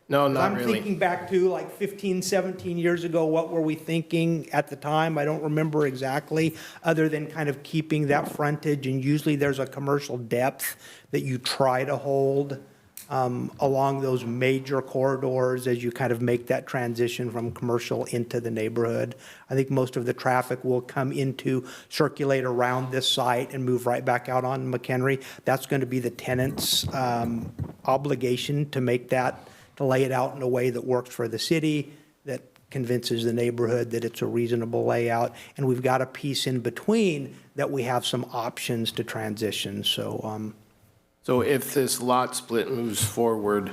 No, not really. I'm thinking back to like 15, 17 years ago, what were we thinking at the time? I don't remember exactly, other than kind of keeping that frontage, and usually there's a commercial depth that you try to hold along those major corridors as you kind of make that transition from commercial into the neighborhood. I think most of the traffic will come into, circulate around this site and move right back out on McHenry. That's going to be the tenant's obligation to make that, to lay it out in a way that works for the city, that convinces the neighborhood that it's a reasonable layout. And we've got a piece in between that we have some options to transition. So if this lot split moves forward,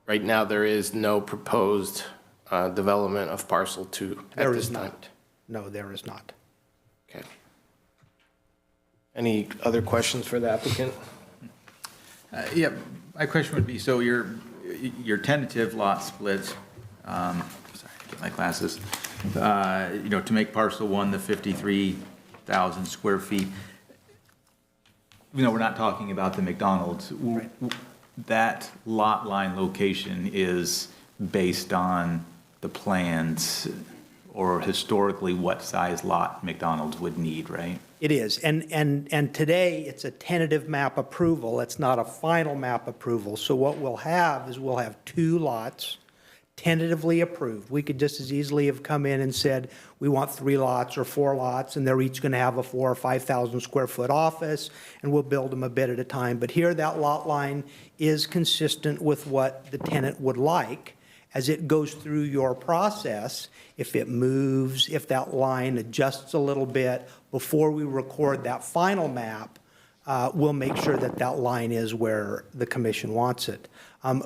right now there is no proposed development of parcel 2 at this time? No, there is not. Okay. Any other questions for the applicant? Yeah, my question would be, so your tentative lot splits, sorry, get my glasses, to make parcel 1 the 53,000 square feet, we're not talking about the McDonald's. Right. That lot line location is based on the plans or historically what size lot McDonald's would need, right? It is, and today it's a tentative map approval. It's not a final map approval. So what we'll have is we'll have 2 lots tentatively approved. We could just as easily have come in and said, we want 3 lots or 4 lots, and they're each going to have a 4,000 or 5,000 square foot office, and we'll build them a bit at a time. But here, that lot line is consistent with what the tenant would like. As it goes through your process, if it moves, if that line adjusts a little bit before we record that final map, we'll make sure that that line is where the commission wants it.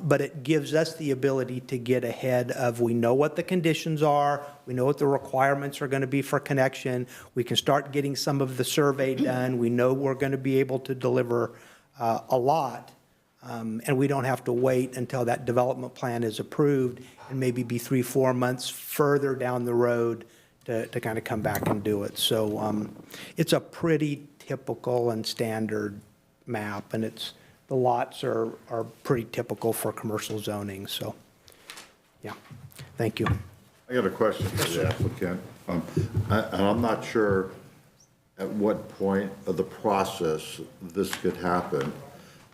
But it gives us the ability to get ahead of, we know what the conditions are, we know what the requirements are going to be for connection, we can start getting some of the survey done, we know we're going to be able to deliver a lot, and we don't have to wait until that development plan is approved and maybe be 3-4 months further down the road to kind of come back and do it. So it's a pretty typical and standard map, and the lots are pretty typical for commercial zoning. So, yeah, thank you. I got a question for the applicant. And I'm not sure at what point of the process this could happen,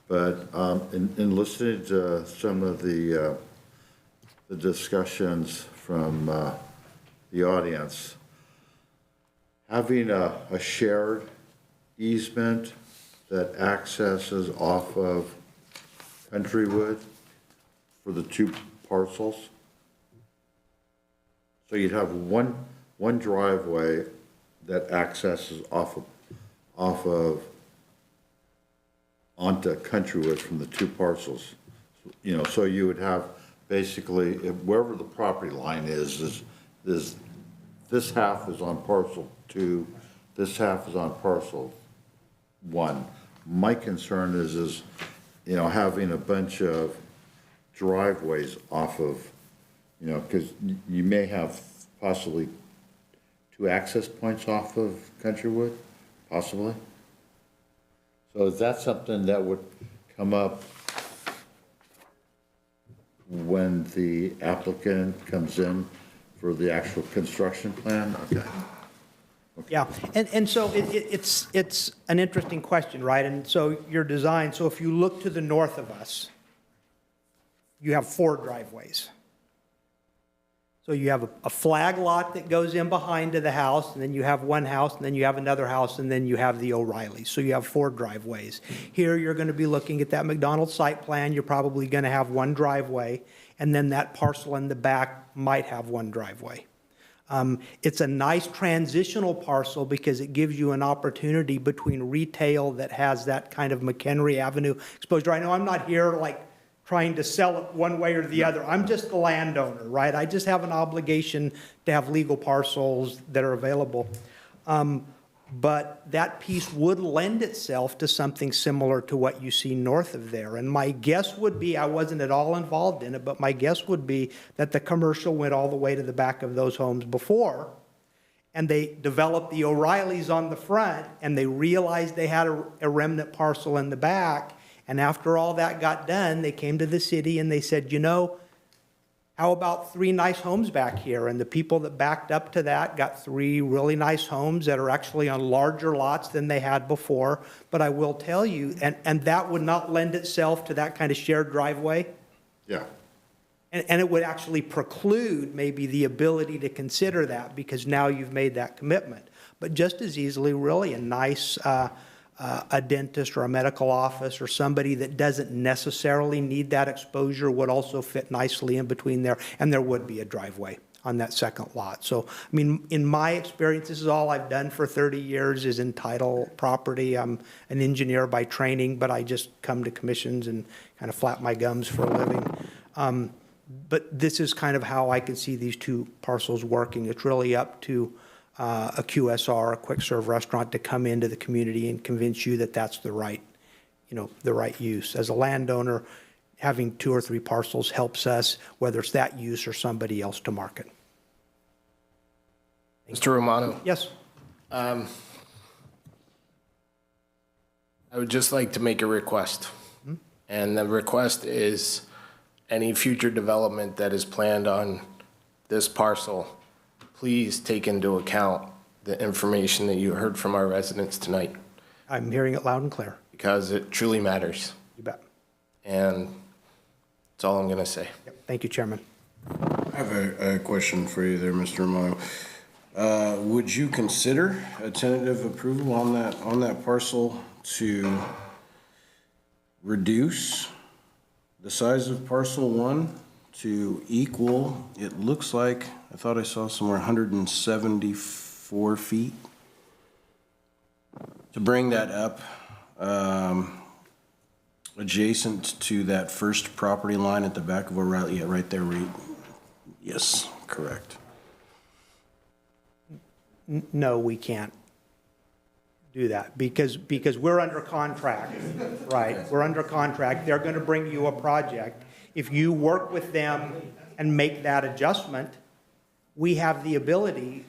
but in listening to some of the discussions from the audience, having a shared easement that accesses off of Countrywood for the 2 parcels. So you'd have one driveway that accesses off of onto Countrywood from the 2 parcels. So you would have basically, wherever the property line is this half is on parcel 2, this half is on parcel 1. My concern is having a bunch of driveways off of, because you may have possibly 2 access points off of Countrywood, possibly. So is that something that would come up when the applicant comes in for the actual construction plan? Okay. Yeah, and so it's an interesting question, right? And so your design, so if you look to the north of us, you have 4 driveways. So you have a flag lot that goes in behind to the house, and then you have one house, and then you have another house, and then you have the O'Reillys. So you have 4 driveways. Here, you're going to be looking at that McDonald's site plan. You're probably going to have 1 driveway, and then that parcel in the back might have 1 driveway. It's a nice transitional parcel because it gives you an opportunity between retail that has that kind of McHenry Avenue exposure. I know I'm not here like trying to sell it one way or the other. I'm just the landowner, right? I just have an obligation to have legal parcels that are available. But that piece would lend itself to something similar to what you see north of there. And my guess would be, I wasn't at all involved in it, but my guess would be that the commercial went all the way to the back of those homes before, and they developed the O'Reillys on the front, and they realized they had a remnant parcel in the back. And after all that got done, they came to the city and they said, How about 3 nice homes back here? And the people that backed up to that got 3 really nice homes that are actually on larger lots than they had before. But I will tell you, and that would not lend itself to that kind of shared driveway. Yeah. And it would actually preclude maybe the ability to consider that because now you've made that commitment. But just as easily, really, a nice, a dentist or a medical office or somebody that doesn't necessarily need that exposure would also fit nicely in between there, and there would be a driveway on that second lot. So, I mean, in my experience, this is all I've done for 30 years is entitle property. I'm an engineer by training, but I just come to commissions and kind of flap my gums for a living. But this is kind of how I can see these 2 parcels working. It's really up to a QSR, a quick serve restaurant, to come into the community and convince you that that's the right, the right use. As a landowner, having 2 or 3 parcels helps us, whether it's that use or somebody else to market. Mr. Romano? Yes. I would just like to make a request. And the request is any future development that is planned on this parcel, please take into account the information that you heard from our residents tonight. I'm hearing it loud and clear. Because it truly matters. You bet. And that's all I'm going to say. Yep. Thank you, Chairman. I have a question for you there, Mr. Romano. Would you consider a tentative approval on that parcel to reduce the size of parcel 1 to equal, it looks like, I thought I saw somewhere 174 feet, to bring that up adjacent to that first property line at the back of O'Reilly? Yeah, right there, yes, correct. No, we can't do that because we're under contract, right? We're under contract. They're going to bring you a project. If you work with them and make that adjustment, we have the ability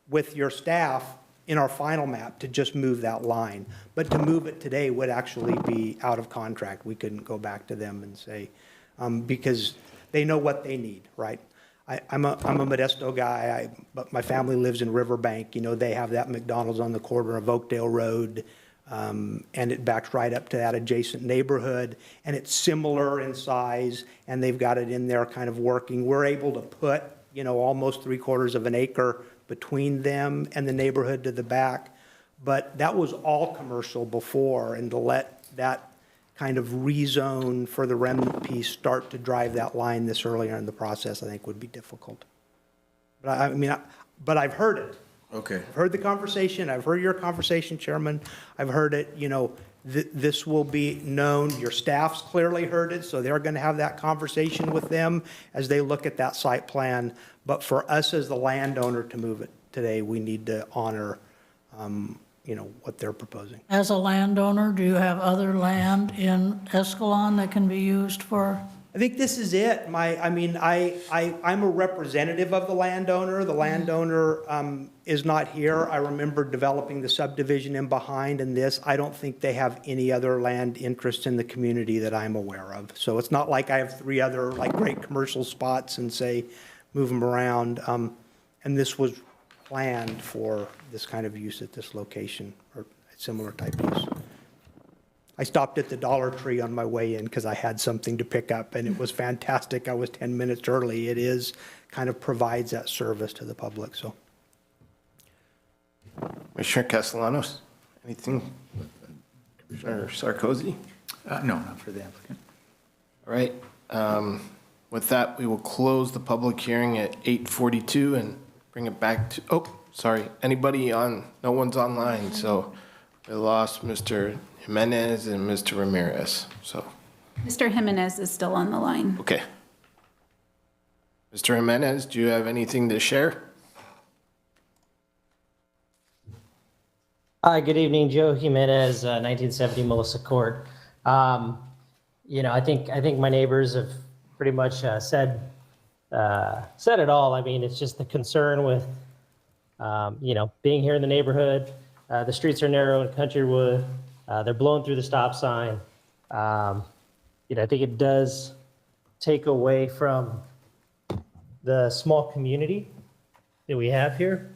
with your staff in our final map to just move that line. But to move it today would actually be out of contract. We couldn't go back to them and say, because they know what they need, right? I'm a Modesto guy, but my family lives in Riverbank. They have that McDonald's on the corner of Oakdale Road, and it backs right up to that adjacent neighborhood, and it's similar in size, and they've got it in there kind of working. We're able to put, almost 3/4 of an acre between them and the neighborhood to the back, but that was all commercial before, and to let that kind of rezone for the remnant piece start to drive that line this earlier in the process, I think would be difficult. But but I've heard it. Okay. I've heard the conversation. I've heard your conversation, Chairman. I've heard it, this will be known. Your staff's clearly heard it, so they're going to have that conversation with them as they look at that site plan. But for us as the landowner to move it today, we need to honor what they're proposing. As a landowner, do you have other land in Escalon that can be used for? I think this is it. I'm a representative of the landowner. The landowner is not here. I remember developing the subdivision in behind and this. I don't think they have any other land interest in the community that I'm aware of. So it's not like I have 3 other great commercial spots and say, move them around. And this was planned for this kind of use at this location or a similar type use. I stopped at the Dollar Tree on my way in because I had something to pick up, and it was fantastic. I was 10 minutes early. It kind of provides that service to the public, so. Commissioner Castellanos, anything? Commissioner Sarkozy? No, not for the applicant. All right. With that, we will close the public hearing at 8:42 and bring it back to, no one's online, so we lost Mr. Jimenez and Mr. Ramirez, so. Mr. Jimenez is still on the line. Okay. Mr. Jimenez, do you have anything to share? Hi, good evening, Joe Jimenez, 1970 Melissa Court. I think my neighbors have pretty much said it all. I mean, it's just the concern with, being here in the neighborhood. The streets are narrow in Countrywood. They're blowing through the stop sign. I think it does take away from the small community that we have here.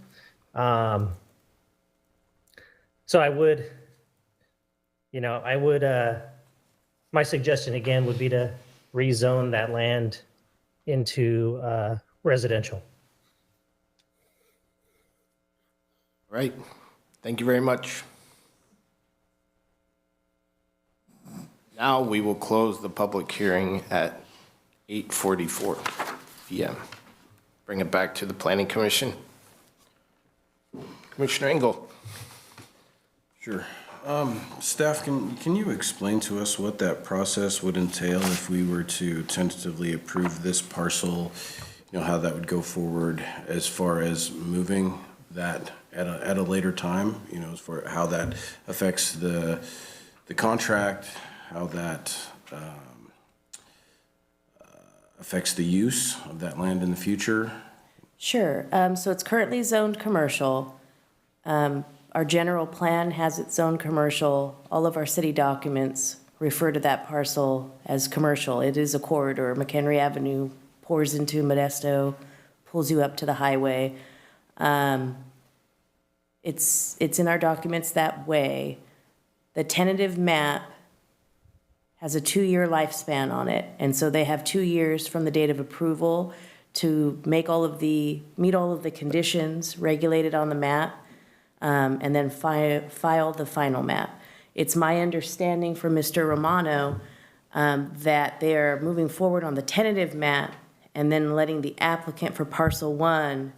So I would, my suggestion again would be to rezone that land into residential. Right. Thank you very much. Now we will close the public hearing at 8:44 p.m. Bring it back to the Planning Commission. Commissioner Engel. Sure. Staff, can you explain to us what that process would entail if we were to tentatively approve this parcel? How that would go forward as far as moving that at a later time, as for how that affects the contract, how that affects the use of that land in the future? Sure. So it's currently zoned commercial. Our general plan has its zoned commercial. All of our city documents refer to that parcel as commercial. It is a corridor. McHenry Avenue pours into Modesto, pulls you up to the highway. It's in our documents that way. The tentative map has a 2-year lifespan on it, and so they have 2 years from the date of approval to meet all of the conditions regulated on the map, and then file the final map. It's my understanding from Mr. Romano that they're moving forward on the tentative map and then letting the applicant for parcel 1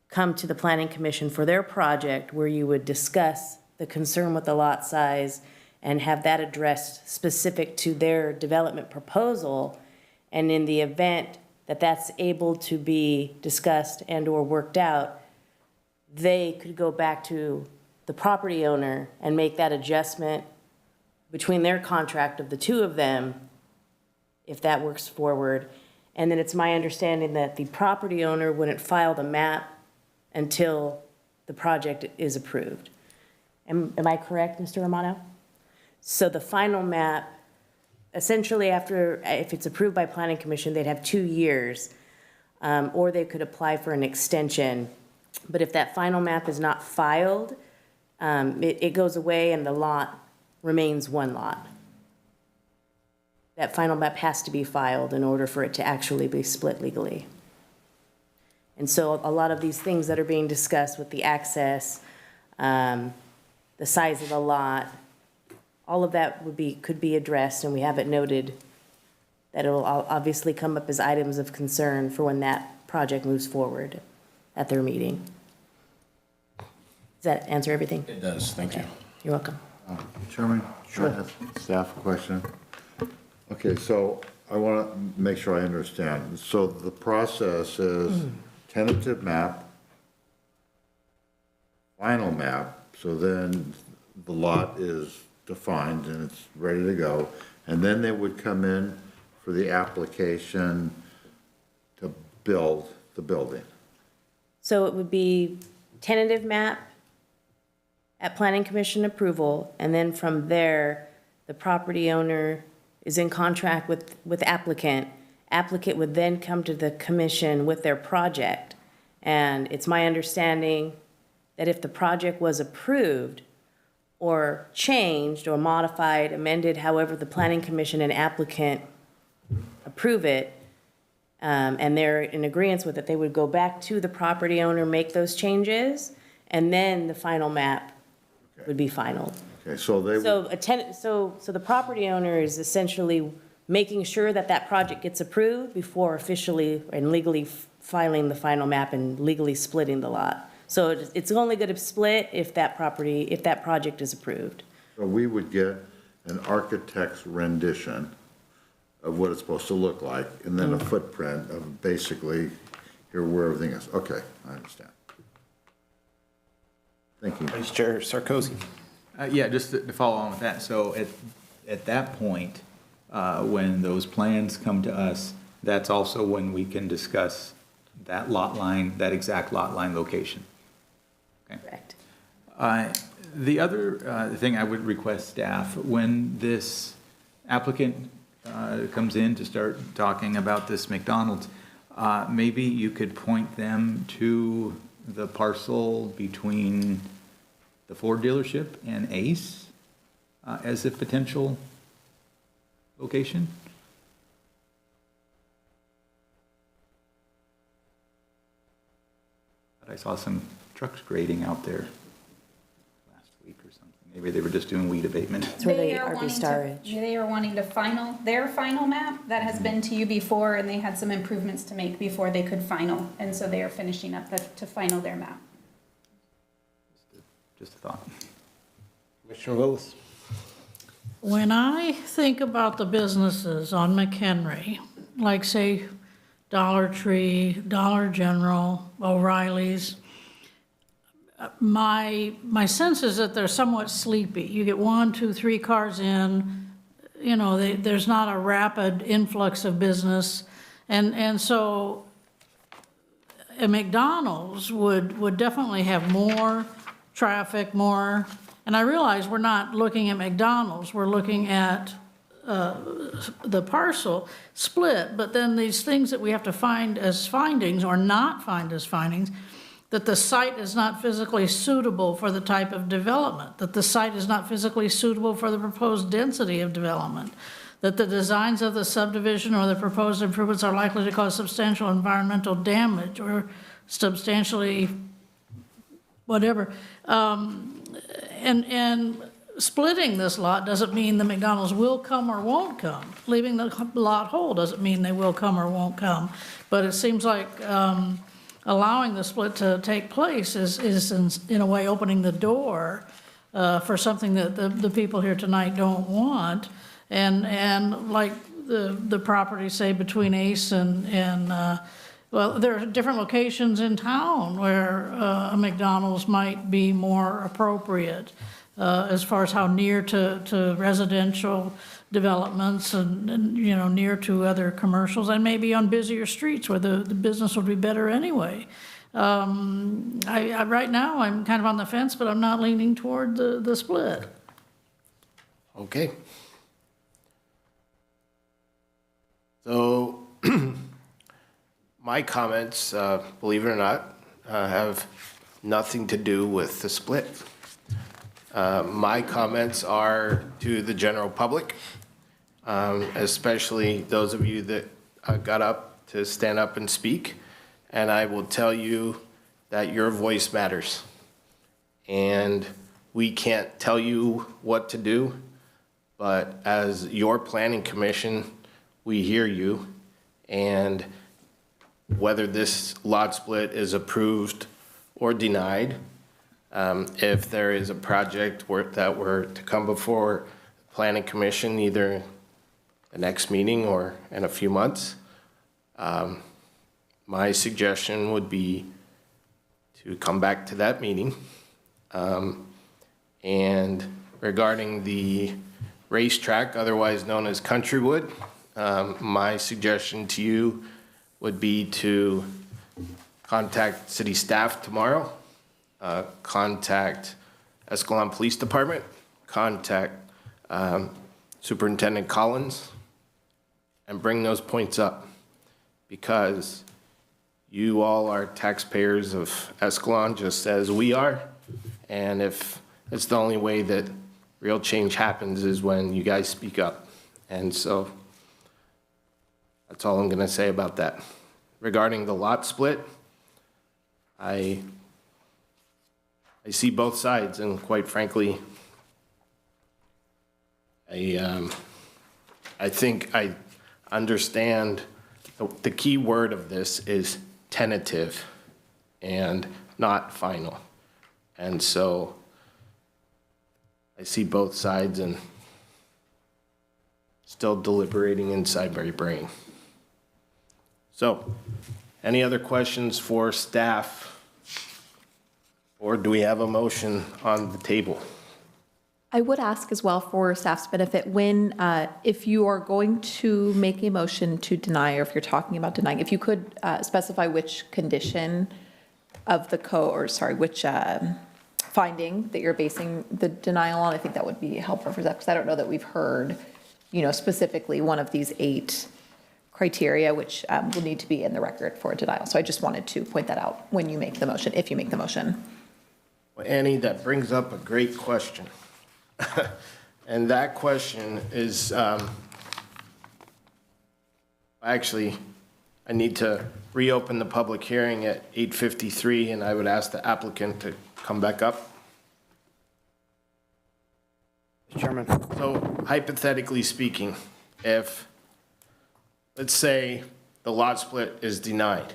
come to the Planning Commission for their project, where you would discuss the concern with the lot size and have that addressed specific to their development proposal. And in the event that that's able to be discussed and or worked out, they could go back to the property owner and make that adjustment between their contract of the two of them, if that works forward. And then it's my understanding that the property owner wouldn't file the map until the project is approved. Am I correct, Mr. Romano? So the final map, essentially after, if it's approved by Planning Commission, they'd have 2 years, or they could apply for an extension. But if that final map is not filed, it goes away and the lot remains one lot. That final map has to be filed in order for it to actually be split legally. And so a lot of these things that are being discussed with the access, the size of the lot, all of that could be addressed, and we have it noted that it'll obviously come up as items of concern for when that project moves forward at their meeting. Does that answer everything? It does, thank you. You're welcome. Chairman, I have a staff question. Okay, so I want to make sure I understand. So the process is tentative map, final map, so then the lot is defined and it's ready to go, and then they would come in for the application to build the building. So it would be tentative map at Planning Commission approval, and then from there, the property owner is in contract with applicant. Applicant would then come to the commission with their project. And it's my understanding that if the project was approved or changed or modified, amended, however the Planning Commission and applicant approve it, and they're in agreement with it, they would go back to the property owner, make those changes, and then the final map would be final. Okay, so they would. So the property owner is essentially making sure that that project gets approved before officially and legally filing the final map and legally splitting the lot. So it's only going to split if that project is approved. So we would get an architect's rendition of what it's supposed to look like, and then a footprint of basically here where everything is. Okay, I understand. Thank you. Vice Chair Sarkozy. Yeah, just to follow on with that. So at that point, when those plans come to us, that's also when we can discuss that lot line, that exact lot line location. Okay. Correct. The other thing I would request staff, when this applicant comes in to start talking about this McDonald's, maybe you could point them to the parcel between the Ford dealership and Ace as a potential location? I saw some trucks grading out there last week or something. Maybe they were just doing weed abatement. That's where they are RV wanting storage. They are wanting to their final map that has been to you before, and they had some improvements to make before they could final. And so they are finishing up to final their map. Just a thought. Commissioner Willis? When I think about the businesses on McHenry, like say Dollar Tree, Dollar General, O'Reilly's, my sense is that they're somewhat sleepy. You get 1, 2, 3 cars in, you know, there's not a rapid influx of business. And so a McDonald's would definitely have more traffic, more, and I realize we're not looking at McDonald's, we're looking at the parcel split, but then these things that we have to find as findings or not find as findings, that the site is not physically suitable for the type of development, that the site is not physically suitable for the proposed density of development, that the designs of the subdivision or the proposed improvements are likely to cause substantial environmental damage or substantially whatever. And splitting this lot doesn't mean the McDonald's will come or won't come. Leaving the lot whole doesn't mean they will come or won't come. But it seems like allowing the split to take place is in a way opening the door for something that the people here tonight don't want. And like the property, say, between Ace and well, there are different locations in town where a McDonald's might be more appropriate. As far as how near to residential developments and you know, near to other commercials, and maybe on busier streets where the business would be better anyway. Right now, I'm kind of on the fence, but I'm not leaning toward the split. Okay. So my comments, believe it or not, have nothing to do with the split. My comments are to the general public, especially those of you that got up to stand up and speak. And I will tell you that your voice matters. And we can't tell you what to do, but as your planning commission, we hear you. And whether this lot split is approved or denied, if there is a project that were to come before the Planning Commission, either the next meeting or in a few months, my suggestion would be to come back to that meeting. And regarding the racetrack, otherwise known as Countrywood, my suggestion to you would be to contact city staff tomorrow, contact Escalon Police Department, contact Superintendent Collins, and bring those points up, because you all are taxpayers of Escalon just as we are, and if it's the only way that real change happens is when you guys speak up. And so that's all I'm going to say about that. Regarding the lot split, I see both sides, and quite frankly, I think I understand the key word of this is tentative and not final. And so I see both sides and still deliberating inside my brain. So, any other questions for staff? Or do we have a motion on the table? I would ask as well for staff's benefit, when, if you are going to make a motion to deny, or if you're talking about denying, if you could specify which condition of the which finding that you're basing the denial on, I think that would be helpful for that, because I don't know that we've heard, specifically one of these 8 criteria, which will need to be in the record for a denial. So I just wanted to point that out when you make the motion, if you make the motion. Well, Annie, that brings up a great question. And that question is, actually, I need to reopen the public hearing at 8:53, and I would ask the applicant to come back up. Chairman. So hypothetically speaking, if, let's say, the lot split is denied,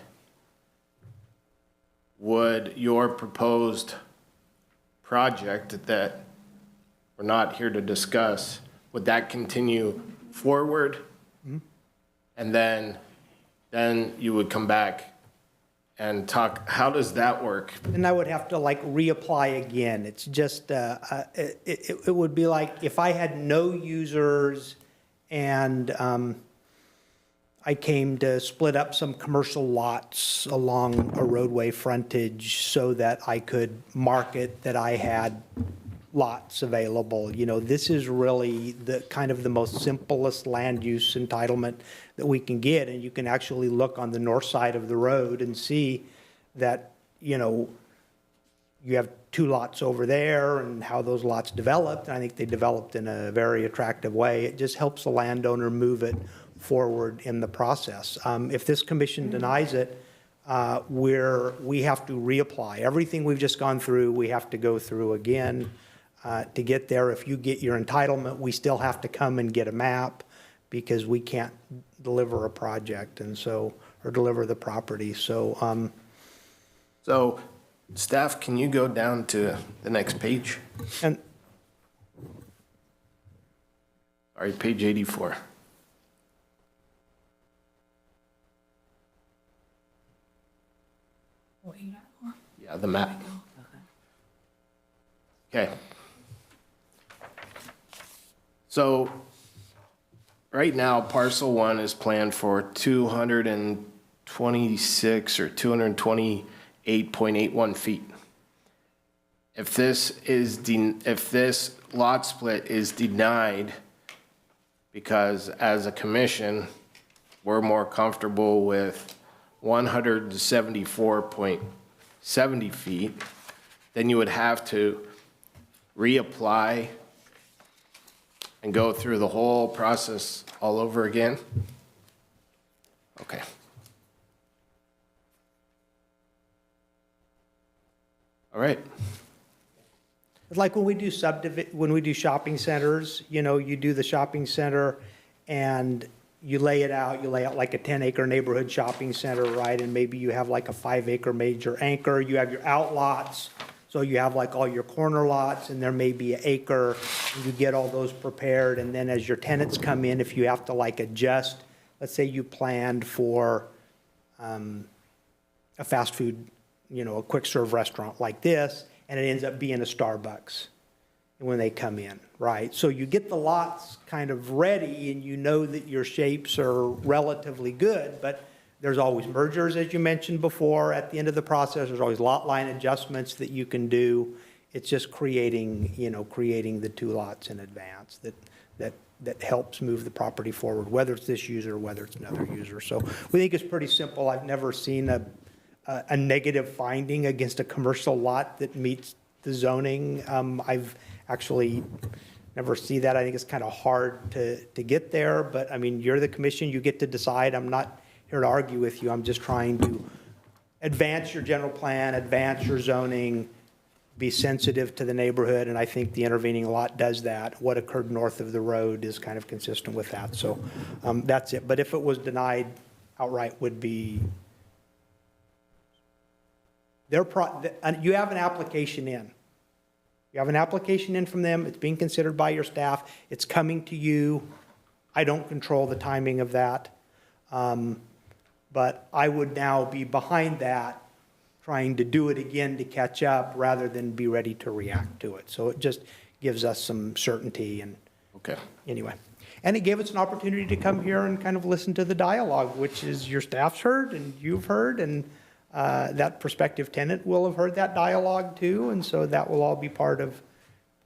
would your proposed project that we're not here to discuss, would that continue forward? And then you would come back and talk, how does that work? And I would have to like reapply again. It's just, it would be like if I had no users and I came to split up some commercial lots along a roadway frontage so that I could market that I had lots available. You know, this is really the kind of the most simplest land use entitlement that we can get. And you can actually look on the north side of the road and see that, you know, you have two lots over there and how those lots developed. And I think they developed in a very attractive way. It just helps the landowner move it forward in the process. If this commission denies it, we have to reapply. Everything we've just gone through, we have to go through again to get there. If you get your entitlement, we still have to come and get a map because we can't deliver a project and so, or deliver the property. So, So staff, can you go down to the next page? And all right, page 84. Yeah, the map. Okay. So right now, parcel 1 is planned for 226 or 228.81 feet. If this lot split is denied because as a commission, we're more comfortable with 174.70 feet, then you would have to reapply and go through the whole process all over again? Okay. All right. like when we do when we do shopping centers, you know, you do the shopping center and you lay it out, you lay out like a 10-acre neighborhood shopping center, right? And maybe you have like a 5-acre major anchor, you have your outlots. So you have like all your corner lots and there may be an acre, and you get all those prepared. And then as your tenants come in, if you have to like adjust, let's say you planned for a fast food, you know, a quick serve restaurant like this, and it ends up being a Starbucks when they come in, right? So you get the lots kind of ready and you know that your shapes are relatively good, but there's always mergers, as you mentioned before, at the end of the process. There's always lot line adjustments that you can do. It's just creating, you know, creating the two lots in advance that helps move the property forward, whether it's this user or whether it's another user. So we think it's pretty simple. I've never seen a negative finding against a commercial lot that meets the zoning. I've actually never see that. I think it's kind of hard to get there, but I mean, you're the commission, you get to decide. I'm not here to argue with you. I'm just trying to advance your general plan, advance your zoning, be sensitive to the neighborhood, and I think the intervening lot does that. What occurred north of the road is kind of consistent with that. So that's it. But if it was denied outright, would be you have an application in. You have an application in from them. It's being considered by your staff. It's coming to you. I don't control the timing of that. But I would now be behind that, trying to do it again to catch up rather than be ready to react to it. So it just gives us some certainty and okay. Anyway. And it gave us an opportunity to come here and kind of listen to the dialogue, which is your staff's heard and you've heard, and that prospective tenant will have heard that dialogue too. And so that will all be part of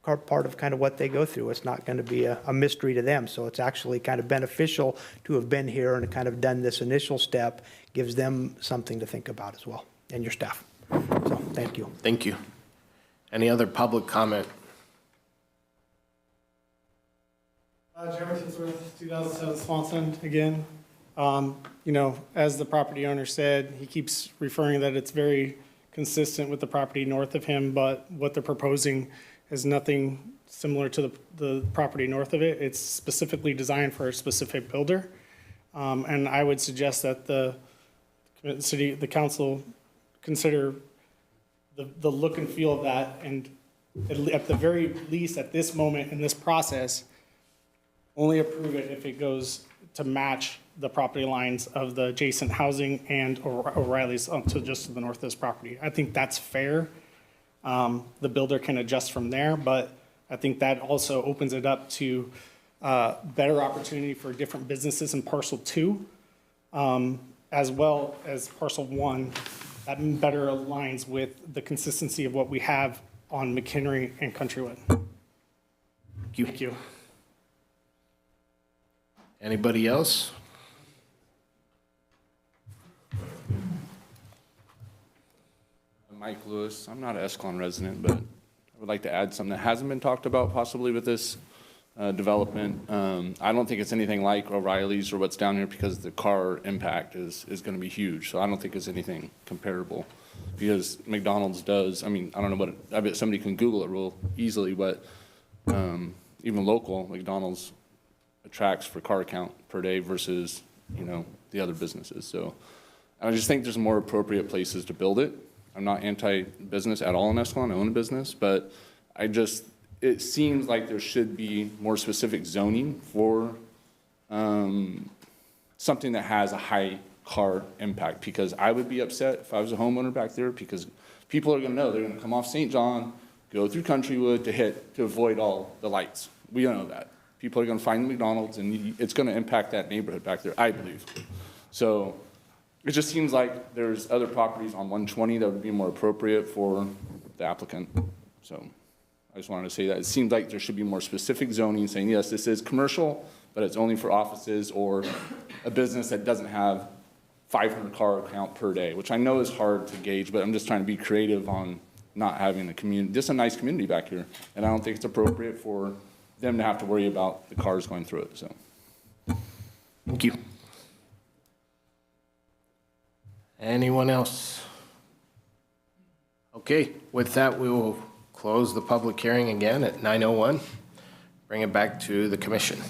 part of kind of what they go through. It's not going to be a mystery to them. So it's actually kind of beneficial to have been here and kind of done this initial step, gives them something to think about as well, and your staff. So thank you. Thank you. Any other public comment? Jeremy Kinsworth, 2007 Swanson, again. As the property owner said, he keeps referring that it's very consistent with the property north of him, but what they're proposing is nothing similar to the property north of it. It's specifically designed for a specific builder. And I would suggest that the council consider the look and feel of that, and at the very least, at this moment in this process, only approve it if it goes to match the property lines of the adjacent housing and O'Reilly's to just to the north of this property. I think that's fair. The builder can adjust from there, but I think that also opens it up to better opportunity for different businesses in parcel 2, as well as parcel 1, that better aligns with the consistency of what we have on McHenry and Countrywood. Thank you. Anybody else? Mike Lewis. I'm not an Escalon resident, but I would like to add something that hasn't been talked about possibly with this development. I don't think it's anything like O'Reilly's or what's down here because the car impact is going to be huge. So I don't think it's anything comparable because McDonald's does. I mean, I don't know I bet somebody can Google it real easily, but even local McDonald's attracts for car count per day versus, the other businesses. So I just think there's more appropriate places to build it. I'm not anti-business at all in Escalon. I own a business, but it seems like there should be more specific zoning for something that has a high car impact, because I would be upset if I was a homeowner back there, because people are going to know they're going to come off St. John, go through Countrywood to avoid all the lights. We don't know that. People are going to find the McDonald's, and it's going to impact that neighborhood back there, I believe. So it just seems like there's other properties on 120 that would be more appropriate for the applicant. So I just wanted to say that. It seems like there should be more specific zoning saying, yes, this is commercial, but it's only for offices or a business that doesn't have 500 car count per day, which I know is hard to gauge, but I'm just trying to be creative on not having a community, just a nice community back here. And I don't think it's appropriate for them to have to worry about the cars going through it, so. Thank you. Anyone else? Okay, with that, we will close the public hearing again at 9:01. Bring it back to the commission.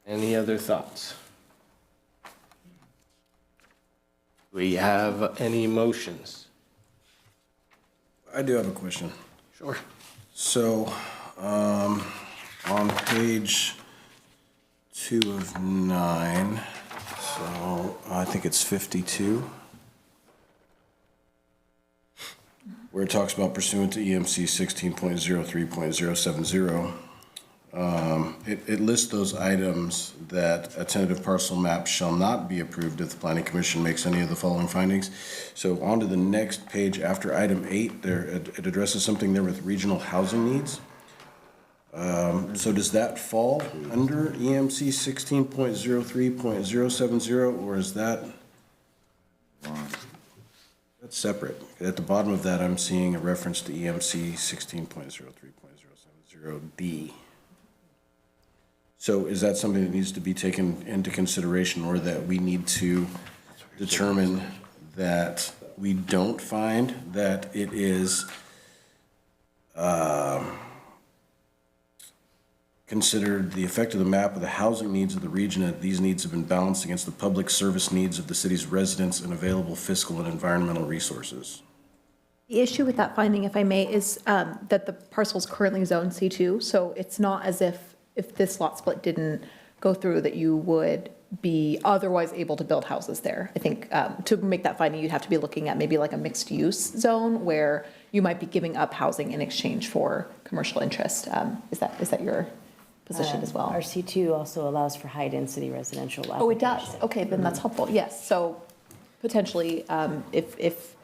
Any other thoughts? Do we have any motions? I do have a question. Sure. So, on page 2 of 9, so I think it's 52, where it talks about pursuant to EMC 16.03.070. It lists those items that a tentative parcel map shall not be approved if the planning commission makes any of the following findings. So on to the next page after item 8, there it addresses something there with regional housing needs. So does that fall under EMC 16.03.070, or is that that's separate? At the bottom of that, I'm seeing a reference to EMC 16.03.070D. So is that something that needs to be taken into consideration, or that we need to determine that we don't find that it is considered the effect of the map of the housing needs of the region, and these needs have been balanced against the public service needs of the city's residents and available fiscal and environmental resources? The issue with that finding, if I may, is that the parcel is currently zoned C2, so it's not as if this lot split didn't go through that you would be otherwise able to build houses there. I think to make that finding, you'd have to be looking at maybe like a mixed use zone where you might be giving up housing in exchange for commercial interest. Is that your position as well? Our C2 also allows for high-density residential applications. Oh, it does? Okay, then that's helpful, yes. So potentially, if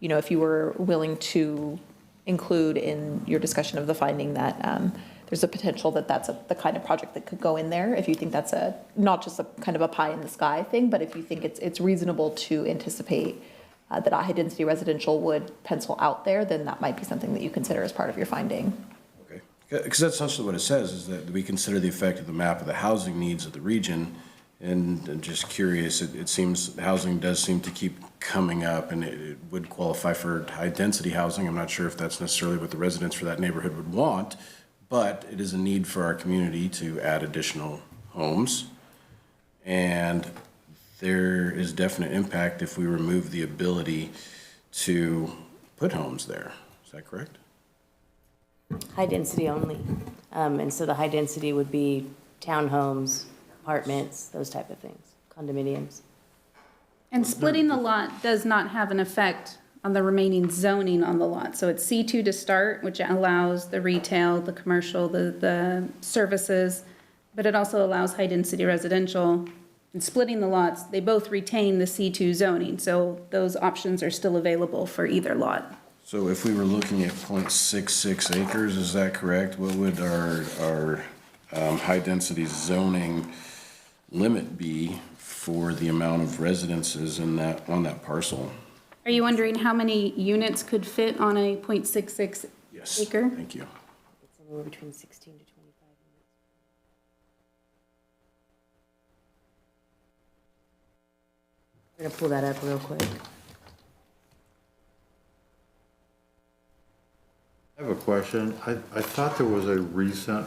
you were willing to include in your discussion of the finding that there's a potential that that's the kind of project that could go in there, if you think that's not just a kind of a pie in the sky thing, but if you think it's reasonable to anticipate that a high-density residential would pencil out there, then that might be something that you consider as part of your finding. Because that's essentially what it says, is that we consider the effect of the map of the housing needs of the region. And I'm just curious, it seems housing does seem to keep coming up, and it would qualify for high-density housing. I'm not sure if that's necessarily what the residents for that neighborhood would want, but it is a need for our community to add additional homes. And there is definite impact if we remove the ability to put homes there. Is that correct? High density only. And so the high density would be townhomes, apartments, those type of things, condominiums. And splitting the lot does not have an effect on the remaining zoning on the lot. So it's C2 to start, which allows the retail, the commercial, the services, but it also allows high-density residential. And splitting the lots, they both retain the C2 zoning, so those options are still available for either lot. So if we were looking at 0.66 acres, is that correct? What would our high-density zoning limit be for the amount of residences on that parcel? Are you wondering how many units could fit on a 0.66 Yes, acre? thank you. It's anywhere between 16 to 25 units. I'm gonna pull that up real quick. I have a question. I thought there was a recent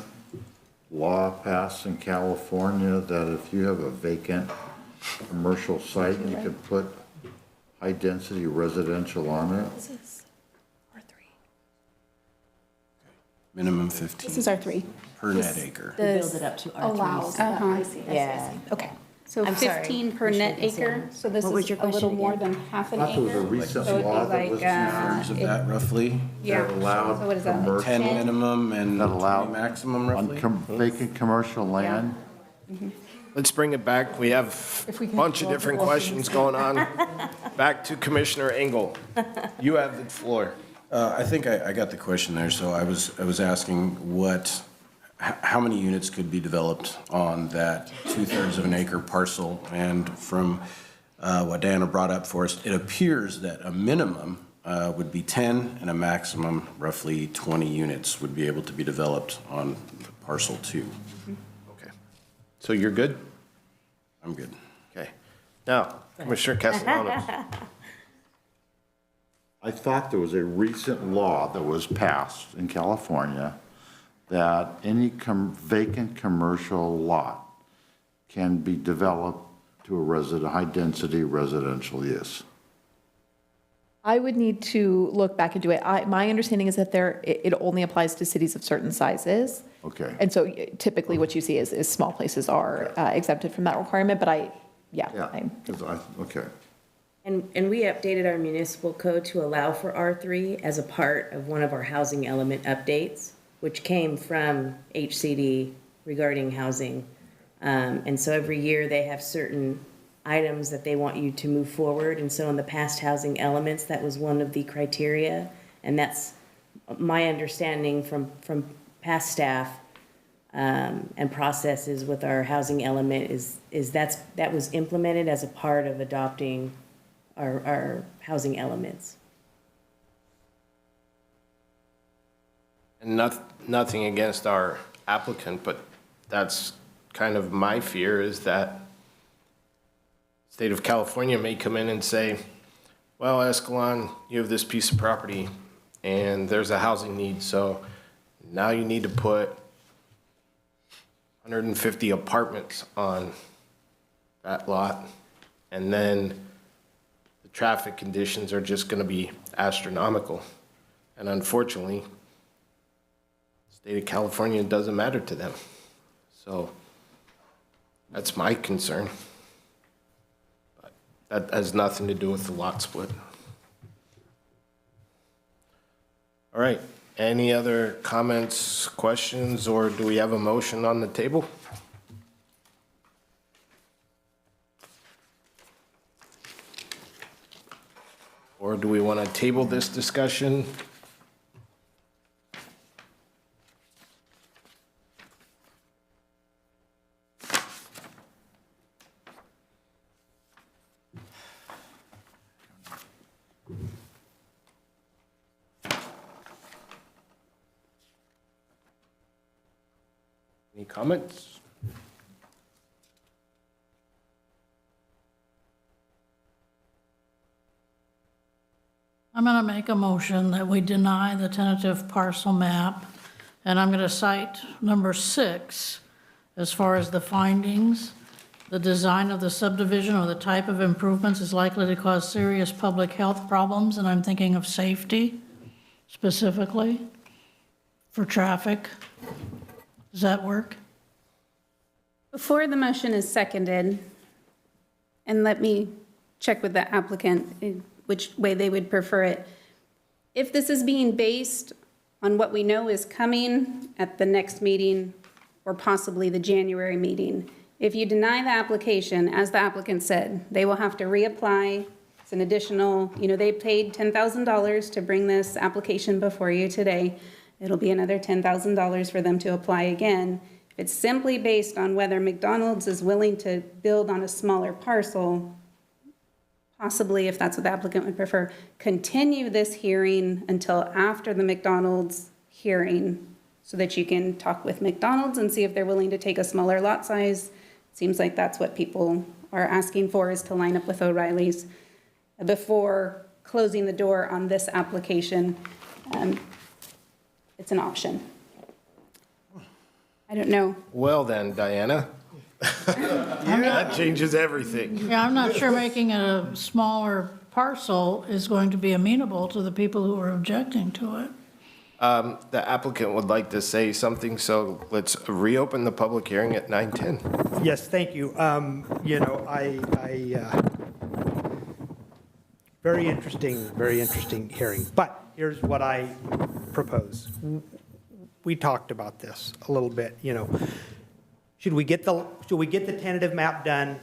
law passed in California that if you have a vacant commercial site, you could put high-density residential on it. This is R3. Minimum 15 This is R3. per net acre. Build it up to R3. Allows. Uh-huh. I see. Yeah. Okay. So I'm sorry. 15 per net acre, so this What was is your a little question more again? than half an I thought there was a acre. recent So it'd be law that like, was Terms of that roughly? yeah. that allowed So what is that, like commercial- 10 minimum and That allowed 20 maximum on roughly? vacant commercial land. Let's bring it back. We have a bunch of different questions going on. Back to Commissioner Engel. You have the floor. I think I got the question there. So I was asking how many units could be developed on that 2/3 of an acre parcel? And from what Diana brought up for us, it appears that a minimum would be 10 and a maximum roughly 20 units would be able to be developed on parcel 2. Okay. So you're good? I'm good. Okay. Now, Commissioner Castellanos. I thought there was a recent law that was passed in California that any vacant commercial lot can be developed to a high-density residential use. I would need to look back into it. My understanding is that it only applies to cities of certain sizes. Okay. And so typically what you see is small places are exempted from that requirement, but Yeah, 'cause okay. And we updated our municipal code to allow for R3 as a part of one of our housing element updates, which came from HCD regarding housing. And so every year they have certain items that they want you to move forward. And so in the past housing elements, that was one of the criteria. And that's my understanding from past staff and processes with our housing element is that was implemented as a part of adopting our housing elements. And nothing against our applicant, but that's kind of my fear, is that state of California may come in and say, well, Escalon, you have this piece of property and there's a housing need, so now you need to put 150 apartments on that lot, and then the traffic conditions are just gonna be astronomical. And unfortunately, the state of California doesn't matter to them. So that's my concern. But that has nothing to do with the lot split. All right, any other comments, questions, or do we have a motion on the table? Or do we want to table this discussion Any comments? I'm going to make a motion that we deny the tentative parcel map, and I'm going to cite number 6 as far as the findings. The design of the subdivision or the type of improvements is likely to cause serious public health problems, and I'm thinking of safety specifically for traffic. Does that work? Before the motion is seconded, and let me check with the applicant which way they would prefer it. If this is being based on what we know is coming at the next meeting or possibly the January meeting, if you deny the application, as the applicant said, they will have to reapply. It's an additional, they paid $10,000 to bring this application before you today. It'll be another $10,000 for them to apply again. If it's simply based on whether McDonald's is willing to build on a smaller parcel, possibly, if that's what the applicant would prefer, continue this hearing until after the McDonald's hearing so that you can talk with McDonald's and see if they're willing to take a smaller lot size. Seems like that's what people are asking for, is to line up with O'Reilly's before closing the door on this application. It's an option. I don't know. Well then, Diana. That changes everything. Yeah, I'm not sure making it a smaller parcel is going to be amenable to the people who are objecting to it. The applicant would like to say something, so let's reopen the public hearing at 9:10. Yes, thank you. Very interesting hearing. But here's what I propose. We talked about this a little bit, Should we get the tentative map done?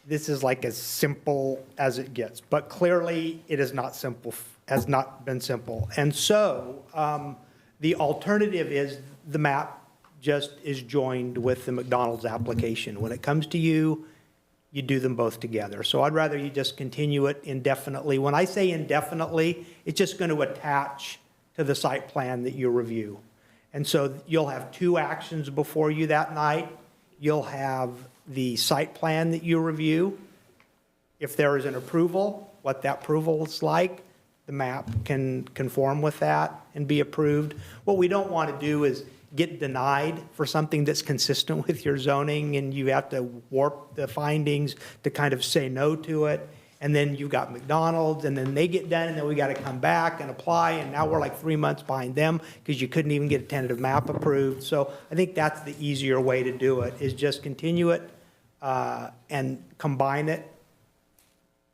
This is like as simple as it gets, but clearly it is not simple, has not been simple. And so the alternative is the map just is joined with the McDonald's application. When it comes to you, you do them both together. So I'd rather you just continue it indefinitely. When I say indefinitely, it's just going to attach to the site plan that you review. And so you'll have 2 actions before you that night. You'll have the site plan that you review. If there is an approval, what that approval is like, the map can conform with that and be approved. What we don't want to do is get denied for something that's consistent with your zoning, and you have to warp the findings to kind of say no to it. And then you've got McDonald's, and then they get done, and then we got to come back and apply, and now we're like 3 months behind them because you couldn't even get a tentative map approved. So I think that's the easier way to do it, is just continue it and combine it.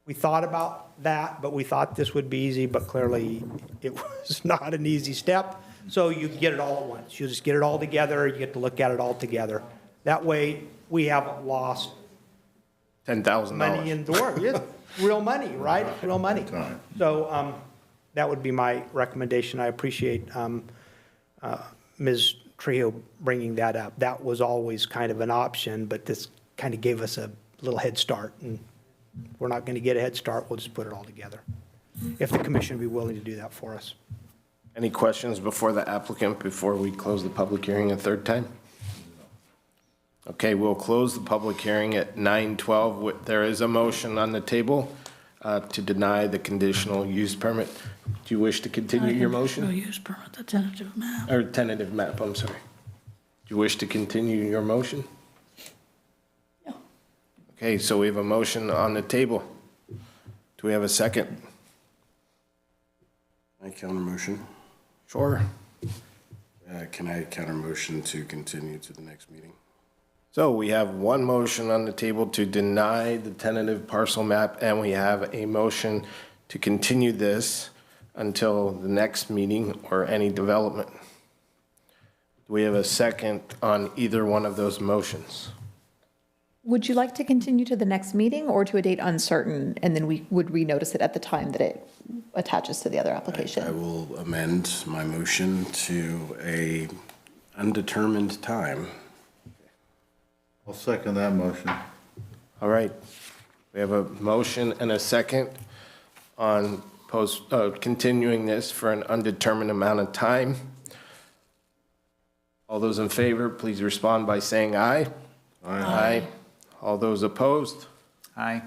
We thought about that, but we thought this would be easy, but clearly it was not an easy step. So you get it all at once. You just get it all together. You get to look at it all together. That way we haven't lost $10,000 money in the work. Yeah, real money, right? Real money. So that would be my recommendation. I appreciate Ms. Trejo bringing that up. That was always kind of an option, but this kind of gave us a little head start. And if we're not going to get a head start, we'll just put it all together, if the commission would be willing to do that for us. Any questions before the applicant, before we close the public hearing a third time? Okay, we'll close the public hearing at 9:12. There is a motion on the table to deny the conditional use permit. Do you wish to continue your motion? Conditional use permit, the tentative map. Or tentative map, I'm sorry. Do you wish to continue your motion? Yeah. Okay, so we have a motion on the table. Do we have a second? I counter motion. Sure. Can I counter motion to continue to the next meeting? So we have one motion on the table to deny the tentative parcel map, and we have a motion to continue this until the next meeting or any development. Do we have a second on either one of those motions? Would you like to continue to the next meeting or to a date uncertain, and then we would renotice it at the time that it attaches to the other application? I will amend my motion to a undetermined time. I'll second that motion. All right. We have a motion and a second on continuing this for an undetermined amount of time. All those in favor, please respond by saying aye. Aye. All those opposed? Aye.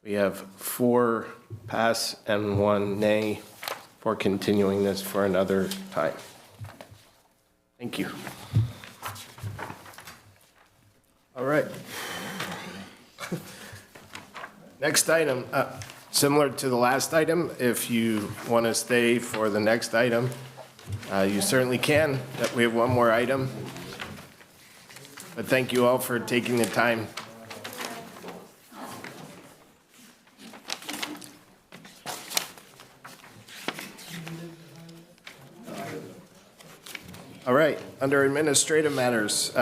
We have 4 pass and 1 nay for continuing this for another time. Thank you. All right. Next item, similar to the last item, if you want to stay for the next item, you certainly can. We have one more item. But thank you all for taking the time. All right, under administrative matters,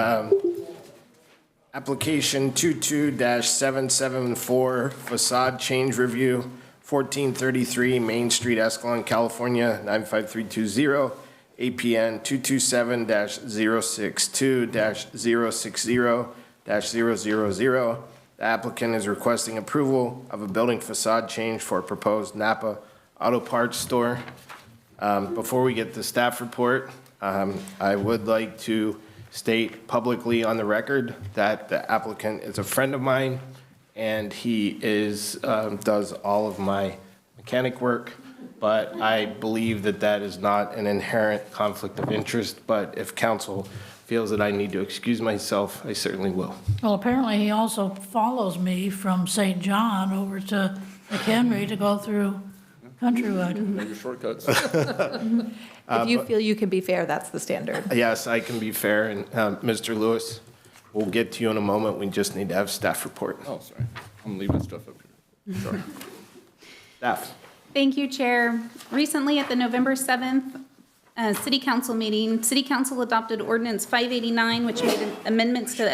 application 22-774 facade change review, 1433 Main Street, Escalon, California, 95320, APN 227-062-060-000. The applicant is requesting approval of a building facade change for a proposed Napa Auto Parts store. Before we get the staff report, I would like to state publicly on the record that the applicant is a friend of mine, and he does all of my mechanic work, but I believe that that is not an inherent conflict of interest, but if council feels that I need to excuse myself, I certainly will. Well, apparently he also follows me from St. John over to McHenry to go through Countrywood. Maybe shortcuts. If you feel you can be fair, that's the standard. Yes, I can be fair, and Mr. Lewis, we'll get to you in a moment. We just need to have staff report. Oh, sorry. I'm leaving stuff up here. Sorry. Staff. Thank you, Chair. Recently, at the November 7th City Council meeting, City Council adopted Ordinance 589, which made amendments to the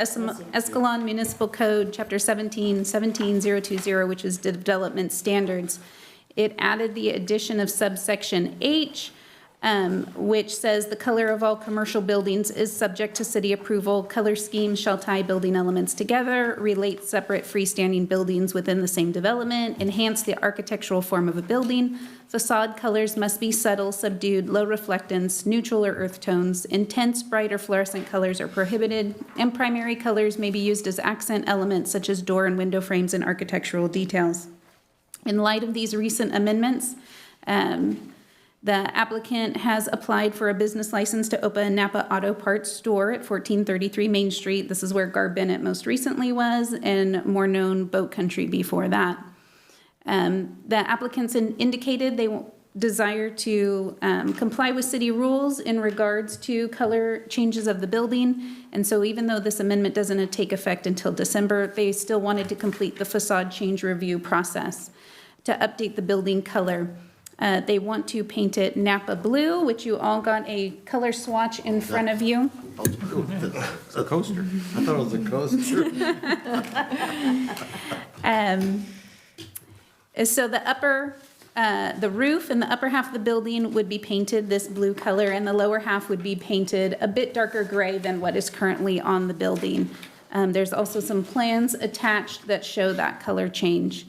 Escalon Municipal Code, Chapter 1717020, which is development standards. It added the addition of subsection H, which says the color of all commercial buildings is subject to city approval. Color schemes shall tie building elements together, relate separate freestanding buildings within the same development, enhance the architectural form of a building. Facade colors must be subtle, subdued, low reflectance, neutral or earth tones. Intense, bright, or fluorescent colors are prohibited, and primary colors may be used as accent elements such as door and window frames and architectural details. In light of these recent amendments, the applicant has applied for a business license to open a Napa Auto Parts store at 1433 Main Street. This is where Gar Bennett most recently was, and more known Boat Country before that. The applicants indicated they desire to comply with city rules in regards to color changes of the building. And so even though this amendment doesn't take effect until December, they still wanted to complete the facade change review process to update the building color. They want to paint it Napa blue, which you all got a color swatch in front of you. It's a coaster. I thought it was a coaster. So the roof and the upper half of the building would be painted this blue color, and the lower half would be painted a bit darker gray than what is currently on the building. There's also some plans attached that show that color change.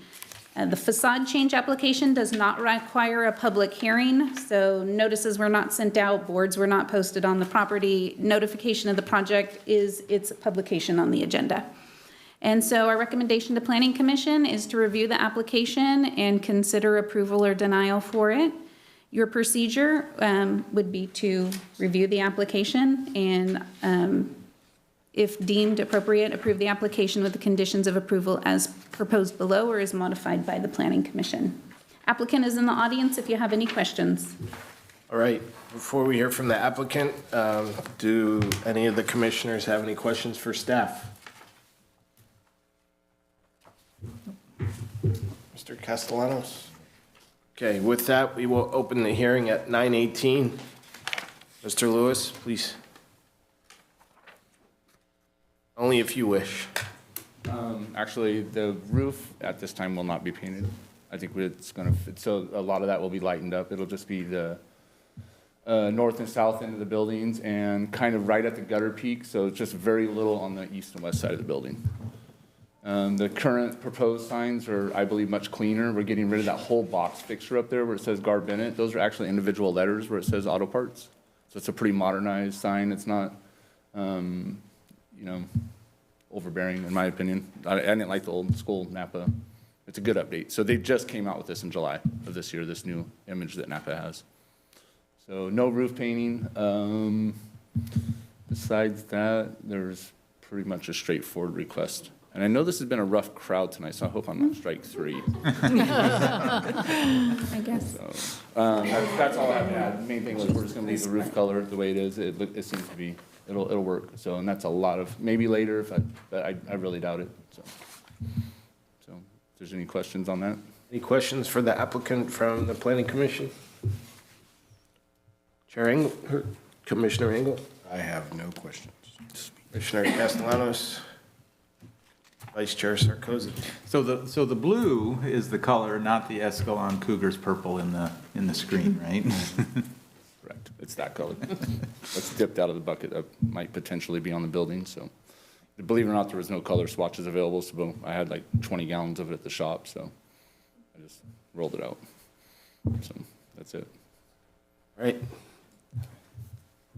The facade change application does not require a public hearing, so notices were not sent out, boards were not posted on the property. Notification of the project is its publication on the agenda. And so our recommendation to Planning Commission is to review the application and consider approval or denial for it. Your procedure would be to review the application and if deemed appropriate, approve the application with the conditions of approval as proposed below or as modified by the Planning Commission. Applicant is in the audience if you have any questions. All right, before we hear from the applicant, do any of the commissioners have any questions for staff? Mr. Castellanos? Okay, with that, we will open the hearing at 9:18. Mr. Lewis, please. Only if you wish. Actually, the roof at this time will not be painted. I think it's going to fit, so a lot of that will be lightened up. It'll just be the north and south end of the buildings and kind of right at the gutter peak, so it's just very little on the east and west side of the building. The current proposed signs are, I believe, much cleaner. We're getting rid of that whole box fixture up there where it says Gar Bennett. Those are actually individual letters where it says Auto Parts. So it's a pretty modernized sign. It's not, overbearing, in my opinion. I didn't like the old school Napa. It's a good update. So they just came out with this in July of this year, this new image that Napa has. So no roof painting. Besides that, there's pretty much a straightforward request. And I know this has been a rough crowd tonight, so I hope I'm not strike three. I guess. So, that's all I have to add. The main thing was we're just gonna leave the roof color the way it is. It seems to be, it'll work. So, and that's a lot of, maybe later, but I really doubt it, so. So, if there's any questions on that? Any questions for the applicant from the planning commission? Chair Engel, Commissioner Engel? I have no questions. Commissioner Castellanos? Vice Chair Sarkozy? So the blue is the color, not the Escalon Cougars purple in the screen, right? Correct. It's that color. That's dipped out of the bucket that might potentially be on the building, so. Believe it or not, there was no color swatches available, so I had like 20 gallons of it at the shop, so I just rolled it out. So, that's it. All right.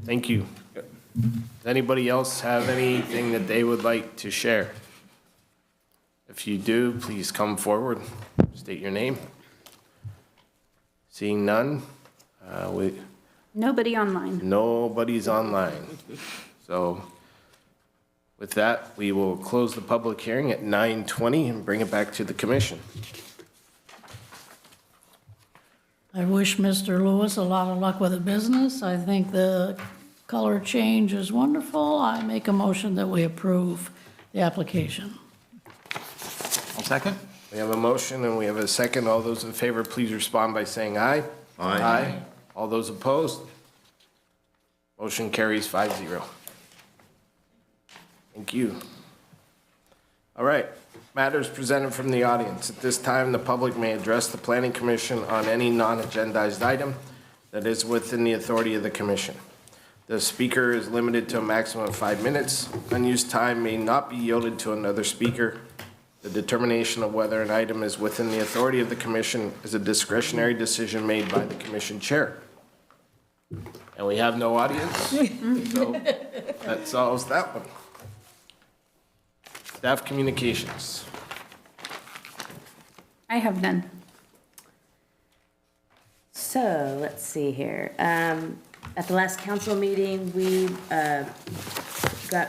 Thank you. Does anybody else have anything that they would like to share? If you do, please come forward, state your name. Seeing none, Nobody online. nobody's online. So with that, we will close the public hearing at 9:20 and bring it back to the commission. I wish Mr. Lewis a lot of luck with the business. I think the color change is wonderful. I make a motion that we approve the application. I'll second. We have a motion and we have a second. All those in favor, please respond by saying aye. Aye. All those opposed? Motion carries 5-0. Thank you. All right, matters presented from the audience. At this time, the public may address the Planning Commission on any non-agendized item that is within the authority of the commission. The speaker is limited to a maximum of 5 minutes. Unused time may not be yielded to another speaker. The determination of whether an item is within the authority of the commission is a discretionary decision made by the commission chair. And we have no audience, so that solves that one. Staff communications. I have none. So, let's see here. At the last council meeting, we got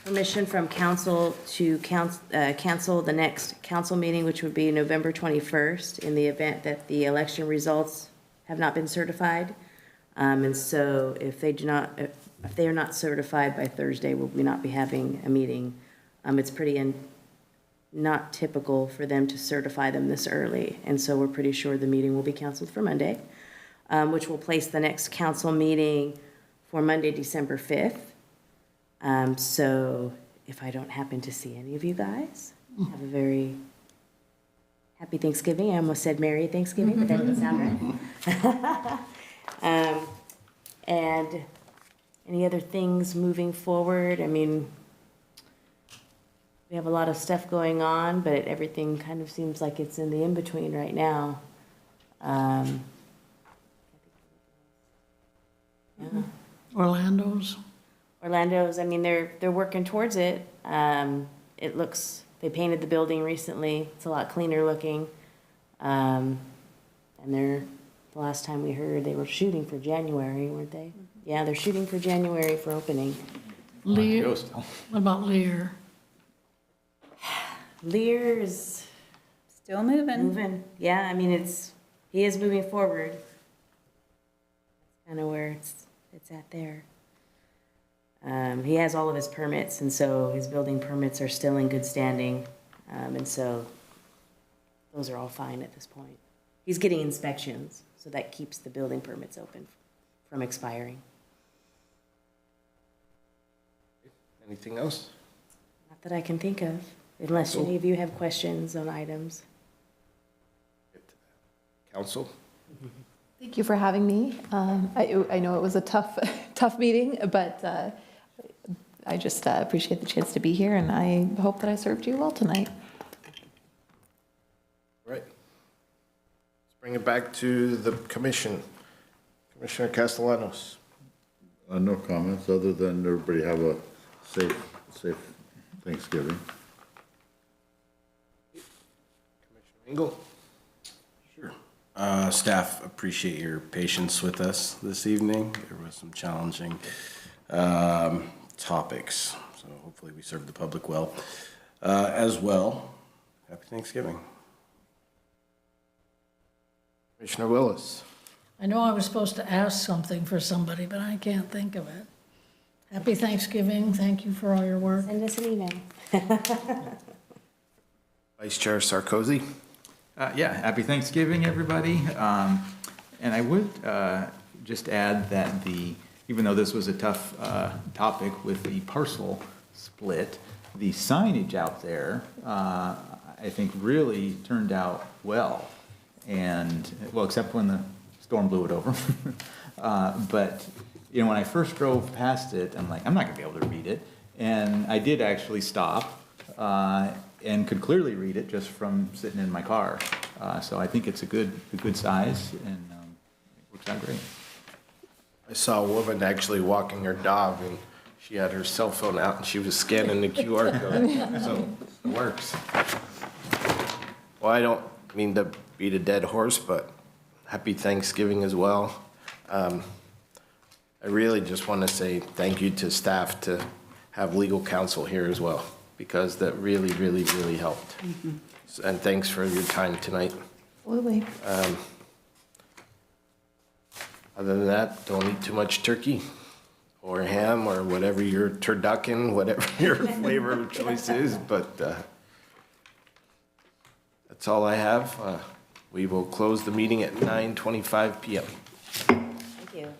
permission from council to cancel the next council meeting, which would be November 21st, in the event that the election results have not been certified. And so if they are not certified by Thursday, we'll not be having a meeting. It's pretty not typical for them to certify them this early. And so we're pretty sure the meeting will be canceled for Monday, which will place the next council meeting for Monday, December 5th. So if I don't happen to see any of you guys, have a very happy Thanksgiving. I almost said Merry Thanksgiving, but that didn't sound right. And any other things moving forward? I mean, we have a lot of stuff going on, but everything kind of seems like it's in the in-between right now. Yeah. Orlando's. I mean, they're working towards it. It looks, they painted the building recently. It's a lot cleaner looking. And the last time we heard, they were shooting for January, weren't they? Yeah, they're shooting for January for opening. Lear, what about Lear? Lear is Still moving. Yeah, I mean, he is moving forward. That's kind of where it's at there. He has all of his permits, and so his building permits are still in good standing. And so those are all fine at this point. He's getting inspections, so that keeps the building permits open from expiring. Anything else? Not that I can think of, unless any of you have questions on items. Council? Thank you for having me. I know it was a tough meeting, but I just appreciate the chance to be here, and I hope that I served you well tonight. Right. Let's bring it back to the commission. Commissioner Castellanos. No comments, other than everybody have a safe Thanksgiving. Commissioner Engel? Sure. Staff, appreciate your patience with us this evening. There was some challenging topics, so hopefully we served the public well. As well, happy Thanksgiving. Commissioner Willis? I know I was supposed to ask something for somebody, but I can't think of it. Happy Thanksgiving. Thank you for all your work. Send us an email. Vice Chair Sarkozy? Yeah, happy Thanksgiving, everybody. And I would just add that even though this was a tough topic with the parcel split, the signage out there, I think really turned out well. And, well, except when the storm blew it over. But, you know, when I first drove past it, I'm like, I'm not gonna be able to read it. And I did actually stop and could clearly read it just from sitting in my car. So I think it's a good size, and it works out great. I saw a woman actually walking her dog, and she had her cell phone out, and she was scanning the QR code, so it works. Well, I don't mean to beat a dead horse, but happy Thanksgiving as well. I really just want to say thank you to staff to have legal counsel here as well, because that really, really, really helped. And thanks for your time tonight. Absolutely. Other than that, don't eat too much turkey or ham or whatever your turducken, whatever your flavor of choice is, but that's all I have. We will close the meeting at 9:25 p.m. Thank you.